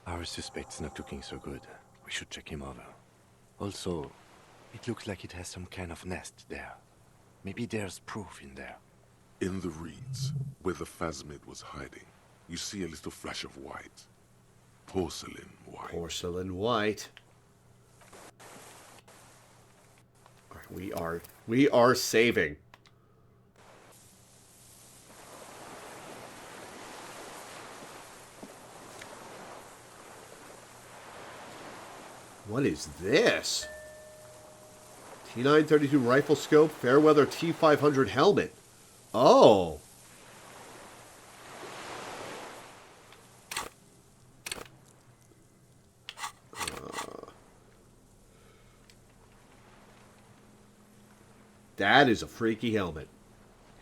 C: Our suspect's not looking so good. We should check him over. Also, it looks like it has some kind of nest there. Maybe there's proof in there.
B: In the reeds, where the phasmid was hiding, you see a little flash of white. Porcelain white.
A: Porcelain white. All right, we are saving. What is this? T932 rifle scope, Fairweather T500 helmet. Oh. That is a freaky helmet.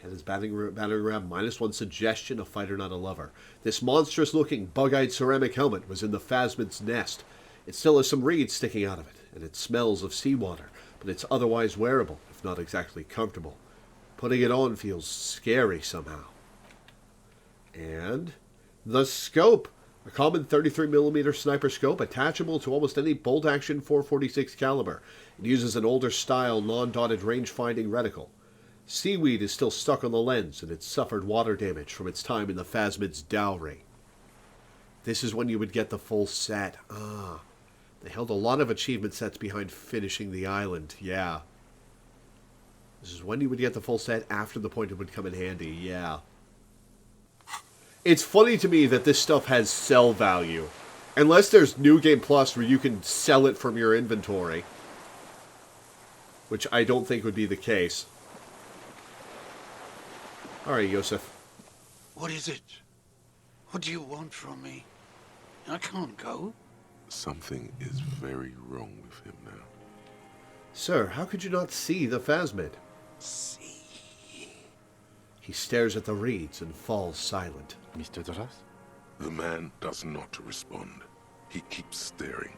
A: And his battering ram -1 suggestion, a fighter not a lover. This monstrous looking bug-eyed ceramic helmet was in the phasmid's nest. It still has some reeds sticking out of it, and it smells of seawater, but it's otherwise wearable, if not exactly comfortable. Putting it on feels scary somehow. And the scope. A common 33mm sniper scope attachable to almost any bolt-action 4.46 caliber. It uses an older style non-dotted range-finding reticle. Seaweed is still stuck on the lens, and it's suffered water damage from its time in the Phasmid's dowry. This is when you would get the full set. They held a lot of achievement sets behind finishing the island, yeah. This is when you would get the full set, after the point it would come in handy, yeah. It's funny to me that this stuff has sell value. Unless there's New Game Plus where you can sell it from your inventory. Which I don't think would be the case. Alright, Yosef.
F: What is it? What do you want from me? I can't go.
B: Something is very wrong with him now.
A: Sir, how could you not see the Phasmid?
F: See?
A: He stares at the reeds and falls silent.
C: Mr. Duras?
B: The man does not respond. He keeps staring,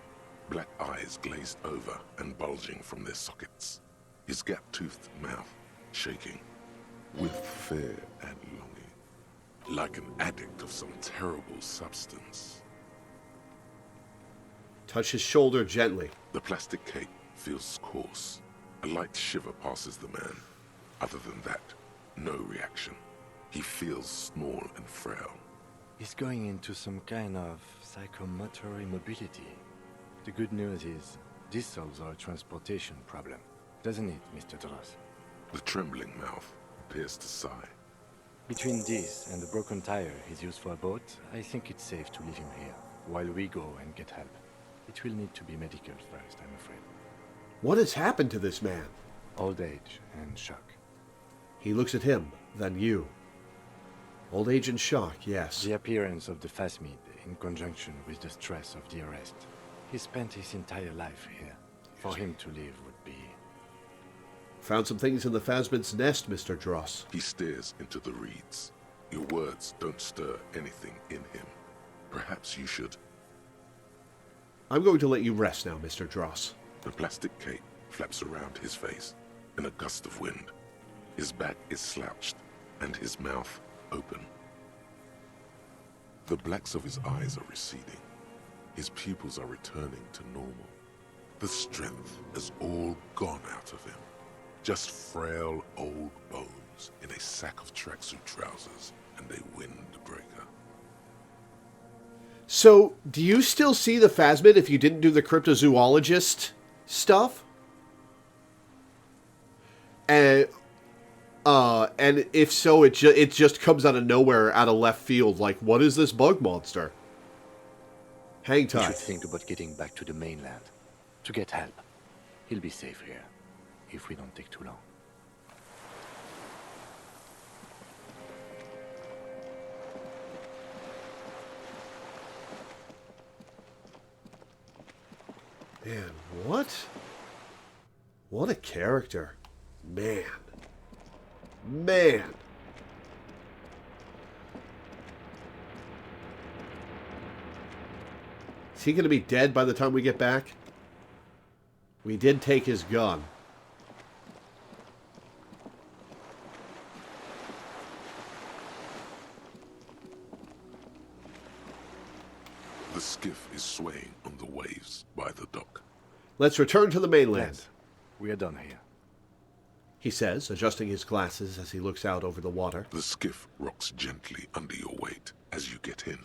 B: black eyes glazed over and bulging from their sockets. His gap-toothed mouth shaking, with fear and longing, like an addict of some terrible substance.
A: Touch his shoulder gently.
B: The plastic cape feels coarse. A light shiver passes the man. Other than that, no reaction. He feels small and frail.
C: He's going into some kind of psychomotor immobility. The good news is, this solves our transportation problem. Doesn't it, Mr. Duras?
B: The trembling mouth appears to sigh.
C: Between this and the broken tire he's used for a boat, I think it's safe to leave him here, while we go and get help. It will need to be medical first, I'm afraid.
A: What has happened to this man?
C: Old age and shock.
A: He looks at him, then you. Old age and shock, yes.
C: The appearance of the Phasmid, in conjunction with the stress of the arrest. He spent his entire life here. For him to leave would be...
A: Found some things in the Phasmid's nest, Mr. Dross.
B: He stares into the reeds. Your words don't stir anything in him. Perhaps you should.
A: I'm going to let you rest now, Mr. Dross.
B: The plastic cape flaps around his face in a gust of wind. His back is slouched and his mouth open. The blacks of his eyes are receding. His pupils are returning to normal. The strength is all gone out of him. Just frail old bones in a sack of tracksuit trousers and a windbreaker.
A: So, do you still see the Phasmid if you didn't do the cryptozoologist stuff? And if so, it just comes out of nowhere, out of left field. Like, what is this bug monster? Hang
C: We
A: tight.
C: should think about getting back to the mainland. To get help. He'll be safe here. If we don't take too long.
A: Man, what? What a character. Man. Man. Is he going to be dead by the time we get back? We did take his gun.
B: The skiff is swaying on the waves by the dock.
A: Let's return to the mainland,
C: Yes, we are done here.
A: he says, adjusting his glasses as he looks out over the water.
B: The skiff rocks gently under your weight as you get in.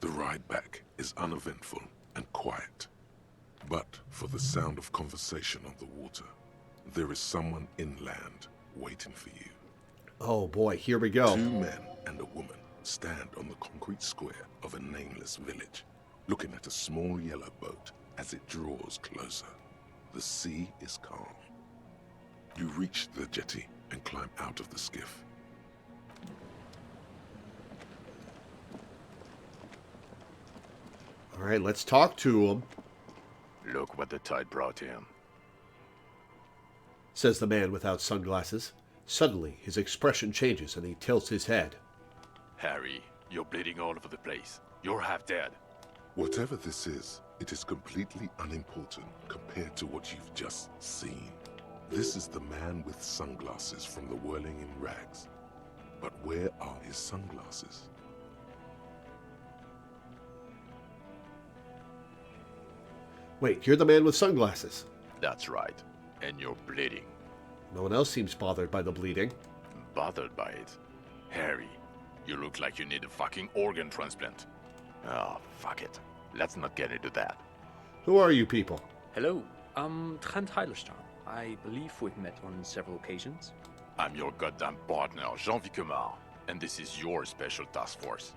B: The ride back is uneventful and quiet. But for the sound of conversation on the water, there is someone inland waiting for you.
A: Oh boy, here we go.
B: 2 men and a woman stand on the concrete square of a nameless village, looking at a small yellow boat as it draws closer. The sea is calm. You reach the jetty and climb out of the skiff.
A: All right, let's talk to him,
G: Look what the tide brought him.
A: says the man without sunglasses. Suddenly, his expression changes and he tilts his head.
G: Harry, you're bleeding all over the place. You're half dead.
B: Whatever this is, It is completely unimportant compared to what you've just seen. This is the man with sunglasses from the whirling in rags. But where are his sunglasses?
A: Wait, you're the man with sunglasses.
G: That's right. And you're bleeding.
A: No one else seems bothered by the bleeding.
G: Bothered by it? Harry, you look like you need a fucking organ transplant. Oh, fuck it. Let's not get into that.
A: Who are you people?
H: Hello, I'm Trent Heilerstam. I believe we've met on several occasions.
G: I'm your goddamn partner, Jean Vicomar, and this is your special task force.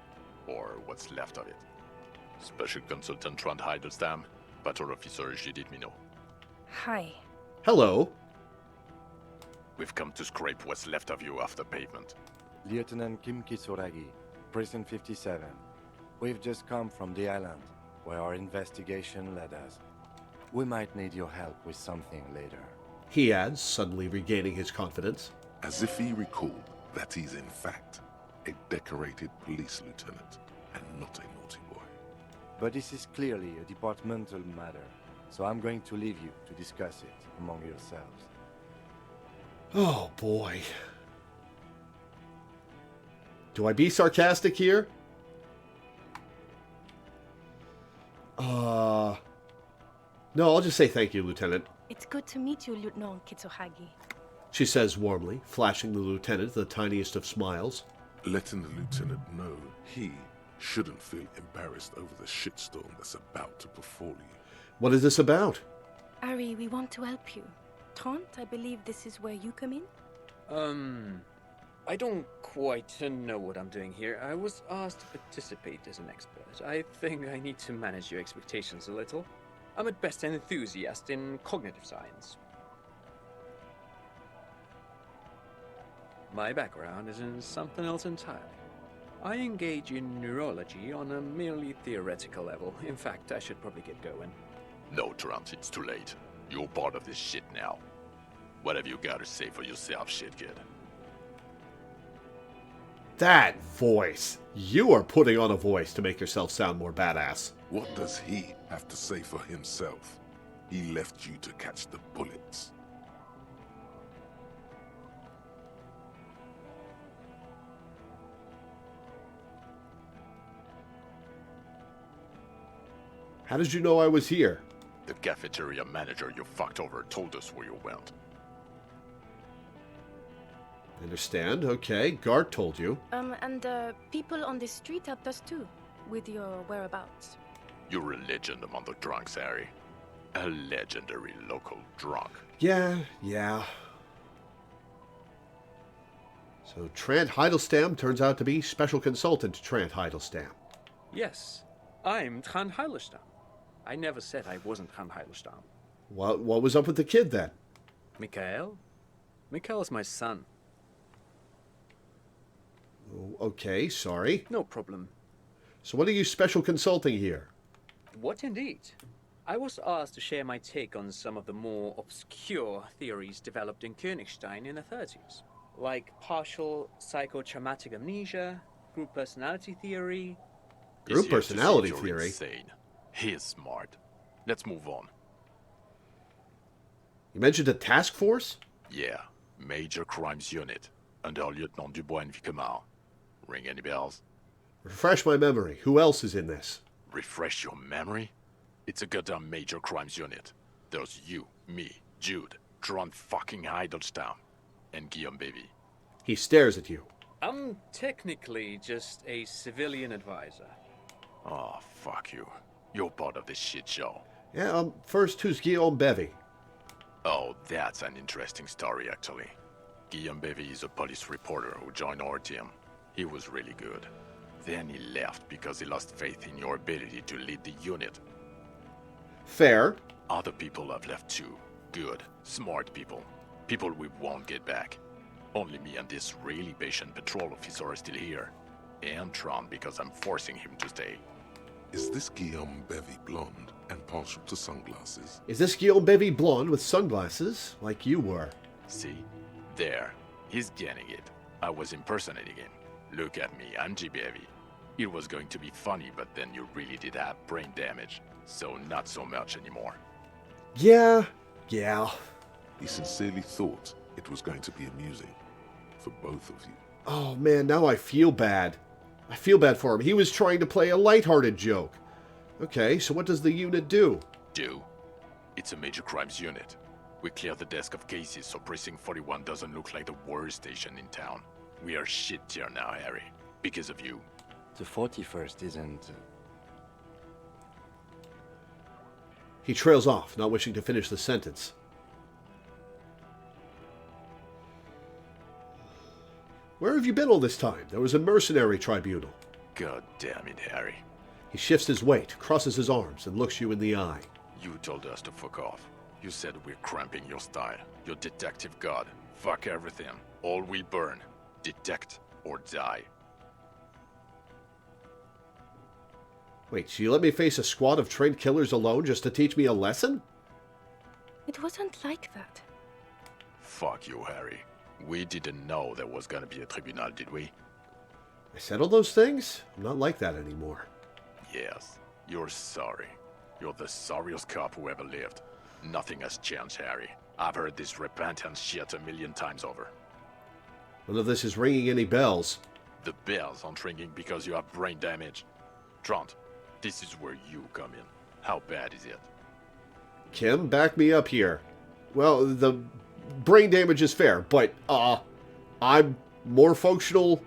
G: Or what's left of it. Special Consultant Trent Heilerstam, Patrol Officer Judith Minot.
E: Hi.
A: Hello.
G: We've come to scrape what's left of you after pavement.
C: Lieutenant Kim Kisuragi, Prison 57. We've just come from the island, where our investigation led us. We might need your help with something later.
A: He adds, suddenly regaining his confidence.
B: As if he recalled that he's in fact a decorated police lieutenant and not a naughty boy.
C: But this is clearly a departmental matter, so I'm going to leave you to discuss it among yourselves.
A: Oh, boy. Do I be sarcastic here? No, I'll just say thank you, Lieutenant.
E: It's good to meet you, Lieutenant Kitsuhagi.
A: She says warmly, flashing the lieutenant the tiniest of smiles.
B: Letting the lieutenant know he shouldn't feel embarrassed over the shitstorm that's about to befall you.
A: What is this about?
E: Ari, we want to help you. Trent, I believe this is where you come in?
H: I don't quite know what I'm doing here. I was asked to participate as an expert. I think I need to manage your expectations a little. I'm at best an enthusiast in cognitive science. My background is in something else entirely. I engage in neurology on a merely theoretical level. In fact, I should probably get going.
G: No, Trent, it's too late. You're part of this shit now. What have you got to say for yourself, shit kid?
A: That voice. You are putting on a voice to make yourself sound more badass.
B: What does he have to say for himself? He left you to catch the bullets.
A: How did you know I was here?
G: The cafeteria manager you fucked over told us where you went.
A: Understand, okay. Gart told you.
E: And people on the street helped us too, with your whereabouts.
G: You're a legend among the drunks, Harry. A legendary local drunk.
A: Yeah. So Trant Heidelstamm turns out to be Special Consultant Trant Heidelstamm.
H: Yes, I'm Trent Heilerstam. I never said I wasn't Trent Heilerstam.
A: What was up with the kid then?
H: Mikhail? Mikhail's my son.
A: Oh, okay, sorry.
H: No problem.
A: So what are you special consulting here?
H: What indeed? I was asked to share my take on some of the more obscure theories developed in Königstein in the 30s, like partial psychotraumatic amnesia, group personality theory.
A: Group
G: He's here to say
A: personality
G: you're
A: theory?
G: Insane. He is smart. Let's move on.
A: You mentioned a task force?
G: Yeah, Major Crimes Unit, under Lieutenant Dubois and Vicomar. Ring any bells?
A: Refresh my memory. Who else is in this?
G: Refresh your memory? It's a goddamn Major Crimes Unit. There's you, me, Jude, Trent fucking Heidelstamm, and Guillaume Baby.
A: He stares at you.
H: I'm technically just a civilian advisor.
G: Oh, fuck you. You're part of this shit show.
A: Yeah, first, who's Guillaume Bevy?
G: Oh, that's an interesting story, actually. Guillaume Bevy is a police reporter who joined our team. He was really good. Then he left because he lost faith in your ability to lead the unit.
A: Fair.
G: Other people have left too. Good, smart people. People we won't get back. Only me and this really patient patrol officer are still here. And Tron because I'm forcing him to stay.
B: Is this Guillaume Bevy blonde and partial to sunglasses?
A: Is this Guillaume Bevy blonde with sunglasses, like you were?
G: See? There. He's getting it. I was impersonating him. Look at me, I'm G. Bevy. It was going to be funny, but then you really did have brain damage. So not so much anymore.
A: Yeah.
B: He sincerely thought it was going to be amusing for both of you.
A: Oh man, now I feel bad. I feel bad for him. He was trying to play a lighthearted joke. Okay, so what does the unit do?
G: It's a major crimes unit. We clear the desk of cases so Precinct 41 doesn't look like the worst station in town. We are shit tier now, Harry. Because of you.
C: The 41st isn't...
A: He trails off, not wishing to finish the sentence. Where have you been all this time? There was a mercenary tribunal.
G: God damn it, Harry.
A: He shifts his weight, crosses his arms, and looks you in the eye.
G: You told us to fuck off. You said we're cramping your style. Your detective god. Fuck everything. All we burn. Detect or die.
A: Wait, so you let me face a squad of trained killers alone just to teach me a lesson?
E: It wasn't like that.
G: Fuck you, Harry. We didn't know there was gonna be a tribunal, did we?
A: I said all those things? I'm not like that anymore.
G: Yes. You're sorry. You're the sorriest cop who ever lived. Nothing has changed, Harry. I've heard this repentance shit a million times over.
A: None of this is ringing any bells.
G: The bells aren't ringing because you have brain damage. Trant, this is where you come in. How bad is it?
A: Kim, back me up here. Well, the brain damage is fair, but, I'm more functional.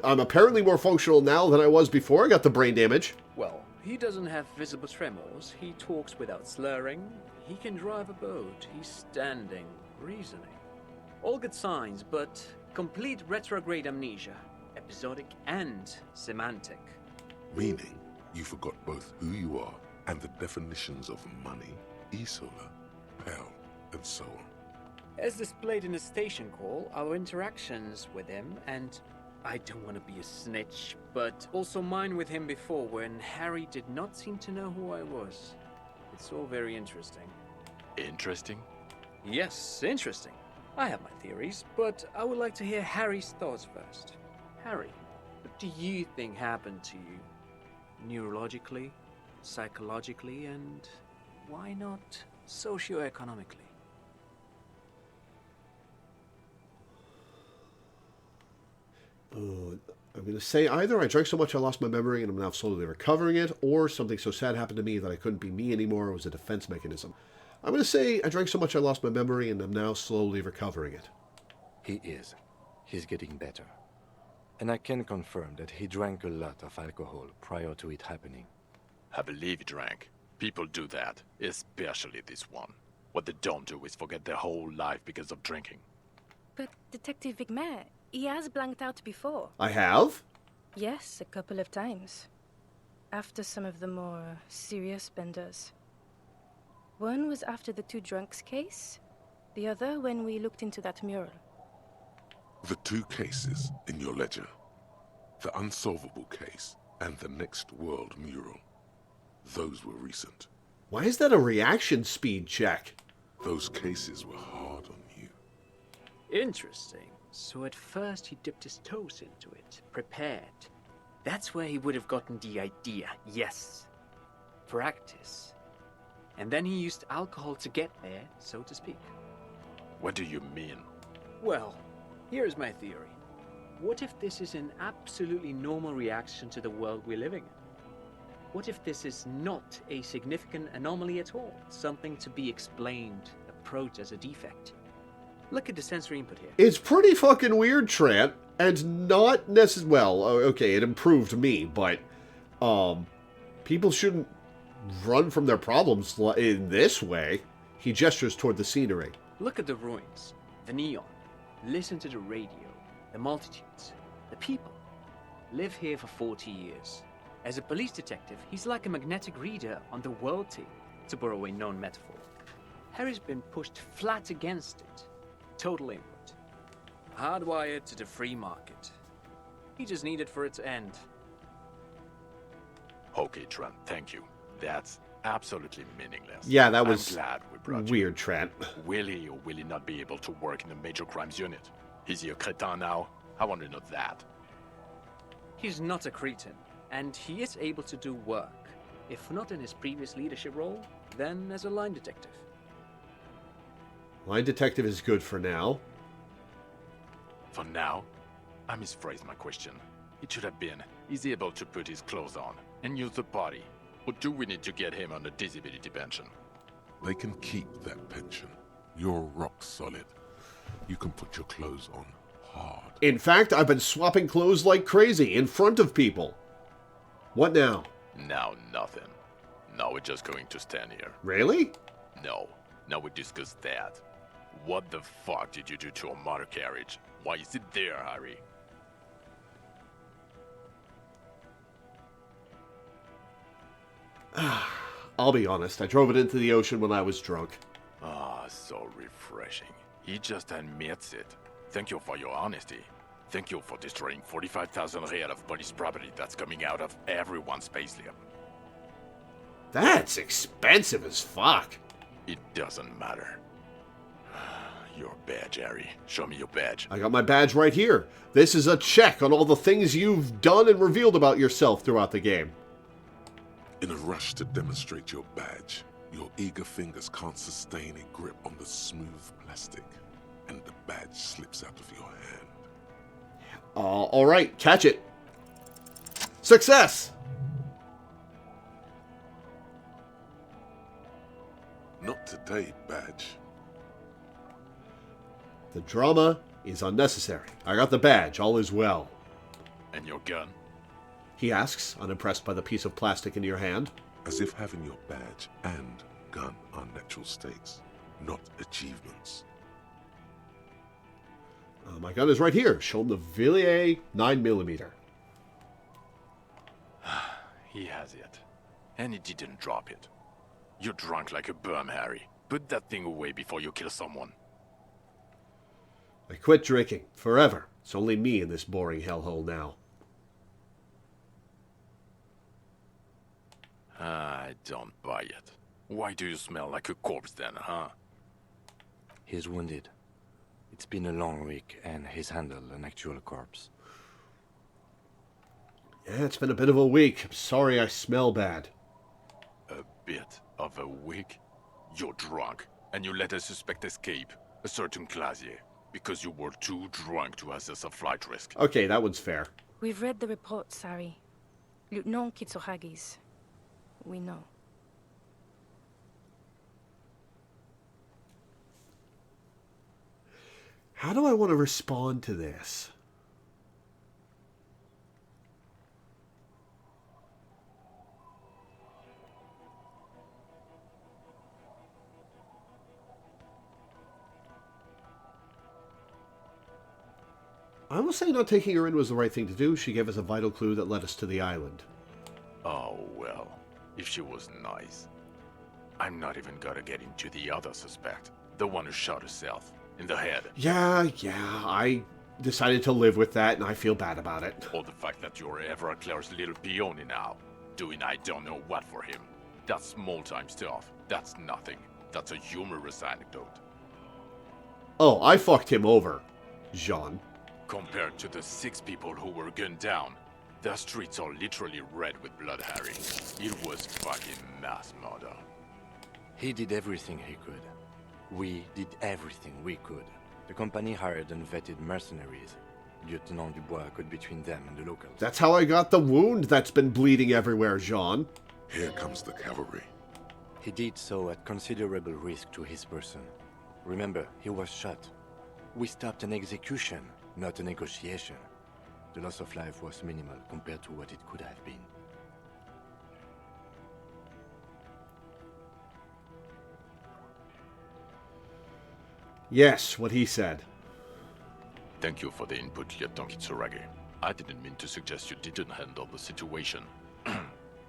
A: I'm apparently more functional now than I was before I got the brain damage.
H: Well, he doesn't have visible tremors, he talks without slurring, he can drive a boat, he's standing, reasoning. All good signs, but complete retrograde amnesia, episodic and semantic.
B: Meaning, you forgot both who you are and the definitions of money, Isola, Pell, and so on.
H: As displayed in the station call, our interactions with him, and I don't want to be a snitch, but also mine with him before when Harry did not seem to know who I was. It's all very interesting.
G: Interesting?
H: Yes, interesting. I have my theories, but I would like to hear Harry's thoughts first. Harry, what do you think happened to you? Neurologically, psychologically, and why not socioeconomically?
A: I'm going to say either I drank so much I lost my memory and I'm now slowly recovering it, or something so sad happened to me that I couldn't be me anymore. It was a defense mechanism. I'm going to say I drank so much I lost my memory and I'm now slowly recovering it.
C: He is. He's getting better. And I can confirm that he drank a lot of alcohol prior to it happening.
G: I believe he drank. People do that, especially this one. What they don't do is forget their whole life because of drinking.
E: But Detective Vigmer, he has blanked out before.
A: I have?
E: Yes, a couple of times. After some of the more serious benders. One was after the two drunks case, the other when we looked into that mural.
B: The two cases in your ledger, the unsolvable case and the Next World mural, those were recent.
A: Why is that a reaction speed check?
B: Those cases were hard on you.
H: Interesting. So at first he dipped his toes into it, prepared. That's where he would have gotten the idea, yes. Practice. And then he used alcohol to get there, so to speak.
G: What do you mean?
H: Well, here's my theory. What if this is an absolutely normal reaction to the world we're living in? What if this is not a significant anomaly at all? Something to be explained, approached as a defect? Look at the sensory input here.
A: It's pretty fucking weird, Trant, and not necessarily... Well, okay, it improved me, but people shouldn't run from their problems in this way. He gestures toward the scenery.
H: Look at the ruins, the neon. Listen to the radio, the multitudes, the people. Live here for 40 years. As a police detective, he's like a magnetic reader on the world team, to borrow a known metaphor. Harry's been pushed flat against it. Total input. Hardwired to the free market. He just needed for it to end.
G: Okay, Trent, thank you. That's absolutely meaningless.
A: Yeah, that was
G: I'm glad we brought
A: weird, Trant.
G: Will he or will he not be able to work in the major crimes unit? Is he a cretin now? I want to know that.
H: He's not a cretin, and he is able to do work. If not in his previous leadership role, then as a line detective.
A: Line detective is good for now.
G: For now, I misphrased my question. It should have been, is he able to put his clothes on and use the body? Or do we need to get him on a disability pension?
B: They can keep that pension. You're rock solid. You can put your clothes on hard.
A: In fact, I've been swapping clothes like crazy in front of people. What now?
G: Now nothing. Now we're just going to stand here.
A: Really?
G: No. Now we discuss that. What the fuck did you do to a motor carriage? Why is it there, Harry?
A: I'll be honest, I drove it into the ocean when I was drunk.
G: Ah, so refreshing. He just admits it. Thank you for your honesty. Thank you for destroying 45,000 real of police property that's coming out of everyone's payslip.
A: That's expensive as fuck.
G: It doesn't matter. Your badge, Harry. Show me your badge.
A: I got my badge right here. This is a check on all the things you've done and revealed about yourself throughout the game.
B: In a rush to demonstrate your badge, your eager fingers can't sustain a grip on the smooth plastic, and the badge slips out of your hand.
A: Alright, catch it. Success!
B: Not today, badge.
A: The drama is unnecessary. I got the badge, all is well.
G: And your gun?
A: He asks, unimpressed by the piece of plastic in your hand.
B: As if having your badge and gun are natural states, not achievements.
A: My gun is right here. Show him the Villiers 9mm.
G: He has it. And he didn't drop it. You're drunk like a bum, Harry. Put that thing away before you kill someone.
A: I quit drinking. Forever. It's only me in this boring hellhole now.
G: I don't buy it. Why do you smell like a corpse then, huh?
C: He's wounded. It's been a long week, and he's handled an actual corpse.
A: Yeah, it's been a bit of a week. I'm sorry I smell bad.
G: A bit of a week? You're drunk, and you let a suspect escape, a certain Clasier, because you were too drunk to assess a flight risk.
A: Okay, that one's fair.
E: We've read the report, Sari. Lieutenant Kitsuhagi's. We know.
A: How do I want to respond to this? I will say not taking her in was the right thing to do. She gave us a vital clue that led us to the island.
G: Oh, well, if she was nice. I'm not even gonna get into the other suspect, the one who shot herself in the head.
A: Yeah, I decided to live with that, and I feel bad about it.
G: Or the fact that you're Everard Claire's little peony now, doing I don't know what for him. That's small-time stuff. That's nothing. That's a humorous anecdote.
A: Oh, I fucked him over, Jean.
G: Compared to the 6 people who were gunned down, the streets are literally red with blood, Harry. It was fucking mass murder.
C: He did everything he could. We did everything we could. The company hired and vetted mercenaries. Lieutenant Dubois got between them and the locals.
A: That's how I got the wound that's been bleeding everywhere, Jean.
B: Here comes the cavalry.
C: He did so at considerable risk to his person. Remember, he was shot. We stopped an execution, not a negotiation. The loss of life was minimal compared to what it could have been.
A: Yes, what he said.
G: Thank you for the input, Lieutenant Kitsuragi. I didn't mean to suggest you didn't handle the situation.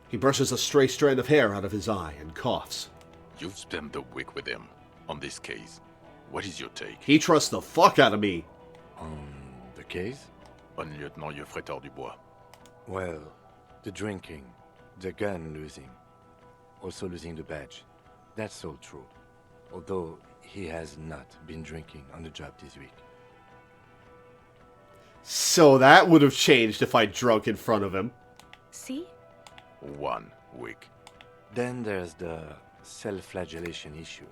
A: He brushes a stray strand of hair out of his eye and coughs.
G: You've spent the week with him on this case. What is your take?
A: He trusts the fuck out of me.
C: The case?
G: On Lieutenant Yefretor Dubois.
C: Well, the drinking, the gun losing, also losing the badge. That's all true. Although he has not been drinking on the job this week.
A: So that would have changed if I drunk in front of him.
E: See?
G: 1 week.
C: Then there's the self-flagellation issue.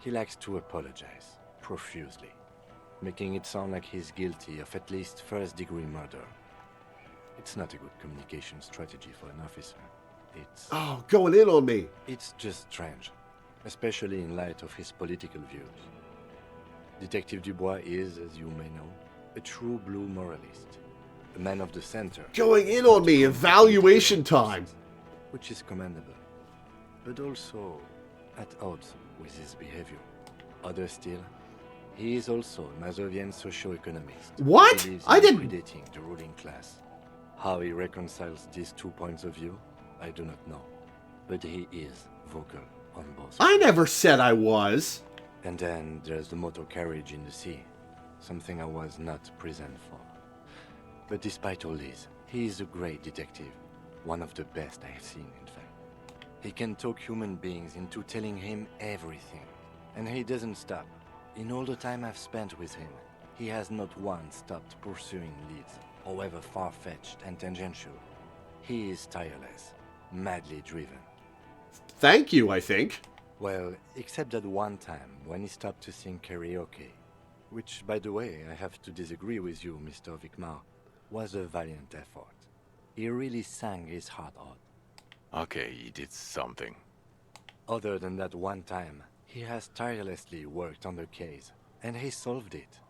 C: He likes to apologize, profusely, making it sound like he's guilty of at least first-degree murder. It's not a good communication strategy for an officer.
A: Oh, going in on me.
C: It's just strange, especially in light of his political views. Detective Dubois is, as you may know, a true blue moralist, a man of the center.
A: Going in on me. Evaluation time.
C: Which is commendable, but also at odds with his behavior. Other still, he is also a Mazovian socio-economist.
A: What?
C: He believes
A: I
C: in
A: didn't...
C: predating the ruling class. How he reconciles these 2 points of view, I do not know. But he is vocal on both.
A: I never said I was.
C: And then there's the motor carriage in the sea, something I was not present for. But despite all this, he is a great detective, one of the best I have seen, in fact. He can talk human beings into telling him everything, and he doesn't stop. In all the time I've spent with him, he has not once stopped pursuing leads, however far-fetched and tangential. He is tireless, madly driven.
A: Thank you, I think.
C: Well, except that one time when he stopped to sing karaoke, which, by the way, I have to disagree with you, Mr. Vicmar, was a valiant effort. He really sang his heart out.
G: Okay, he did something.
C: Other than that one time, he has tirelessly worked on the case, and he solved it.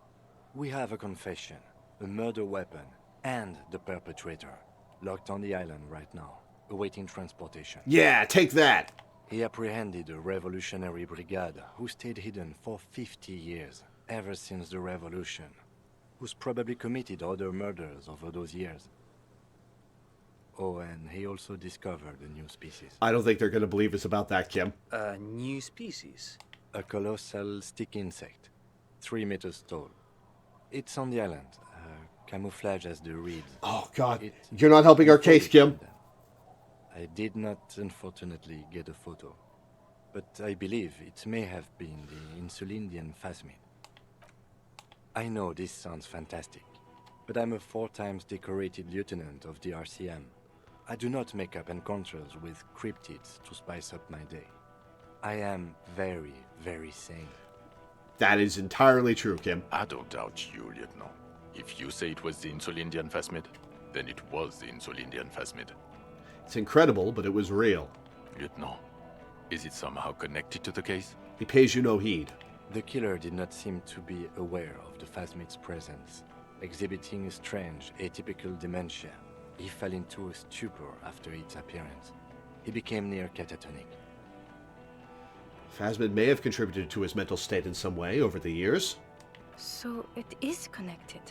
C: We have a confession, a murder weapon, and the perpetrator, locked on the island right now, awaiting transportation.
A: Yeah, take that.
C: He apprehended a revolutionary brigade who stayed hidden for 50 years, ever since the revolution, who's probably committed other murders over those years. Oh, and he also discovered a new species.
A: I don't think they're going to believe us about that, Kim.
H: A new species?
C: A colossal stick insect, 3 meters tall. It's on the island, camouflage as the reeds.
A: Oh, God. You're not helping our case, Kim.
C: I did not, unfortunately, get a photo, but I believe it may have been the Insulindian phasmid. I know this sounds fantastic, but I'm a 4 times decorated lieutenant of the RCM. I do not make up encounters with cryptids to spice up my day. I am very, very sane.
A: That is entirely true, Kim.
G: I don't doubt you, Lieutenant. If you say it was the Insulindian phasmid, then it was the Insulindian phasmid.
A: It's incredible, but it was real.
G: Lieutenant, is it somehow connected to the case?
A: He pays you no heed.
C: The killer did not seem to be aware of the phasmid's presence, exhibiting a strange, atypical dementia. He fell into a stupor after its appearance. He became near catatonic.
A: Phasmid may have contributed to his mental state in some way over the years.
E: So it is connected.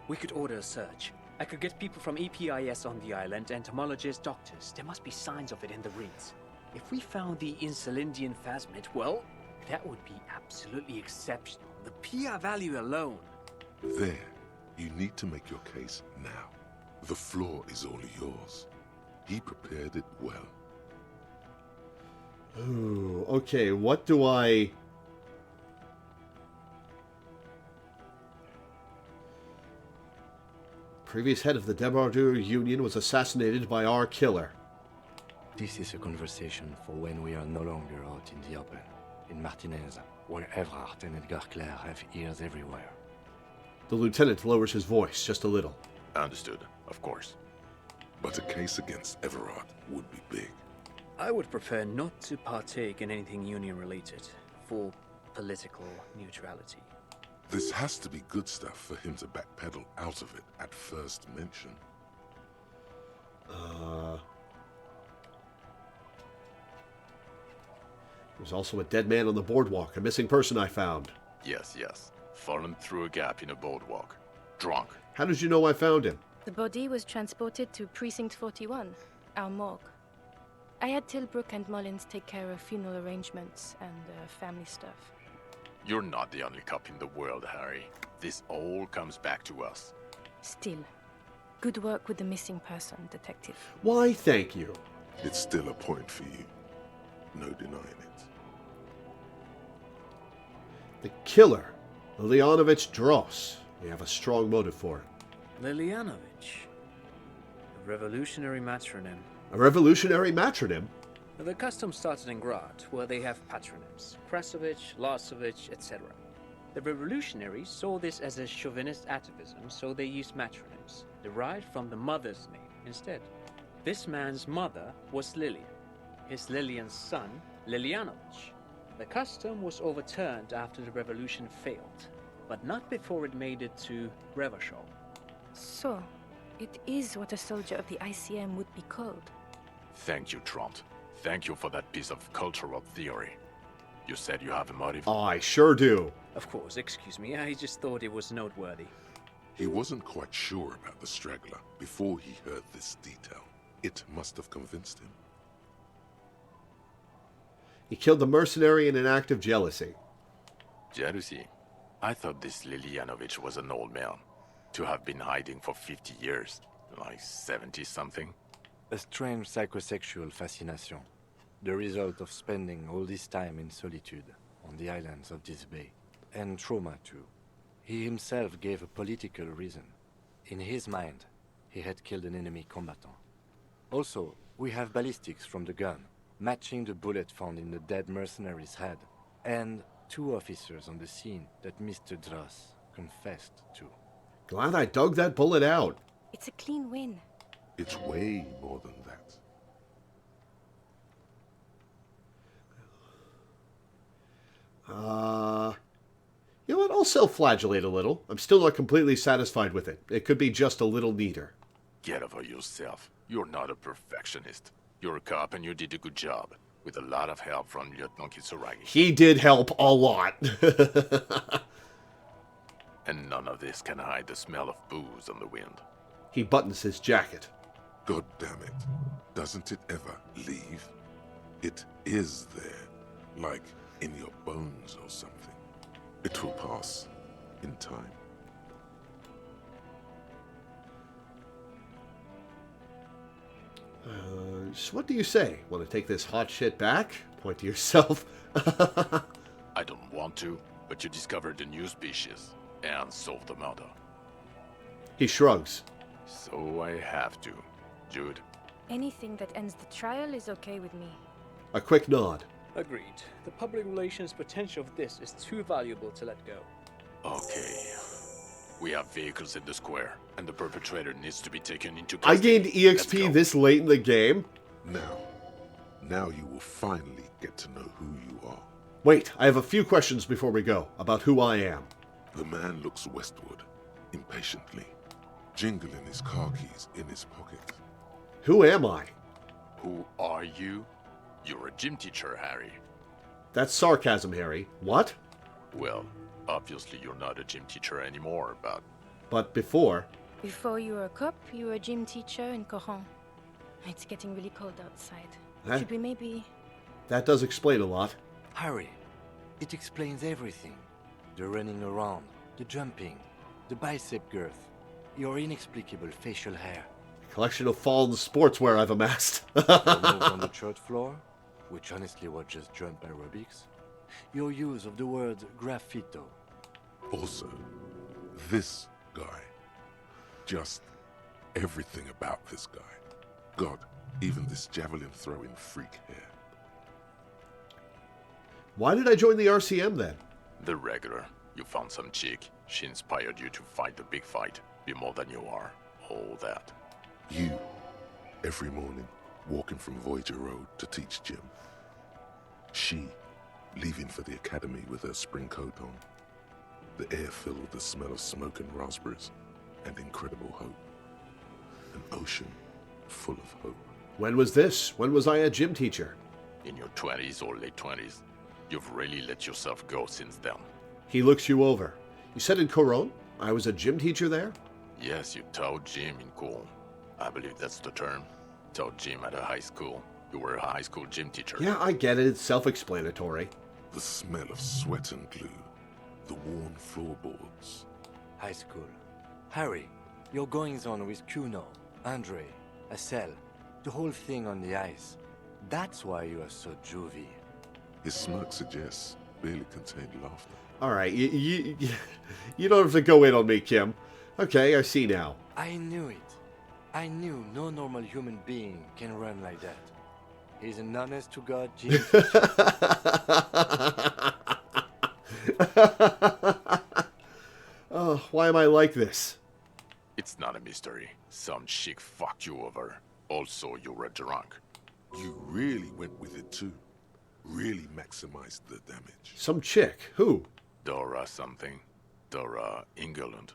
H: We could order a search. I could get people from EPIS on the island, entomologists, doctors. There must be signs of it in the reeds. If we found the Insulindian phasmid, well, that would be absolutely exceptional. The PR value alone.
B: There, you need to make your case now. The floor is all yours. He prepared it well.
A: Ooh, okay, what do I... Previous head of the Debardeur Union was assassinated by our killer.
C: This is a conversation for when we are no longer out in the open, in Martinez, where Everard and Edgar Clare have ears everywhere.
A: The lieutenant lowers his voice just a little.
G: Understood, of course.
B: But a case against Everard would be big.
H: I would prefer not to partake in anything union-related, for political neutrality.
B: This has to be good stuff for him to backpedal out of it at first mention.
A: There's also a dead man on the boardwalk, a missing person I found.
G: Yes, yes. Fallen through a gap in a boardwalk. Drunk.
A: How did you know I found him?
E: The body was transported to Precinct 41, our morgue. I had Tilbrook and Mullins take care of funeral arrangements and family stuff.
G: You're not the only cop in the world, Harry. This all comes back to us.
E: Still, good work with the missing person, Detective.
A: Why, thank you.
B: It's still a point for you. No denying it.
A: The killer, Lilianovich Dross. We have a strong motive for it.
H: Lilianovich. A revolutionary matronym.
A: A revolutionary matronym?
H: The custom started in Grad, where they have patronyms: Krasovich, Lasovich, etc. The revolutionaries saw this as a chauvinist atavism, so they used matronyms, derived from the mother's name instead. This man's mother was Lilian, his Lilian's son, Lilianovich. The custom was overturned after the revolution failed, but not before it made it to Revachol.
E: So, it is what a soldier of the ICM would be called.
G: Thank you, Trant. Thank you for that piece of cultural theory. You said you have a motive?
A: I sure do.
H: Of course, excuse me, I just thought it was noteworthy.
B: He wasn't quite sure about the straggler before he heard this detail. It must have convinced him.
A: He killed the mercenary in an act of jealousy.
G: Jealousy? I thought this Lilianovich was an old man. To have been hiding for 50 years. Like 70-something.
C: A strange psychosexual fascination. The result of spending all this time in solitude on the islands of this bay. And trauma too. He himself gave a political reason. In his mind, he had killed an enemy combatant. Also, we have ballistics from the gun, matching the bullet found in the dead mercenary's head, and 2 officers on the scene that Mr. Dross confessed to.
A: Glad I dug that bullet out.
E: It's a clean win.
B: It's way more than that.
A: You know what? I'll self-flagellate a little. I'm still not completely satisfied with it. It could be just a little neater.
G: Get over yourself. You're not a perfectionist. You're a cop and you did a good job. With a lot of help from Lieutenant Kitsuragi.
A: He did help a lot.
G: And none of this can hide the smell of booze on the wind.
A: He buttons his jacket.
B: God damn it. Doesn't it ever leave? It is there. Like in your bones or something. It will pass. In time.
A: So what do you say? Want to take this hot shit back? Point to yourself.
G: I don't want to, but you discovered a new species. And solved the murder.
A: He shrugs.
G: So I have to. Jude?
E: Anything that ends the trial is okay with me.
A: A quick nod.
H: Agreed. The public relations potential of this is too valuable to let go.
G: Okay. We have vehicles in the square, and the perpetrator needs to be taken into
A: I
G: custody.
A: gained
G: Let's
A: EXP
G: go.
A: this late in the game?
B: Now you will finally get to know who you are.
A: Wait, I have a few questions before we go, about who I am.
B: The man looks westward, impatiently, jingling his car keys in his pocket.
A: Who am I?
G: Who are you? You're a gym teacher, Harry.
A: That's sarcasm, Harry. What?
G: Well, obviously you're not a gym teacher anymore, but...
A: But before...
E: Before you were a cop, you were a gym teacher in Coron. It's getting really cold outside.
A: Huh?
E: Should we maybe...
A: That does explain a lot.
C: Harry, it explains everything. The running around, the jumping, the bicep girth, your inexplicable facial hair.
A: Collection of fallen sportswear I've amassed.
C: Your moves on the church floor, which honestly was just jump aerobics. Your use of the word graffito.
B: Also, this guy. Just everything about this guy. God, even this javelin-throwing freak hair.
A: Why did I join the RCM then?
G: The regular. You found some chick. She inspired you to fight the big fight. Be more than you are. All that.
B: You, every morning, walking from Voyager Road to teach gym. She, leaving for the academy with her spring coat on. The air filled with the smell of smoke and raspberries, and incredible hope. An ocean full of hope.
A: When was this? When was I a gym teacher?
G: In your 20s or late 20s. You've really let yourself go since then.
A: He looks you over. You said in Coron? I was a gym teacher there?
G: Yes, you taught gym in Cool. I believe that's the term. Taught gym at a high school. You were a high school gym teacher.
A: Yeah, I get it. It's self-explanatory.
B: The smell of sweat and glue. The worn floorboards.
C: High school. Harry, your goings-on with Kuno, Andre, Acel, the whole thing on the ice. That's why you are so juvie.
B: His smirk suggests barely contained laughter.
A: All right, you don't have to go in on me, Kim. Okay, I see now.
C: I knew it. I knew no normal human being can run like that. He's an honest-to-God genius.
A: Oh, why am I like this?
G: It's not a mystery. Some chick fucked you over. Also, you were drunk.
B: You really went with it too. Really maximized the damage.
A: Some chick. Who?
G: Dora something. Dora England.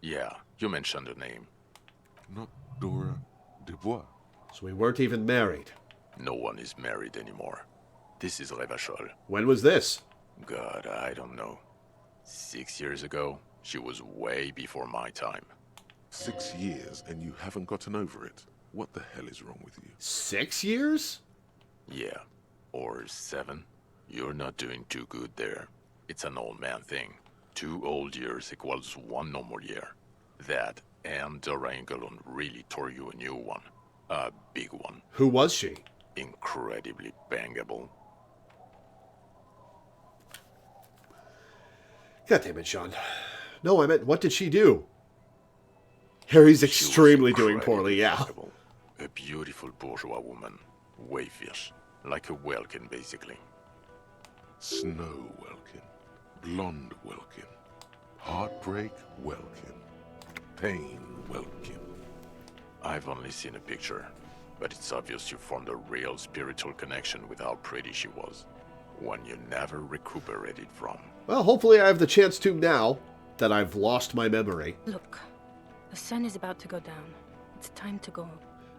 G: Yeah, you mentioned the name.
B: Not Dora Dubois.
A: So we weren't even married.
G: No one is married anymore. This is Revachol.
A: When was this?
G: God, I don't know. 6 years ago? She was way before my time.
B: 6 years and you haven't gotten over it. What the hell is wrong with you?
A: 6 years?
G: Yeah. Or 7. You're not doing too good there. It's an old man thing. 2 old years equals 1 normal year. That and Dora England really tore you a new one. A big one.
A: Who was she?
G: Incredibly bangable.
A: God damn it, Sean. No, I meant, what did she do? Harry's
G: She was
A: extremely doing
G: incredibly
A: poorly, yeah.
G: bangable. A beautiful bourgeois woman. Wayfish. Like a Welkin, basically.
B: Snow Welkin. Blonde Welkin. Heartbreak Welkin. Pain Welkin.
G: I've only seen a picture, but it's obvious you formed a real spiritual connection with how pretty she was. One you never recuperated from.
A: Well, hopefully I have the chance to now that I've lost my memory.
E: Look, the sun is about to go down. It's time to go.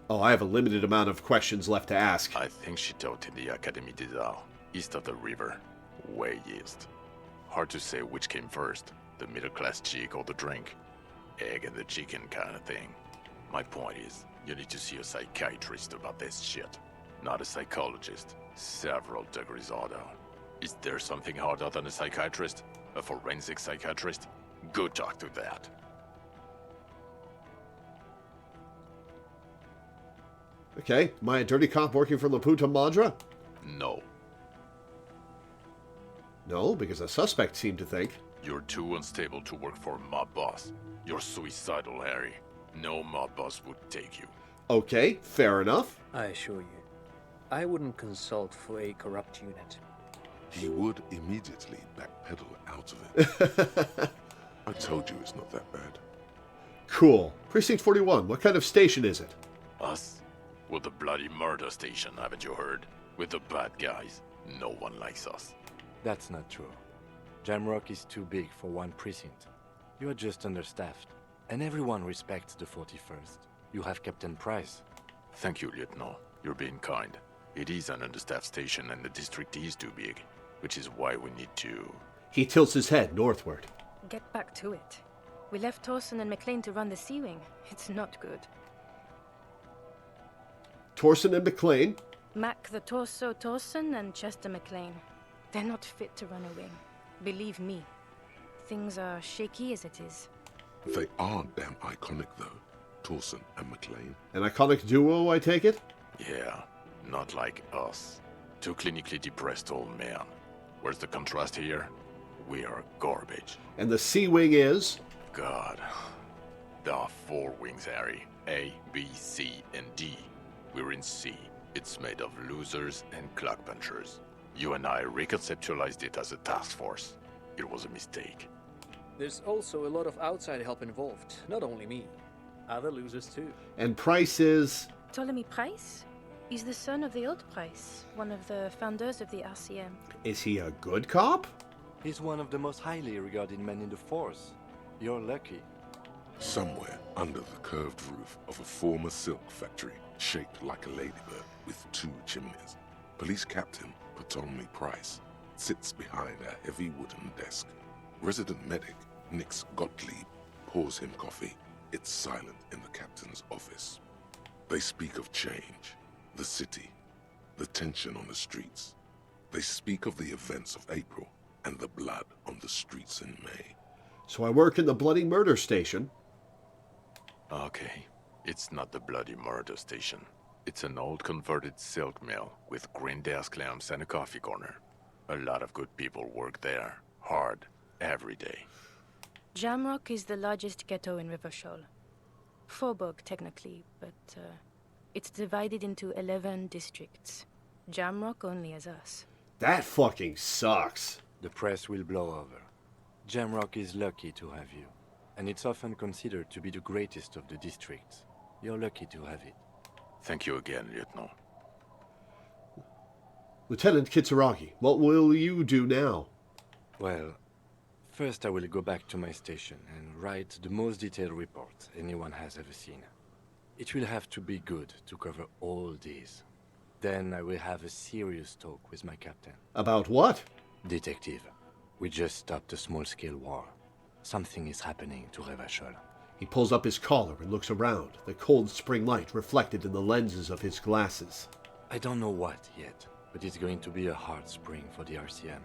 A: Oh, I have a limited amount of questions left to ask.
G: I think she taught in the Académie des Arts, east of the river. Way east. Hard to say which came first, the middle-class chick or the drink. Egg and the chicken kind of thing. My point is, you need to see a psychiatrist about this shit. Not a psychologist. Several degrees harder. Is there something harder than a psychiatrist? A forensic psychiatrist? Go talk to that.
A: Okay, am I a dirty cop working for La Puta Madre?
G: No.
A: No, because the suspect seemed to think.
G: You're too unstable to work for a mob boss. You're suicidal, Harry. No mob boss would take you.
A: Okay, fair enough.
H: I assure you, I wouldn't consult for a corrupt unit.
B: He would immediately backpedal out of it. I told you it's not that bad.
A: Cool. Precinct 41, what kind of station is it?
G: Us? We're the bloody murder station, haven't you heard? We're the bad guys. No one likes us.
C: That's not true. Jamrock is too big for one precinct. You are just understaffed. And everyone respects the 41st. You have Captain Price.
G: Thank you, Lieutenant. You're being kind. It is an understaffed station and the district is too big, which is why we need to...
A: He tilts his head northward.
E: Get back to it. We left Torsen and McLean to run the Sea Wing. It's not good.
A: Torsen and McLean?
E: Mac the Torso Torsen and Chester McLean. They're not fit to run a wing. Believe me. Things are shaky as it is.
B: They are damn iconic though, Torsen and McLean.
A: An iconic duo, I take it?
G: Yeah, not like us. Two clinically depressed old men. Where's the contrast here? We are garbage.
A: And the Sea Wing is?
G: God. There are 4 wings, Harry. A, B, C, and D. We're in C. It's made of losers and clock punchers. You and I reconceptualized it as a task force. It was a mistake.
H: There's also a lot of outside help involved, not only me. Other losers too.
A: And Price is?
E: Ptolemy Price? He's the son of the old Price, one of the founders of the RCM.
A: Is he a good cop?
C: He's one of the most highly regarded men in the force. You're lucky.
B: Somewhere under the curved roof of a former silk factory, shaped like a ladybird with 2 chimneys, Police Captain Ptolemy Price sits behind a heavy wooden desk. Resident medic Nix Gottlieb pours him coffee. It's silent in the captain's office. They speak of change, the city, the tension on the streets. They speak of the events of April and the blood on the streets in May.
A: So I work in the bloody murder station.
G: Okay, it's not the bloody murder station. It's an old converted silk mill with green desk lamps and a coffee corner. A lot of good people work there, hard, every day.
E: Jamrock is the largest ghetto in Revachol. Faubourg, technically, but it's divided into 11 districts. Jamrock only as us.
A: That fucking sucks.
C: The press will blow over. Jamrock is lucky to have you, and it's often considered to be the greatest of the districts. You're lucky to have it.
G: Thank you again, Lieutenant.
A: Lieutenant Kitsuragi, what will you do now?
C: Well, first I will go back to my station and write the most detailed report anyone has ever seen. It will have to be good to cover all these. Then I will have a serious talk with my captain.
A: About what?
C: Detective, we just stopped a small-scale war. Something is happening to Revachol.
A: He pulls up his collar and looks around, the cold spring light reflected in the lenses of his glasses.
C: I don't know what yet, but it's going to be a hard spring for the RCM.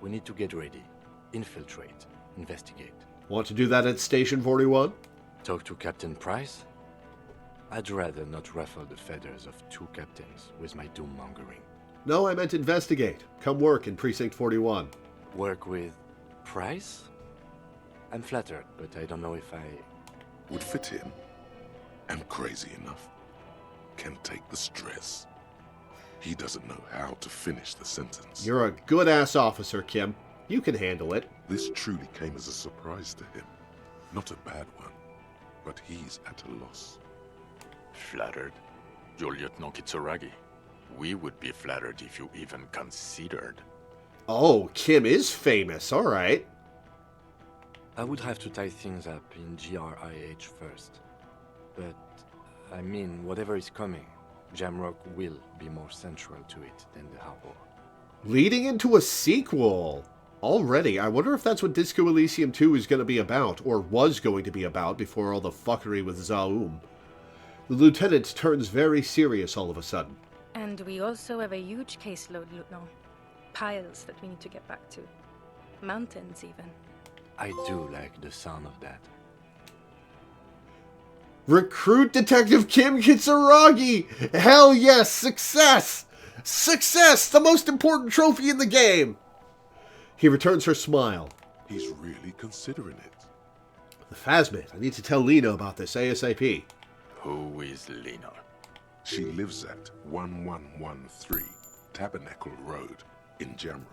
C: We need to get ready, infiltrate, investigate.
A: Want to do that at Station 41?
C: Talk to Captain Price? I'd rather not ruffle the feathers of two captains with my doom-mongering.
A: No, I meant investigate. Come work in Precinct 41.
C: Work with Price? I'm flattered, but I don't know if I...
B: Would fit in. And crazy enough. Can take the stress. He doesn't know how to finish the sentence.
A: You're a good-ass officer, Kim. You can handle it.
B: This truly came as a surprise to him. Not a bad one, but he's at a loss.
G: Flattered? You're Lieutenant Kitsuragi. We would be flattered if you even considered.
A: Oh, Kim is famous, alright.
C: I would have to tie things up in GRIH first. But, I mean, whatever is coming, Jamrock will be more central to it than the harbor.
A: Leading into a sequel! Already, I wonder if that's what Disco Elysium 2 is going to be about, or was going to be about before all the fuckery with Zaum. The lieutenant turns very serious all of a sudden.
E: And we also have a huge caseload, Lieutenant. Piles that we need to get back to. Mountains, even.
C: I do like the sound of that.
A: Recruit Detective Kim Kitsuragi! Hell yes! Success! Success! The most important trophy in the game! He returns her smile.
B: He's really considering it.
A: The Phasmid, I need to tell Lena about this ASAP.
G: Who is Lena?
B: She lives at 1113 Tabernacle Road in Jamrock.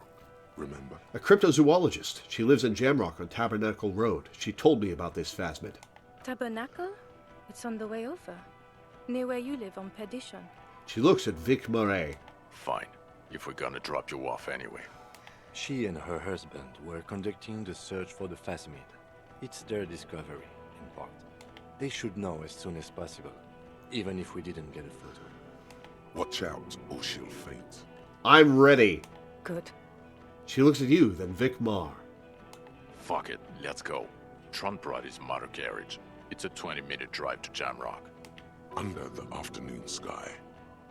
B: Remember?
A: A cryptozoologist. She lives in Jamrock on Tabernacle Road. She told me about this Phasmid.
E: Tabernacle? It's on the way over. Near where you live on Perdition.
A: She looks at Vic Murray.
G: Fine, if we're gonna drop you off anyway.
C: She and her husband were conducting the search for the Phasmid. It's their discovery, in part. They should know as soon as possible, even if we didn't get a photo.
B: Watch out or she'll faint.
A: I'm ready.
E: Good.
A: She looks at you, then Vic Mar.
G: Fuck it, let's go. Trump brought his motor carriage. It's a 20-minute drive to Jamrock.
B: Under the afternoon sky,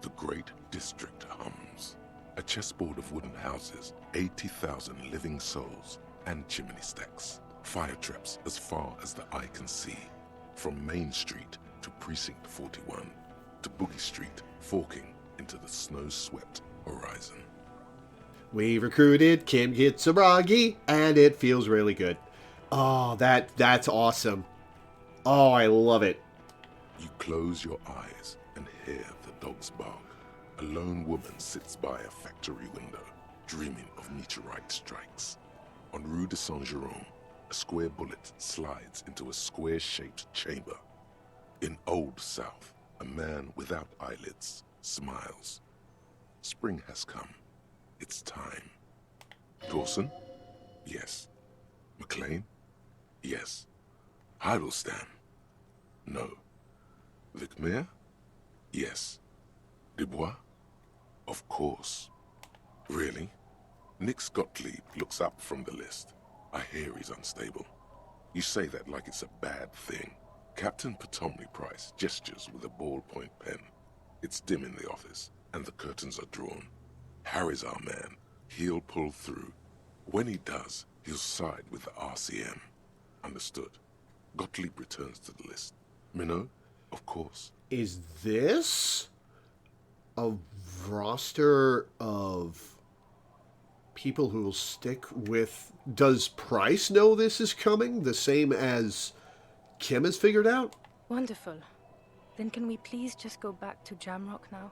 B: the great district hums. A chessboard of wooden houses, 80,000 living souls, and chimney stacks. Fire traps as far as the eye can see. From Main Street to Precinct 41, to Boogie Street, forking into the snow-swept horizon.
A: We recruited Kim Kitsuragi, and it feels really good. Oh, that's awesome. Oh, I love it.
B: You close your eyes and hear the dogs bark. A lone woman sits by a factory window, dreaming of meteorite strikes. On Rue de Saint-Jérôme, a square bullet slides into a square-shaped chamber. In Old South, a man without eyelids smiles. Spring has come. It's time. Dawson? Yes. McLean? Yes. Heidelstein? No. Vicmere? Yes. Dubois? Of course. Really? Nix Gottlieb looks up from the list. I hear he's unstable. You say that like it's a bad thing. Captain Potomny Price gestures with a ballpoint pen. It's dim in the office, and the curtains are drawn. Harry's our man. He'll pull through. When he does, he'll side with the RCM. Understood. Gottlieb returns to the list. Minot? Of course.
A: Is this a roster of people who will stick with... Does Price know this is coming? The same as Kim has figured out?
E: Wonderful. Then can we please just go back to Jamrock now?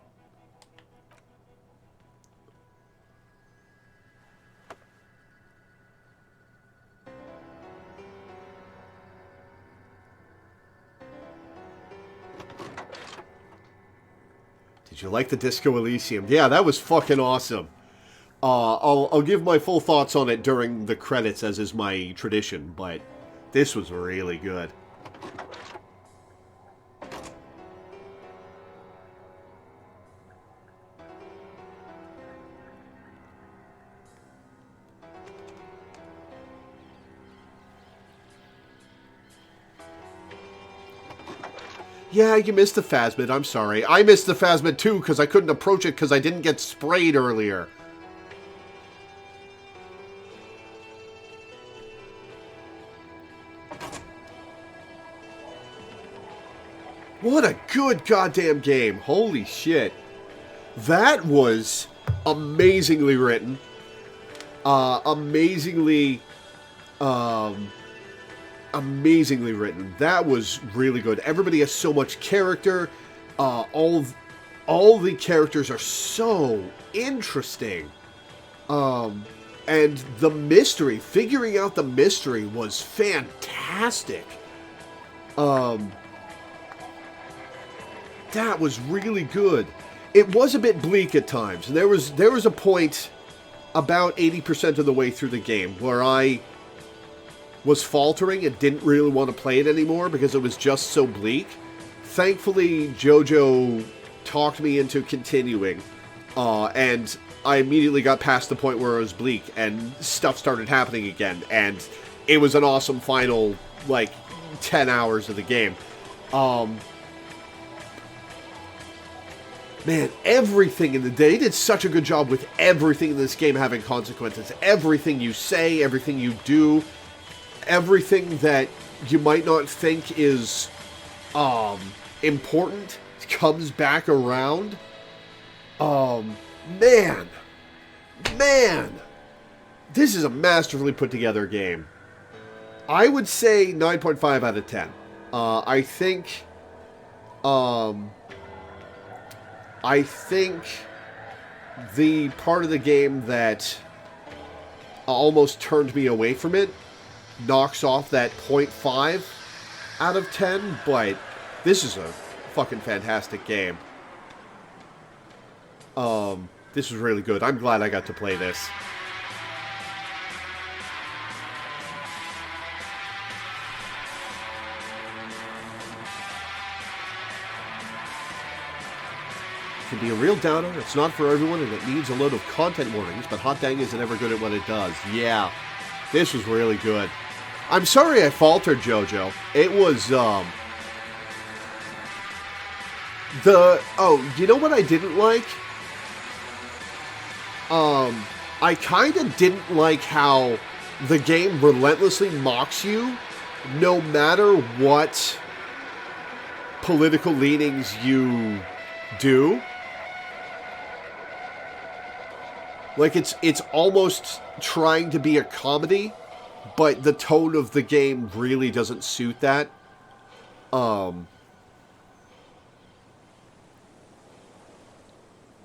A: Did you like the Disco Elysium? Yeah, that was fucking awesome. I'll give my full thoughts on it during the credits, as is my tradition, but this was really good. Yeah, you missed the Phasmid. I'm sorry. I missed the Phasmid too because I couldn't approach it because I didn't get sprayed earlier. What a good goddamn game. Holy shit. That was amazingly written. Amazingly written. That was really good. Everybody has so much character. All the characters are so interesting. And the mystery, figuring out the mystery was fantastic. That was really good. It was a bit bleak at times. There was a point about 80% of the way through the game where I was faltering and didn't really want to play it anymore because it was just so bleak. Thankfully, JoJo talked me into continuing, and I immediately got past the point where it was bleak and stuff started happening again, and it was an awesome final, 10 hours of the game. Man, everything in the day, they did such a good job with everything in this game having consequences. Everything you say, everything you do, everything that you might not think is important comes back around. Man, this is a masterfully put together game. I would say 9.5 out of 10. I think the part of the game that almost turned me away from it knocks off that 0.5 out of 10, but this is a fucking fantastic game. This was really good. I'm glad I got to play this. It can be a real downer. It's not for everyone, and it needs a load of content warnings, but hot dang is it ever good at what it does. Yeah, this was really good. I'm sorry I faltered, JoJo. It was, you know what I didn't like? I kinda didn't like how the game relentlessly mocks you, no matter what political leanings you do. It's almost trying to be a comedy, but the tone of the game really doesn't suit that.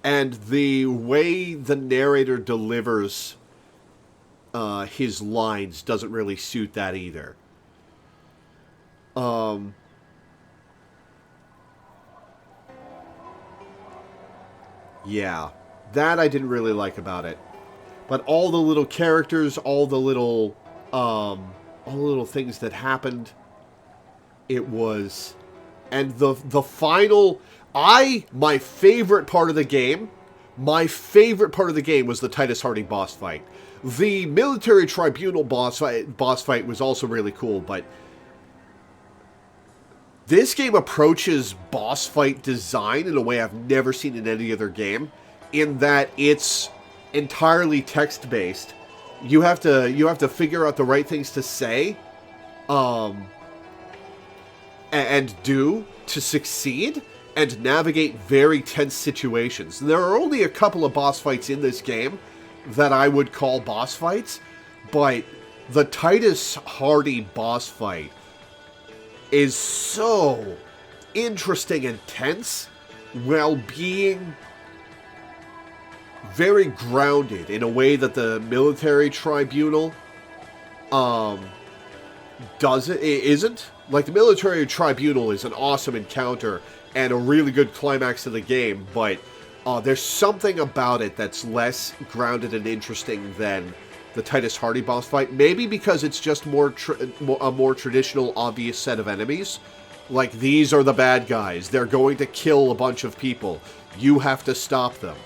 A: And the way the narrator delivers his lines doesn't really suit that either. Yeah, that I didn't really like about it. But all the little characters, all the little things that happened, it was, and the final. My favorite part of the game was the Titus Harding boss fight. The military tribunal boss fight was also really cool, but this game approaches boss fight design in a way I've never seen in any other game, in that it's entirely text-based. You have to figure out the right things to say, and do to succeed, and navigate very tense situations. There are only a couple of boss fights in this game that I would call boss fights, but the Titus Hardy boss fight is so interesting and tense while being very grounded in a way that the military tribunal isn't. Like, the military tribunal is an awesome encounter and a really good climax of the game, but there's something about it that's less grounded and interesting than the Titus Hardy boss fight. Maybe because it's just a more traditional, obvious set of enemies. Like, these are the bad guys. They're going to kill a bunch of people. You have to stop them.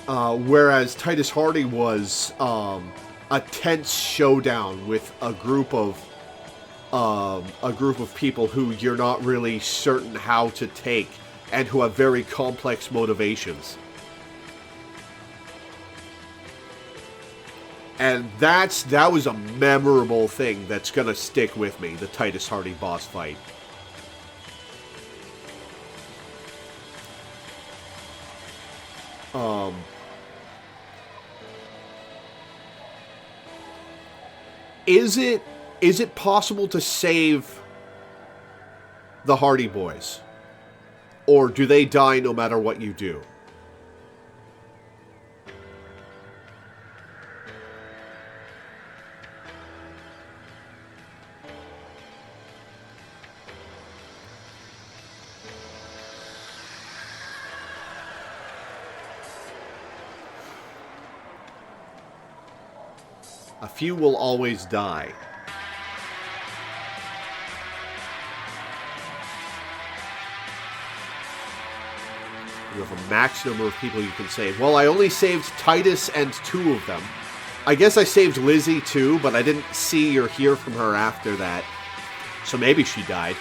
A: Whereas Titus Hardy was a tense showdown with a group of people who you're not really certain how to take and who have very complex motivations. And that was a memorable thing that's gonna stick with me, the Titus Hardy boss fight. Is it possible to save the Hardy Boys? Or do they die no matter what you do? A few will always die. You have a max number of people you can save. Well, I only saved Titus and 2 of them. I guess I saved Lizzie too, but I didn't see or hear from her after that. So maybe she died.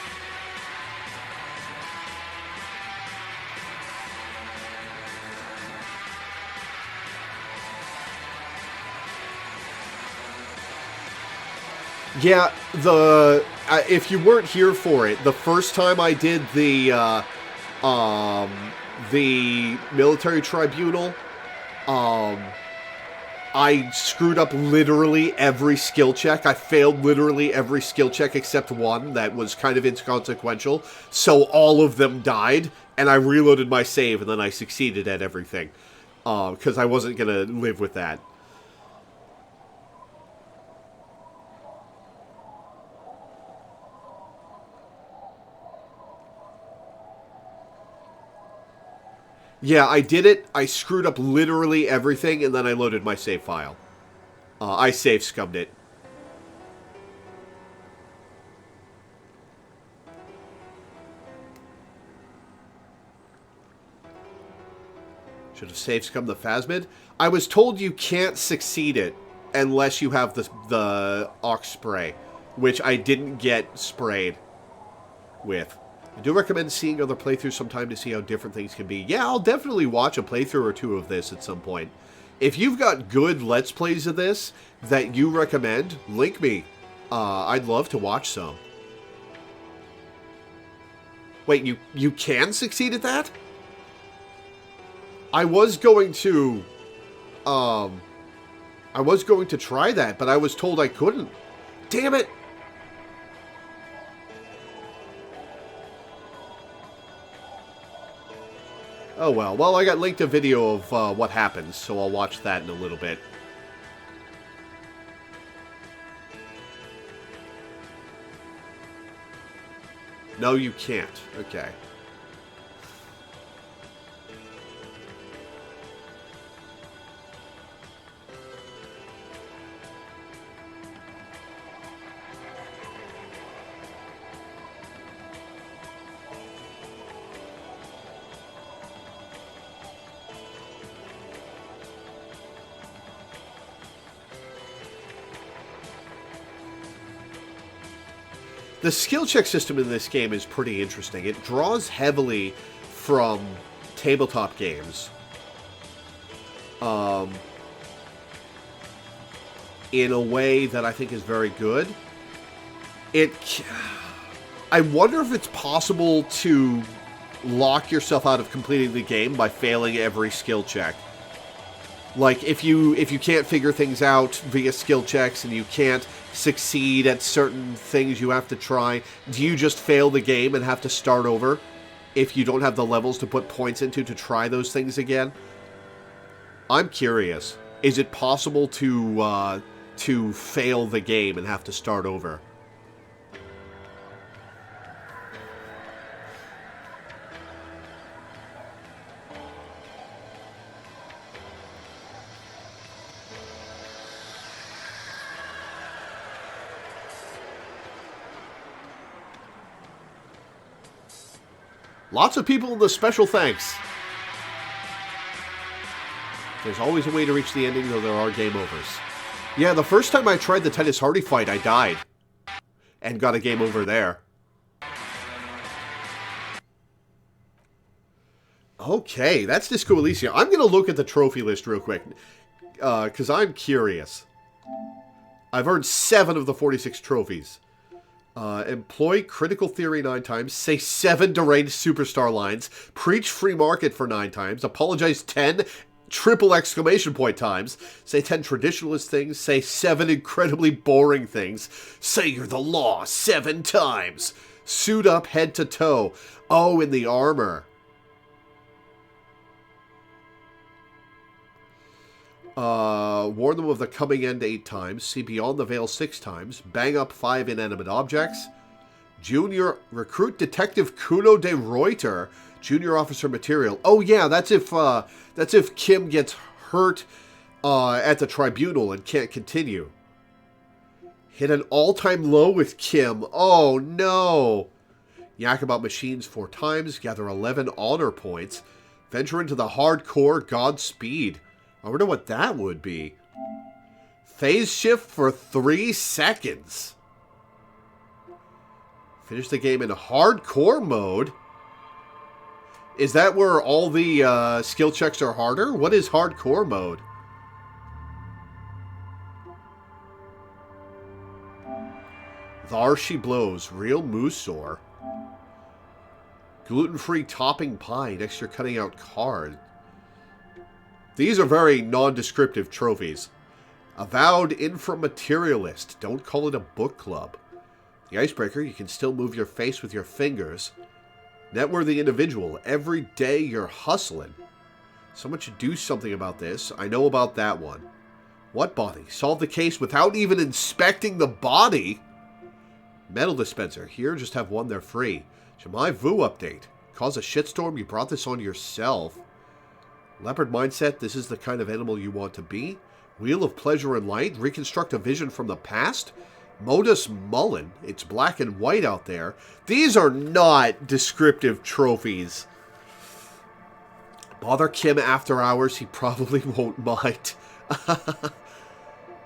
A: Yeah, if you weren't here for it, the first time I did the military tribunal, I screwed up literally every skill check. I failed literally every skill check except one that was kind of inconsequential. So all of them died, and I reloaded my save, and then I succeeded at everything. Because I wasn't going to live with that. Yeah, I did it. I screwed up literally everything, and then I loaded my save file. I save scummed it. Should have save scummed the Phasmid. I was told you can't succeed it unless you have the Ox spray, which I didn't get sprayed with. I do recommend seeing other playthroughs sometime to see how different things can be. Yeah, I'll definitely watch a playthrough or two of this at some point. If you've got good Let's Plays of this that you recommend, link me. I'd love to watch some. Wait, you can succeed at that? I was going to try that, but I was told I couldn't. Damn it! Oh well. Well, I got linked a video of what happens, so I'll watch that in a little bit. No, you can't. Okay. The skill check system in this game is pretty interesting. It draws heavily from tabletop games. In a way that I think is very good. I wonder if it's possible to lock yourself out of completing the game by failing every skill check. Like, if you can't figure things out via skill checks and you can't succeed at certain things you have to try, do you just fail the game and have to start over if you don't have the levels to put points into to try those things again? I'm curious. Is it possible to to fail the game and have to start over. Lots of people in the special thanks. There's always a way to reach the ending, though there are game overs. Yeah, the first time I tried the Titus Hardy fight, I died. And got a game over there. Okay, that's Disco Elysium. I'm going to look at the trophy list real quick. Because I'm curious. I've earned 7 of the 46 trophies. Employ critical theory 9 times, say 7 deranged superstar lines, preach free market for 9 times, apologize 10 triple exclamation point times, say 10 traditionalist things, say 7 incredibly boring things, say you're the law 7 times, suit up head to toe, oh, in the armor. Warn them of the coming end 8 times, see beyond the veil 6 times, bang up 5 inanimate objects, junior recruit detective Kuno de Reuter, junior officer material. Oh yeah, that's if Kim gets hurt at the tribunal and can't continue. Hit an all-time low with Kim. Oh no. Yak about machines 4 times, gather 11 honor points, venture into the hardcore Godspeed. I wonder what that would be. Phase shift for 3 seconds. Finish the game in hardcore mode. Is that where all the skill checks are harder? What is hardcore mode? Thar she blows. Real Musor. Gluten-free topping pie. Next you're cutting out card. These are very non-descriptive trophies. Avowed inframaterialist. Don't call it a book club. The icebreaker, you can still move your face with your fingers. Networthy individual. Every day you're hustling. Someone should do something about this. I know about that one. What body? Solve the case without even inspecting the body? Metal dispenser. Here, just have one, they're free. Shamai Vu update. Cause a shitstorm, you brought this on yourself. Leopard mindset, this is the kind of animal you want to be. Wheel of pleasure and light, reconstruct a vision from the past. Modus Mullen, it's black and white out there. These are not descriptive trophies. Bother Kim after hours, he probably won't mind.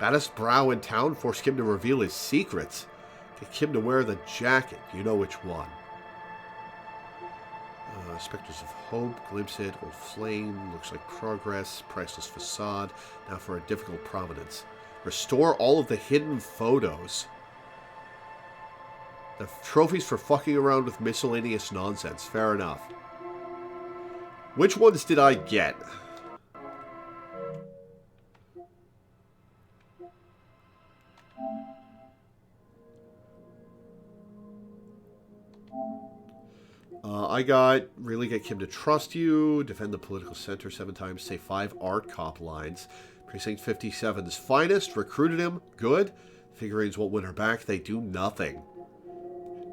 A: Baddest brow in town, force Kim to reveal his secrets. Get Kim to wear the jacket, you know which one. Spectres of Hope, glimpse it, old flame, looks like progress, priceless facade, now for a difficult provenance. Restore all of the hidden photos. The trophies for fucking around with miscellaneous nonsense, fair enough. Which ones did I get? I got really get Kim to trust you, defend the political center 7 times, say 5 art cop lines, precinct 57's finest, recruited him, good, figurines won't win her back, they do nothing.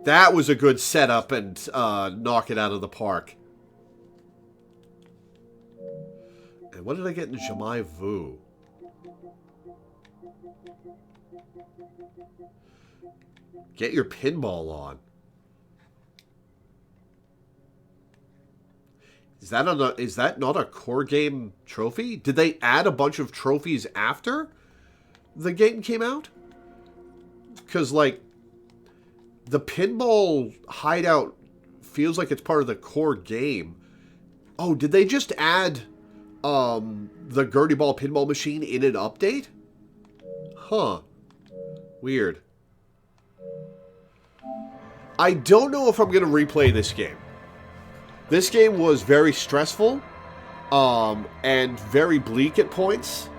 A: That was a good setup and knock it out of the park. And what did I get in Jamai Vu? Get your pinball on. Is that not a core game trophy? Did they add a bunch of trophies after the game came out? Because, like, the pinball hideout feels like it's part of the core game. Oh, did they just add the Gurdy Ball pinball machine in an update? Huh. Weird. I don't know if I'm going to replay this game. This game was very stressful, and very bleak at points.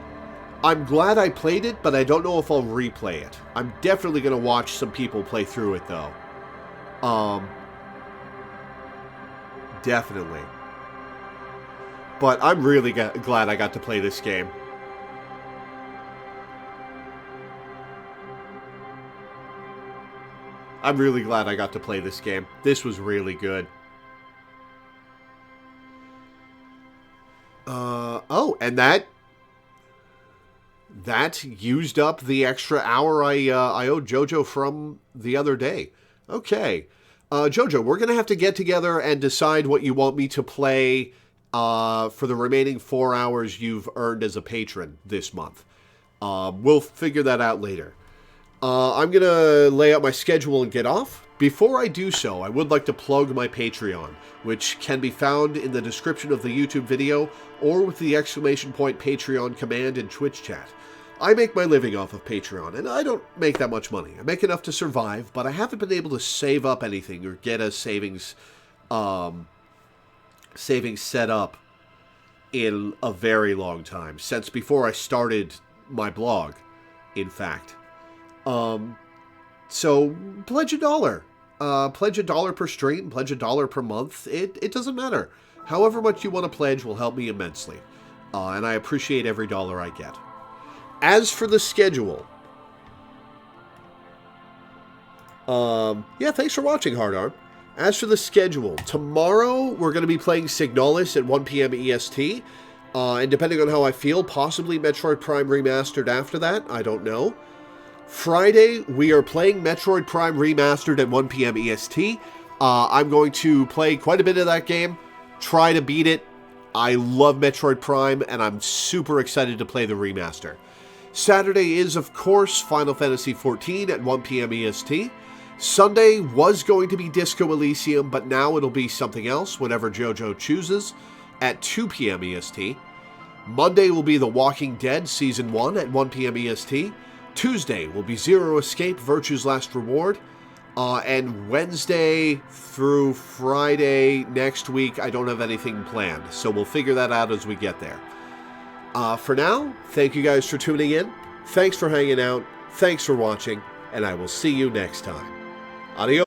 A: I'm glad I played it, but I don't know if I'll replay it. I'm definitely going to watch some people play through it, though. Definitely. But I'm really glad I got to play this game. I'm really glad I got to play this game. This was really good. Oh, and that used up the extra hour I owed Jojo from the other day. Okay. Jojo, we're going to have to get together and decide what you want me to play for the remaining 4 hours you've earned as a patron this month. We'll figure that out later. I'm going to lay out my schedule and get off. Before I do so, I would like to plug my Patreon, which can be found in the description of the YouTube video or with the ! Patreon command in Twitch chat. I make my living off of Patreon, and I don't make that much money. I make enough to survive, but I haven't been able to save up anything or get a savings set up in a very long time, since before I started my blog, in fact. So pledge $1. Pledge $1 per stream, pledge $1 per month. It doesn't matter. However much you want to pledge will help me immensely. And I appreciate every dollar I get. As for the schedule, yeah, thanks for watching, Hardarm. As for the schedule, tomorrow we're going to be playing Signalis at 1 p.m. EST, and depending on how I feel, possibly Metroid Prime Remastered after that, I don't know. Friday, we are playing Metroid Prime Remastered at 1 p.m. EST. I'm going to play quite a bit of that game, try to beat it. I love Metroid Prime, and I'm super excited to play the remaster. Saturday is, of course, Final Fantasy XIV at 1 p.m. EST. Sunday was going to be Disco Elysium, but now it'll be something else, whatever JoJo chooses, at 2 p.m. EST. Monday will be The Walking Dead Season 1 at 1 p.m. EST. Tuesday will be Zero Escape Virtue's Last Reward. And Wednesday through Friday next week, I don't have anything planned, so we'll figure that out as we get there. For now, thank you guys for tuning in. Thanks for hanging out. Thanks for watching, and I will see you next time. Adios.